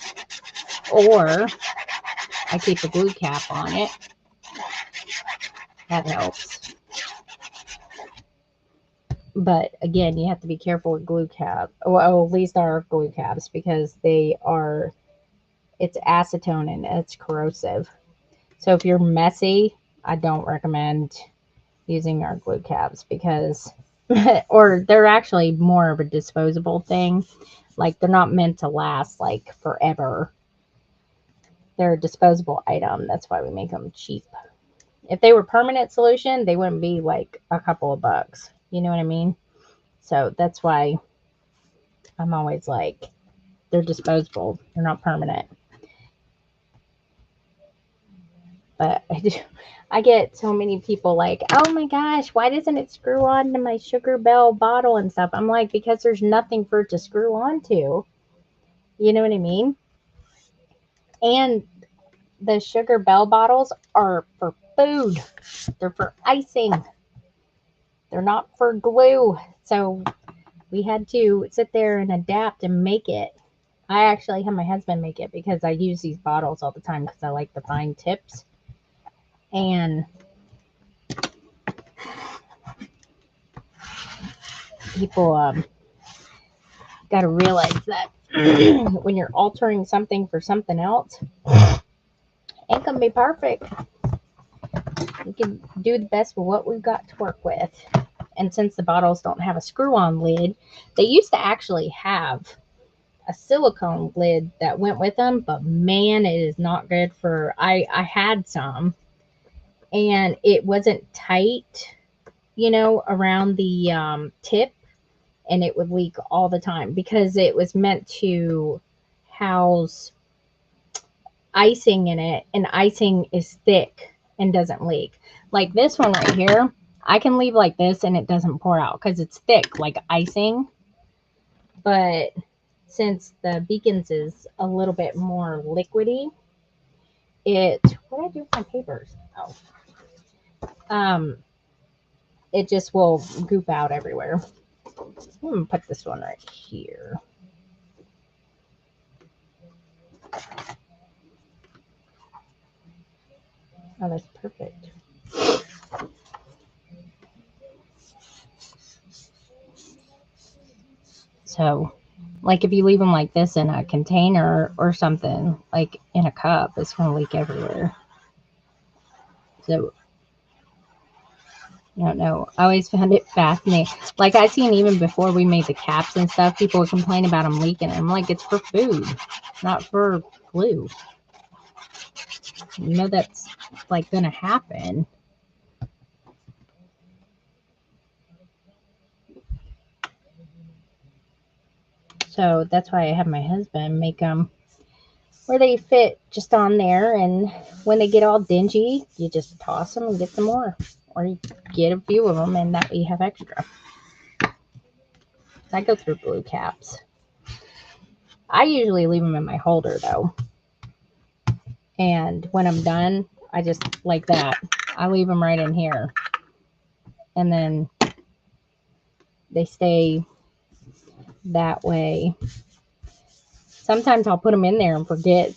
Speaker 1: Or I keep a glue cap on it. That helps. But again, you have to be careful with glue cap. Well, at least our glue caps, because it's acetone and it's corrosive. So if you're messy, I don't recommend using our glue caps, because or they're actually more of a disposable thing. Like, they're not meant to last like forever. They're a disposable item. That's why we make them cheap. If they were permanent solution, they wouldn't be like a couple of bucks. You know what I mean? So that's why I'm always like, they're disposable. They're not permanent. But I get so many people like, oh my gosh, why doesn't it screw on to my Sugar Bell bottle and stuff? I'm like, because there's nothing for it to screw on to. You know what I mean? And the Sugar Bell bottles are for food. They're for icing. They're not for glue. So we had to sit there and adapt and make it. I actually had my husband make it, because I use these bottles all the time because I like the fine tips. And people got to realize that when you're altering something for something else, it ain't going to be perfect. We can do the best with what we've got to work with. And since the bottles don't have a screw-on lid, they used to actually have a silicone lid that went with them, but man, it is not good for, I had some, and it wasn't tight, around the tip, and it would leak all the time, because it was meant to house icing in it, and icing is thick and doesn't leak. Like this one right here, I can leave like this and it doesn't pour out because it's thick like icing. But since the Beacons is a little bit more liquidy, what did I do with my papers? It just will goop out everywhere. I'm gonna put this one right here. Oh, that's perfect. So, like, if you leave them like this in a container or something, like in a cup, it's going to leak everywhere. So, I don't know. I always found it fascinating. Like, I seen even before we made the caps and stuff, people would complain about them leaking. I'm like, it's for food, not for glue. You know that's like gonna happen. So that's why I have my husband make them where they fit just on there, and when they get all dingy, you just toss them and get some more, or you get a few of them, and that way you have extra. I go through blue caps. I usually leave them in my holder though, and when I'm done, I just like that. I leave them right in here, and then they stay that way. Sometimes I'll put them in there and forget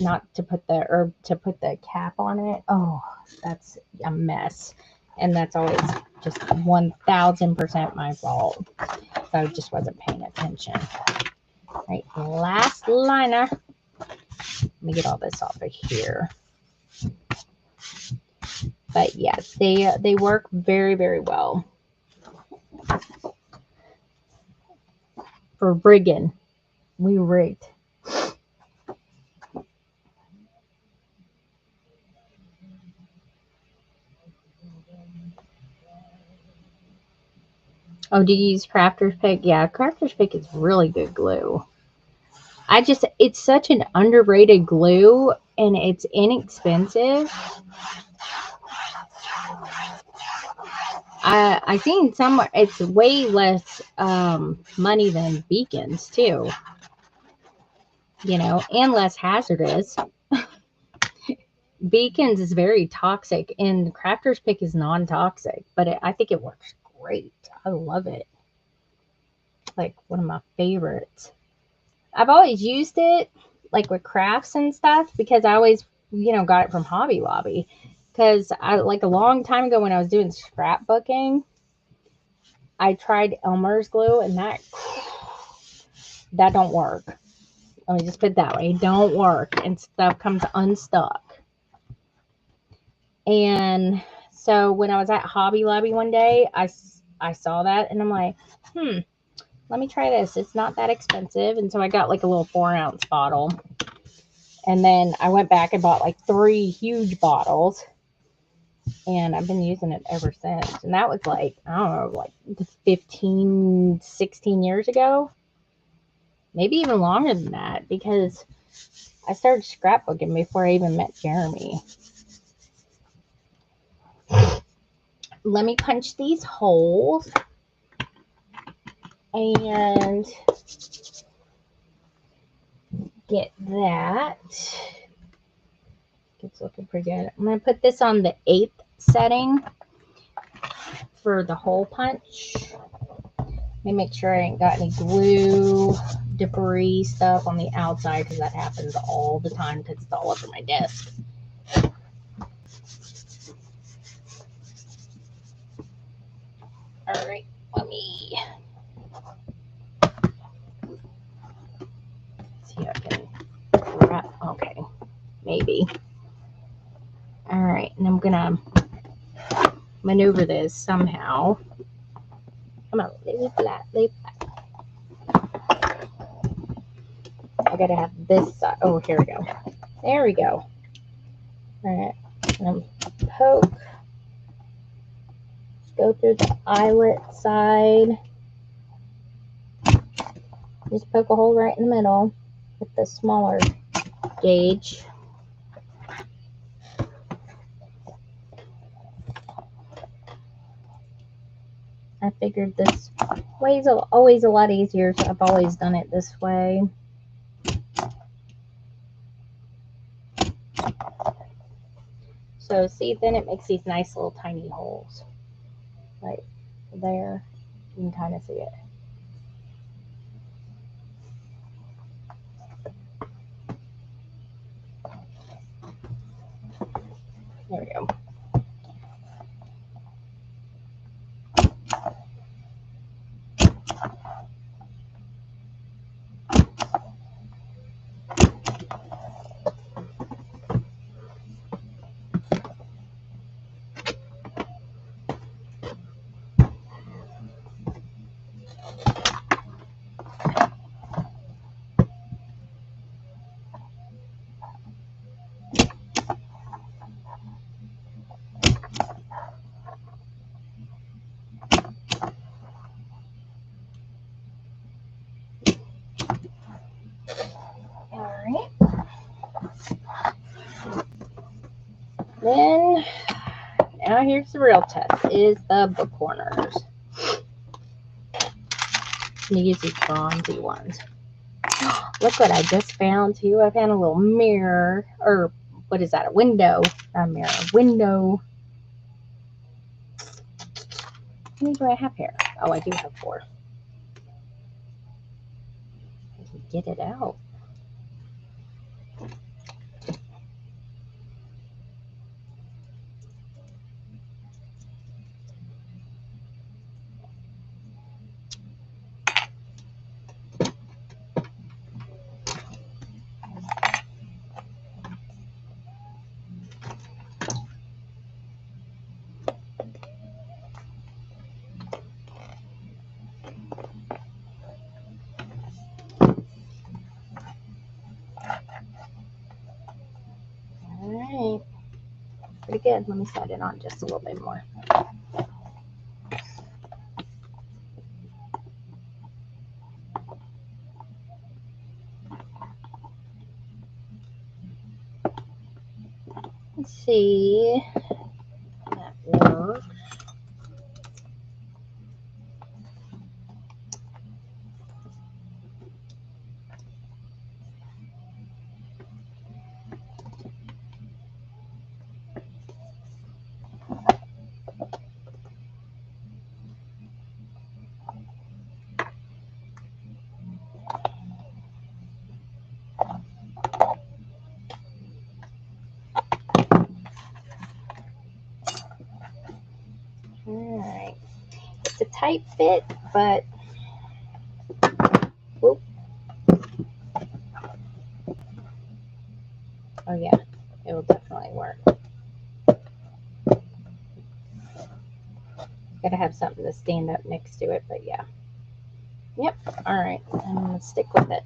Speaker 1: not to put the cap on it. Oh, that's a mess, and that's always just 1000% my fault. So I just wasn't paying attention. All right, last liner. Let me get all this off of here. But yes, they work very, very well for rigging. We rigged. Oh, did you use Crafter's Pick? Yeah, Crafter's Pick is really good glue. It's such an underrated glue, and it's inexpensive. I seen somewhere it's way less money than beacons too, and less hazardous. Beacons is very toxic, and Crafter's Pick is non-toxic, but I think it works great. I love it. Like one of my favorites. I've always used it like with crafts and stuff because I always, got it from Hobby Lobby. Because I like a long time ago when I was doing scrapbooking, I tried Elmer's glue, and that don't work. Let me just put it that way. It don't work, and stuff comes unstuck. And so when I was at Hobby Lobby one day, I saw that, and I'm like, let me try this. It's not that expensive. And so I got like a little 4-ounce bottle. And then I went back and bought like 3 huge bottles. And I've been using it ever since. And that was like, I don't know, like 15, 16 years ago. Maybe even longer than that, because I started scrapbooking before I even met Jeremy. Let me punch these holes. And get that. It's looking pretty good. I'm going to put this on the 8th setting for the hole punch. Let me make sure I ain't got any glue, debris stuff on the outside, because that happens all the time because it's all over my desk. All right, let me see if I can wrap. Okay, maybe. All right, and I'm gonna maneuver this somehow. Come on, lay flat, lay flat. I gotta have this side. Oh, here we go. There we go. All right, and poke. Go through the eyelet side. Just poke a hole right in the middle with the smaller gauge. I figured this way is always a lot easier, so I've always done it this way. So see, then it makes these nice little tiny holes right there. You can kind of see it. There we go. now here's the real test, is the book corners. You use these bronzy ones. Look what I just found too. I found a little mirror, or what is that, a window? Not a mirror, a window. How many do I have here? Oh, I do have 4. I can get it out. Alright. Pretty good. Let me set it on just a little bit more. Let's see how that works. Alright. It's a tight fit, but whoop. Oh yeah, it will definitely work. Gotta have something to stand up next to it, but yeah. Yep. Alright. I'm gonna stick with it.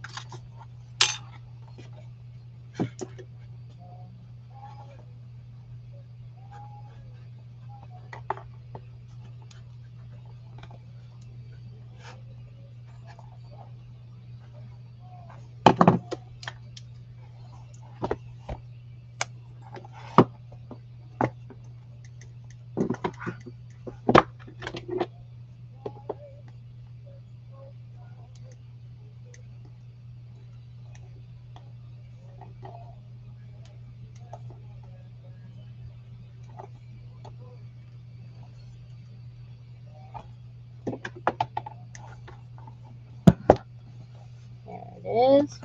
Speaker 1: There it is.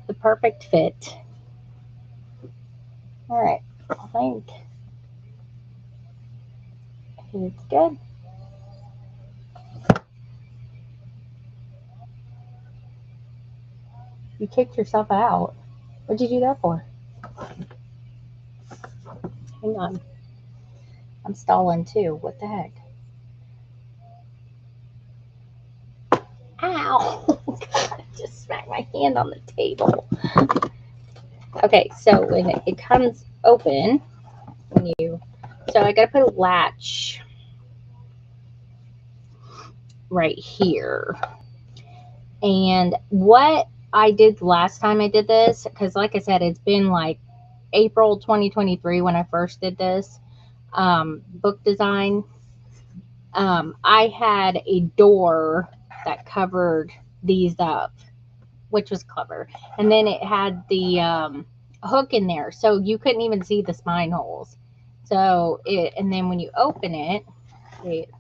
Speaker 1: The perfect fit. Alright. I think it's good. You kicked yourself out. What'd you do that for? Hang on. I'm stalling too. What the heck? Ow! I just smacked my hand on the table. Okay, so when it comes open, so I gotta put a latch right here. And what I did last time I did this, because like I said, it's been like April 2023 when I first did this book design. I had a door that covered these up, which was clever. And then it had the hook in there, so you couldn't even see the spine holes. So and then when you open it, it's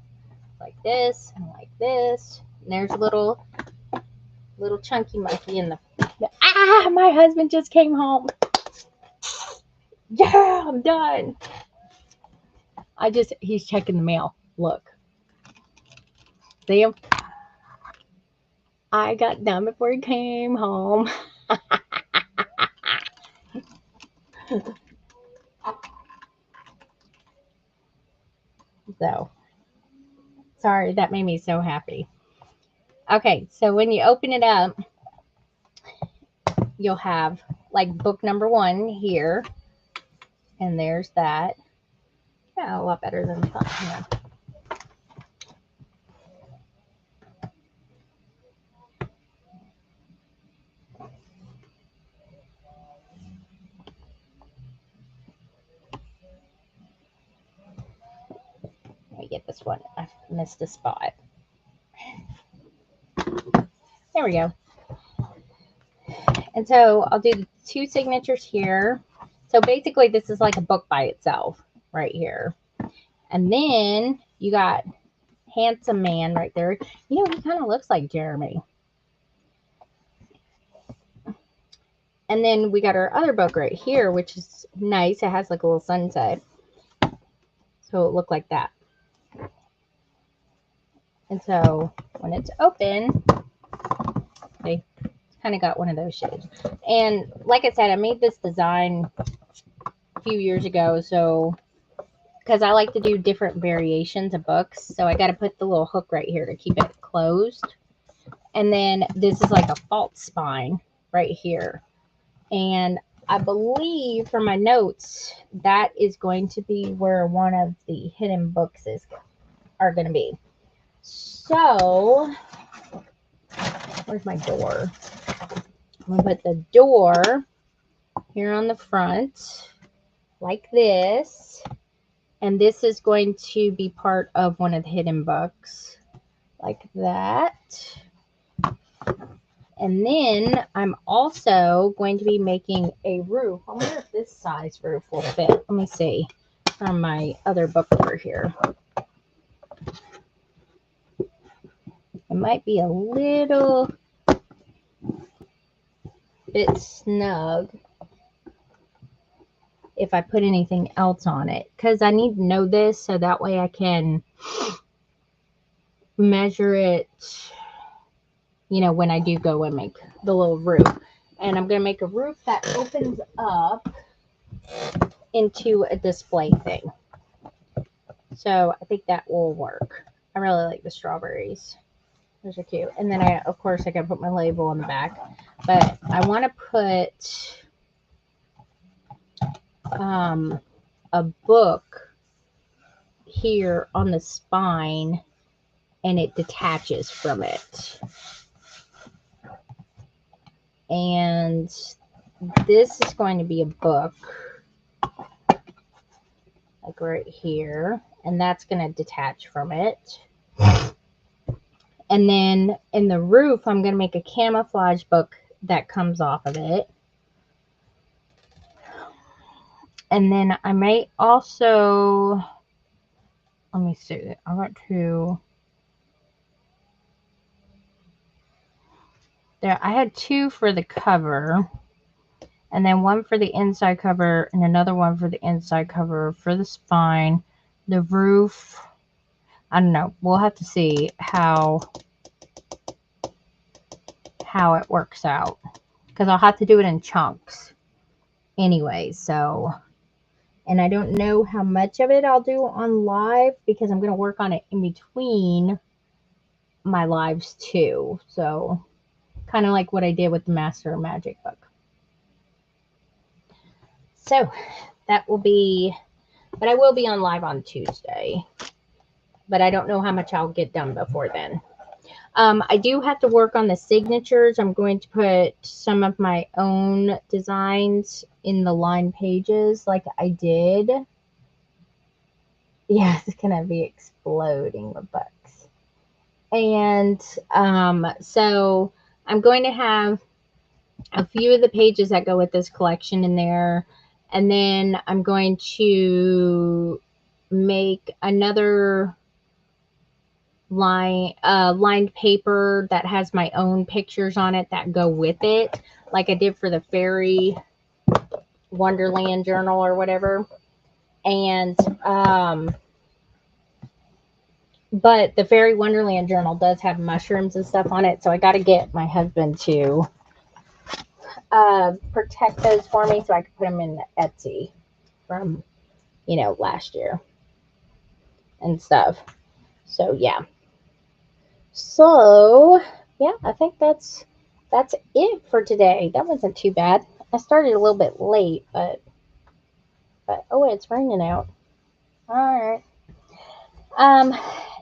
Speaker 1: like this and like this. And there's a little chunky monkey in the. My husband just came home. Yeah, I'm done. He's checking the mail. Look. See him? I got done before he came home. So, sorry, that made me so happy. Okay, so when you open it up, you'll have like book number 1 here. And there's that. Yeah, a lot better than I thought. Yeah. get this one. I missed a spot. There we go. And so I'll do the 2 signatures here. So basically this is like a book by itself right here. And then you got Handsome Man right there. You know, he kind of looks like Jeremy. And then we got our other book right here, which is nice. It has like a little sunset. So it looked like that. And so when it's open, they kind of got one of those shades. And like I said, I made this design a few years ago. So, because I like to do different variations of books. So I got to put the little hook right here to keep it closed. And then this is like a false spine right here. And I believe from my notes, that is going to be where one of the hidden books are going to be. So, where's my door? I'm going to put the door here on the front like this. And this is going to be part of one of the hidden books like that. And then I'm also going to be making a roof. I wonder if this size roof will fit. Let me see from my other book over here. It might be a little bit snug if I put anything else on it, because I need to know this so that way I can measure it, you know, when I do go and make the little roof. And I'm going to make a roof that opens up into a display thing. So I think that will work. I really like the strawberries. Those are cute. And then of course, I got to put my label on the back. But I want to put a book here on the spine, and it detaches from it. And this is going to be a book like right here, and that's going to detach from it. And then in the roof, I'm going to make a camouflage book that comes off of it. And then I may also, let me see, I want to, there, I had 2 for the cover, and then one for the inside cover, and another one for the inside cover for the spine. The roof, I don't know, we'll have to see how it works out, because I'll have to do it in chunks anyway. So, and I don't know how much of it I'll do on live, because I'm going to work on it in between my lives too. So kind of like what I did with the Master of Magic book. So that will be, but I will be on live on Tuesday, but I don't know how much I'll get done before then. I do have to work on the signatures. I'm going to put some of my own designs in the line pages like I did. Yeah, it's going to be exploding with books. And so I'm going to have a few of the pages that go with this collection in there. And then I'm going to make another lined paper that has my own pictures on it that go with it, like I did for the Fairy Wonderland journal or whatever. And but the Fairy Wonderland journal does have mushrooms and stuff on it, so I got to get my husband to protect those for me so I could put them in Etsy from, you know, last year and stuff. So yeah. So yeah, I think that's it for today. That wasn't too bad. I started a little bit late, but oh, it's raining out. All right.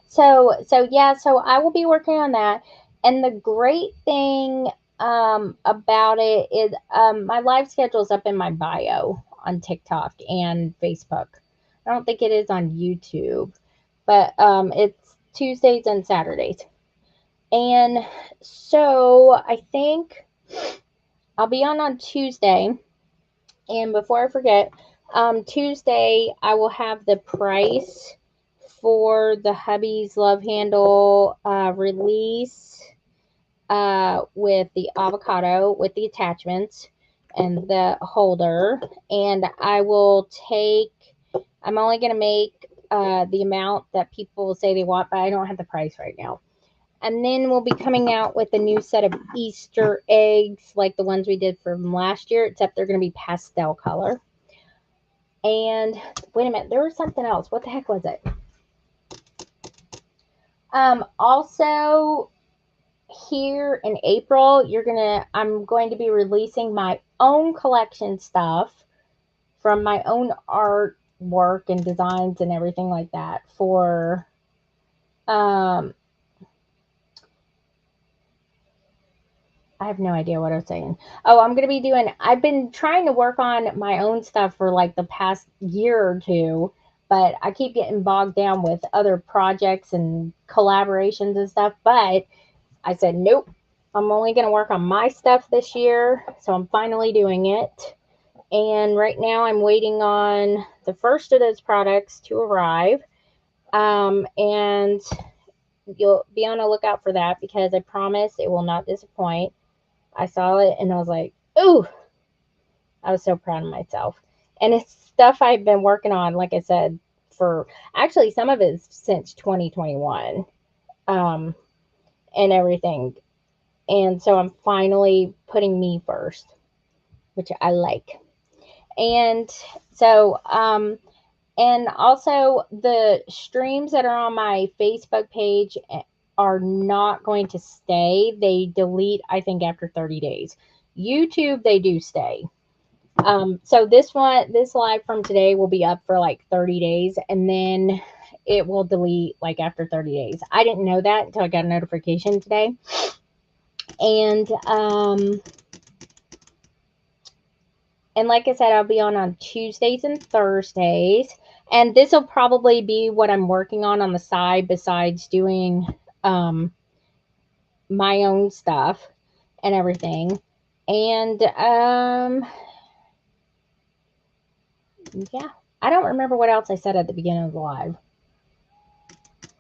Speaker 1: So yeah, so I will be working on that. And the great thing about it is my live schedule is up in my bio on TikTok and Facebook. I don't think it is on YouTube, but it's Tuesdays and Saturdays. And so I think I'll be on Tuesday. And before I forget, Tuesday I will have the price for the hubby's love handle release with the avocado with the attachments and the holder. And I will take, I'm only going to make the amount that people say they want, but I don't have the price right now. And then we'll be coming out with a new set of Easter eggs like the ones we did from last year, except they're going to be pastel color. And wait a minute, there was something else. What the heck was it? Also here in April, I'm going to be releasing my own collection stuff from my own artwork and designs and everything like that for I have no idea what I was saying. Oh, I've been trying to work on my own stuff for like the past year or two, but I keep getting bogged down with other projects and collaborations and stuff. But I said, nope, I'm only going to work on my stuff this year. So I'm finally doing it. And right now I'm waiting on the first of those products to arrive. And you'll be on the lookout for that because I promise it will not disappoint. I saw it and I was like, ooh, I was so proud of myself. And it's stuff I've been working on, like I said, for actually some of it's since 2021 and everything. And so I'm finally putting me first, which I like. And so, and also the streams that are on my Facebook page are not going to stay. They delete, I think, after 30 days. YouTube, they do stay. So this live from today will be up for like 30 days and then it will delete like after 30 days. I didn't know that until I got a notification today. And like I said, I'll be on Tuesdays and Thursdays. And this will probably be what I'm working on the side besides doing my own stuff and everything. And yeah, I don't remember what else I said at the beginning of the live.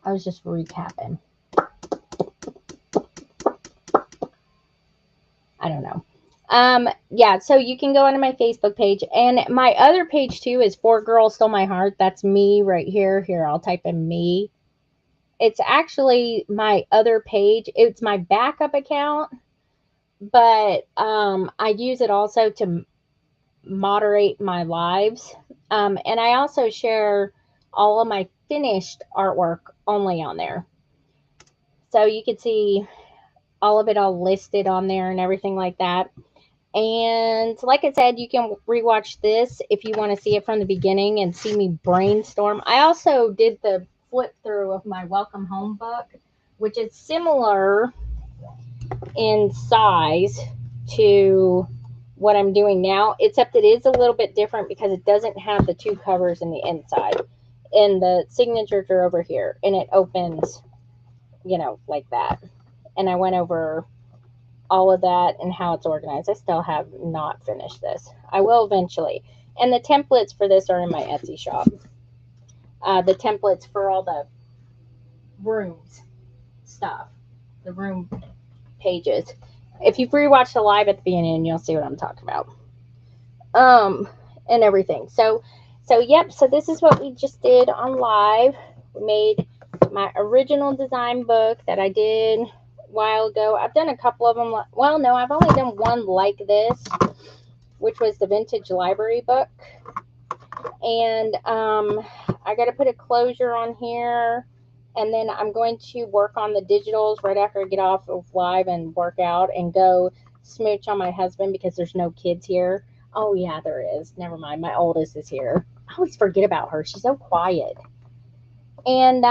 Speaker 1: I was just recapping. I don't know. Yeah, so you can go onto my Facebook page. And my other page too is 4 Girls Stole My Heart. That's me right here. Here, I'll type in me. It's actually my other page. It's my backup account, but I use it also to moderate my lives. And I also share all of my finished artwork only on there. So you can see all of it all listed on there and everything like that. And like I said, you can rewatch this if you want to see it from the beginning and see me brainstorm. I also did the flip through of my Welcome Home book, which is similar in size to what I'm doing now, except it is a little bit different because it doesn't have the 2 covers in the inside. And the signatures are over here, and it opens, like that. And I went over all of that and how it's organized. I still have not finished this. I will eventually. And the templates for this are in my Etsy shop. The templates for all the rooms stuff, the room pages. If you've rewatched the live at the beginning, you'll see what I'm talking about. And everything. So yep. So this is what we just did on live. We made my original design book that I did while ago. I've done a couple of them. Well, no, I've only done one like this, which was the vintage library book. And I got to put a closure on here, and then I'm going to work on the digitals right after I get off of live and work out and go smooch on my husband because there's no kids here. Oh yeah, there is. Never mind. My oldest is here. I always forget about her. She's so quiet. And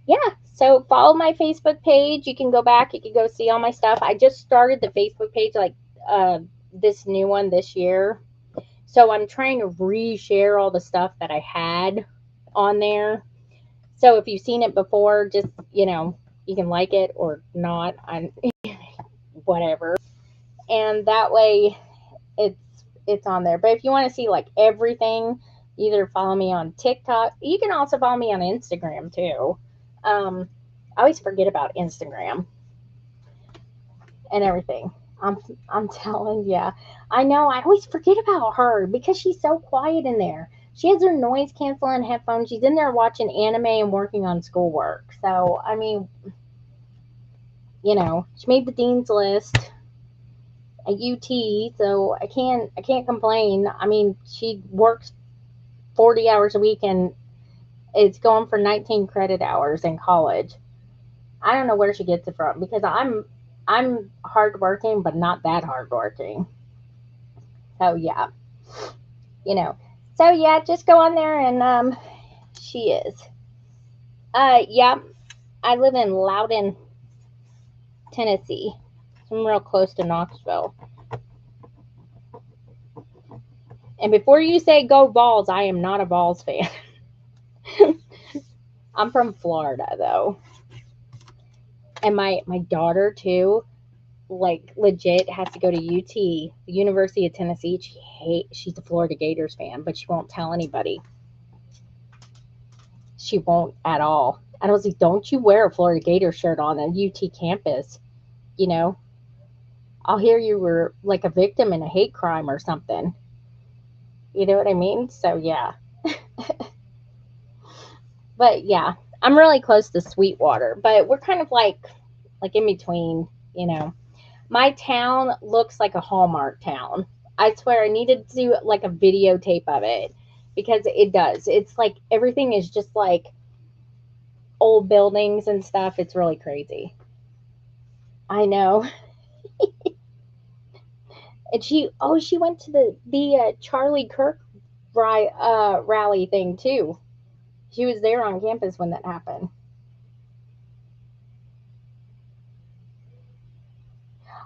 Speaker 1: yeah, so follow my Facebook page. You can go back. You can go see all my stuff. I just started the Facebook page, like this new one this year. So I'm trying to reshare all the stuff that I had on there. So if you've seen it before, just, you can like it or not. I'm whatever. And that way it's it's on there. But if you want to see like everything, either follow me on TikTok. You can also follow me on Instagram too. I always forget about Instagram and everything. I'm I'm telling you. I know I always forget about her because she's so quiet in there. She has her noise canceling headphones. She's in there watching anime and working on schoolwork. So I mean, she made the dean's list at UT, so I can't complain. I mean, she works 40 hours a week and it's going for 19 credit hours in college. I don't know where she gets it from because I'm hardworking, but not that hardworking. So yeah, you know. So yeah, just go on there and she is. Yeah, I live in Loudon, Tennessee. I'm real close to Knoxville. And before you say go Vols, I am not a Vols fan. I'm from Florida though. And my daughter too, like legit has to go to UT, the University of Tennessee. She's a Florida Gators fan, but she won't tell anybody. She won't at all. And I was like, don't you wear a Florida Gator shirt on a UT campus? You know, I'll hear you were like a victim in a hate crime or something. You know what I mean? So yeah. But yeah, I'm really close to Sweetwater, but we're kind of like in between, you know. My town looks like a Hallmark town. I swear I needed to do like a videotape of it because it does. It's like everything is just like old buildings and stuff. It's really crazy. I know. And she went to the Charlie Kirk rally thing too. She was there on campus when that happened.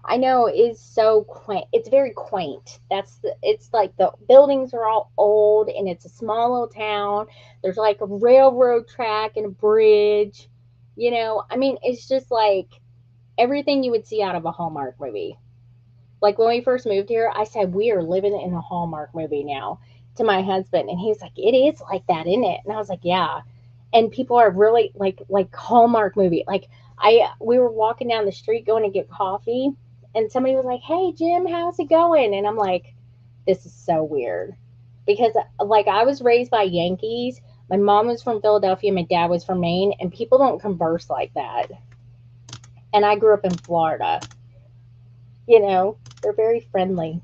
Speaker 1: I know it's so quaint. It's very quaint. It's like the buildings are all old and it's a small little town. There's like a railroad track and a bridge. I mean, it's just like everything you would see out of a Hallmark movie. Like when we first moved here, I said we are living in a Hallmark movie now to my husband, and he's like, "It is like that, isn't it?" And I was like, "Yeah." And people are really like Hallmark movie. Like we were walking down the street going to get coffee, and somebody was like, "Hey Jim, how's it going?" And I'm like, "This is so weird," because like I was raised by Yankees. My mom was from Philadelphia, my dad was from Maine, and people don't converse like that. And I grew up in Florida. They're very friendly.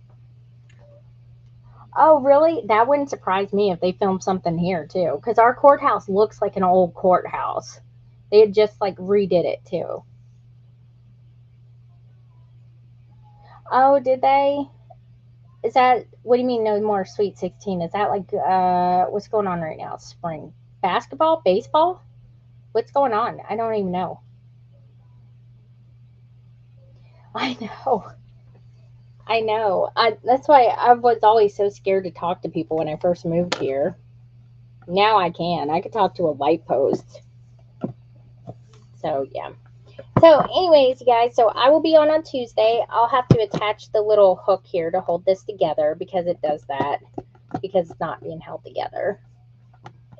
Speaker 1: Oh, really? That wouldn't surprise me if they filmed something here too, because our courthouse looks like an old courthouse. They had just like redid it too. Oh, did they? Is that what do you mean? No more Sweet 16? Is that like what's going on right now? Spring basketball, baseball? What's going on? I don't even know. I know. I know. That's why I was always so scared to talk to people when I first moved here. Now I can. I could talk to a light post. So yeah. So, anyways, you guys, so I will be on Tuesday. I'll have to attach the little hook here to hold this together because it does that because it's not being held together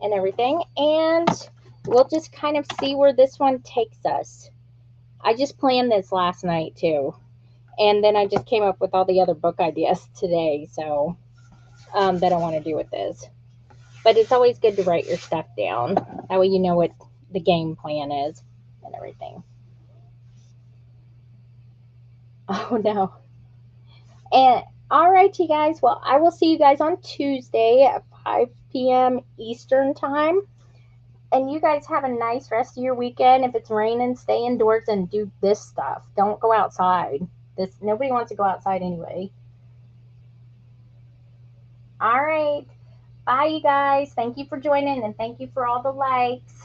Speaker 1: and everything. And we'll just kind of see where this one takes us. I just planned this last night too. And then I just came up with all the other book ideas today. So, that I want to do with this. But it's always good to write your stuff down. That way you know what the game plan is and everything. Oh no. And all right, you guys. Well, I will see you guys on Tuesday at 5 p.m. Eastern time. And you guys have a nice rest of your weekend. If it's raining, stay indoors and do this stuff. Don't go outside. This nobody wants to go outside anyway. All right. Bye, you guys. Thank you for joining and thank you for all the likes.